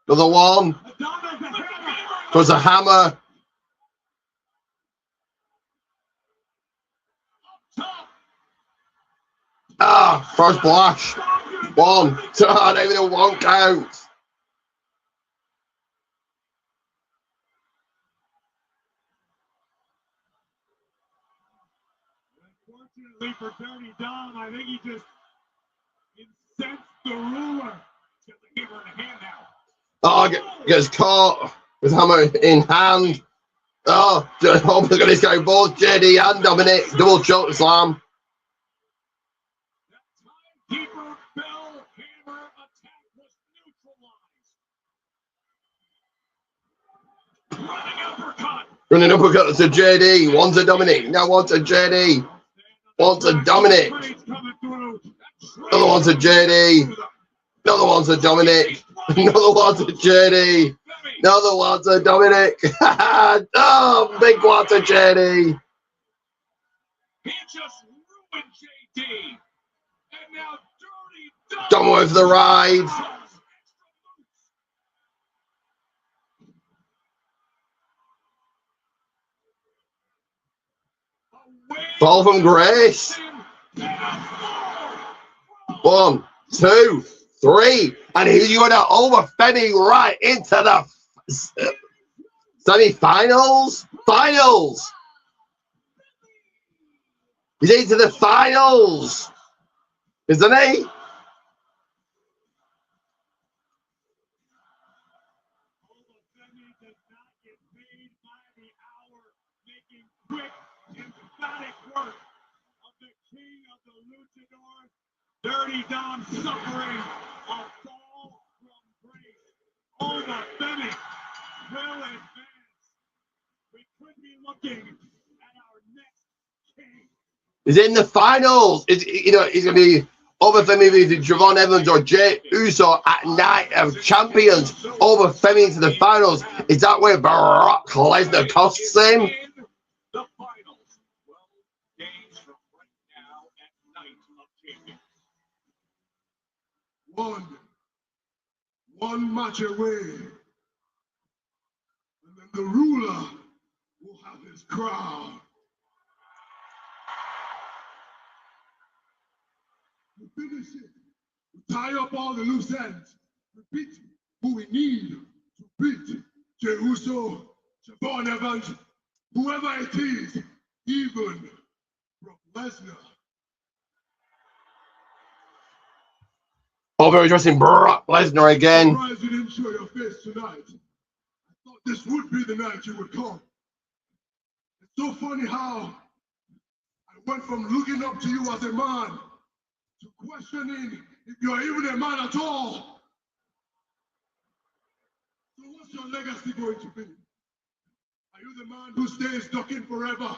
Another one. There's a hammer. First splash. 1, 2, not even a 1 count. Unfortunately for Dirty Dom, I think he just incensed the ruler. He's got the hammer in hand now. Gets caught with hammer in hand. Oba's got his go both JD and Dominic. Double choke slam. Keeper bell hammer attack was neutralized. Running uppercut. Running uppercut to JD. One's a Dominic. Now one's a JD. One's a Dominic. Another one's a JD. Another one's a Dominic. Another one's a JD. Another one to Dominic. Oh, big one to JD. He just ruined JD. And now Dirty Done with the ride. Fall from grace. 1, 2, 3. And he's going to over Femi right into the semi-finals. Finals. He's into the finals. Isn't he? Dirty Dom suffering a fall from grace. Over Femi will advance. We could be looking at our next king. He's in the finals. He's going to be over Femi with Javon Evans or Jey Uso at Night of Champions. Over Femi into the finals. Is that where Brock Lesnar costs him? The finals. 12 games from right now at Night of Champions. One match away, and then the ruler will have his crown. We finish it. We tie up all the loose ends. We beat who we need to beat. Jey Uso, Javon Evans, whoever it is, even Brock Lesnar. Over addressing Brock Lesnar again. I'm surprised you didn't show your face tonight. I thought this would be the night you would come. It's so funny how I went from looking up to you as a man to questioning if you're even a man at all. So what's your legacy going to be? Are you the man who stays ducking forever?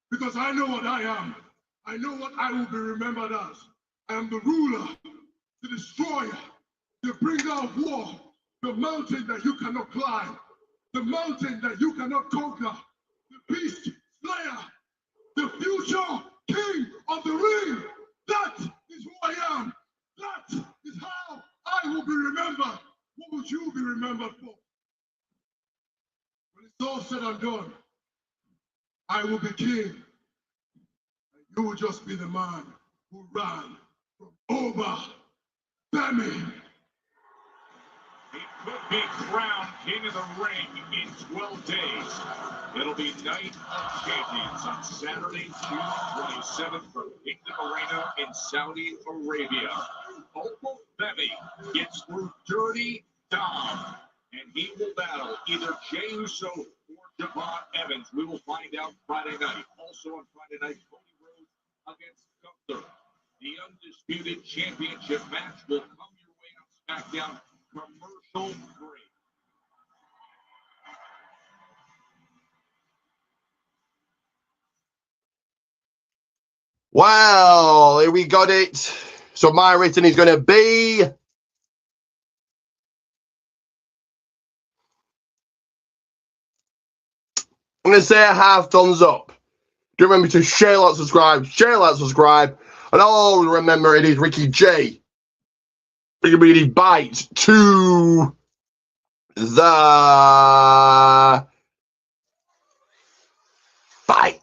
Because I know what I am. I know what I will be remembered as. I am the ruler, the destroyer, the bringer of war, the mountain that you cannot climb, the mountain that you cannot conquer, the beast slayer, the future king of the ring. That is who I am. That is how I will be remembered. What would you be remembered for? When it's all said and done, I will be king, and you will just be the man who ran from over Femi. He could be crowned king of the ring in 12 days. It'll be Night of Champions on Saturday, June 27th from Kingdom Arena in Saudi Arabia. Oba Femi gets through Dirty Dom, and he will battle either Jey Uso or Javon Evans. We will find out Friday night. Also on Friday night, Cody Rhodes against Gunther. The undisputed championship match will come your way on SmackDown commercial free. Well, here we got it. So my rating is going to be... I'm going to say a half thumbs up. Do remember to share, like, subscribe. And always remember it is Ricky J. Ricky Bites to the fight.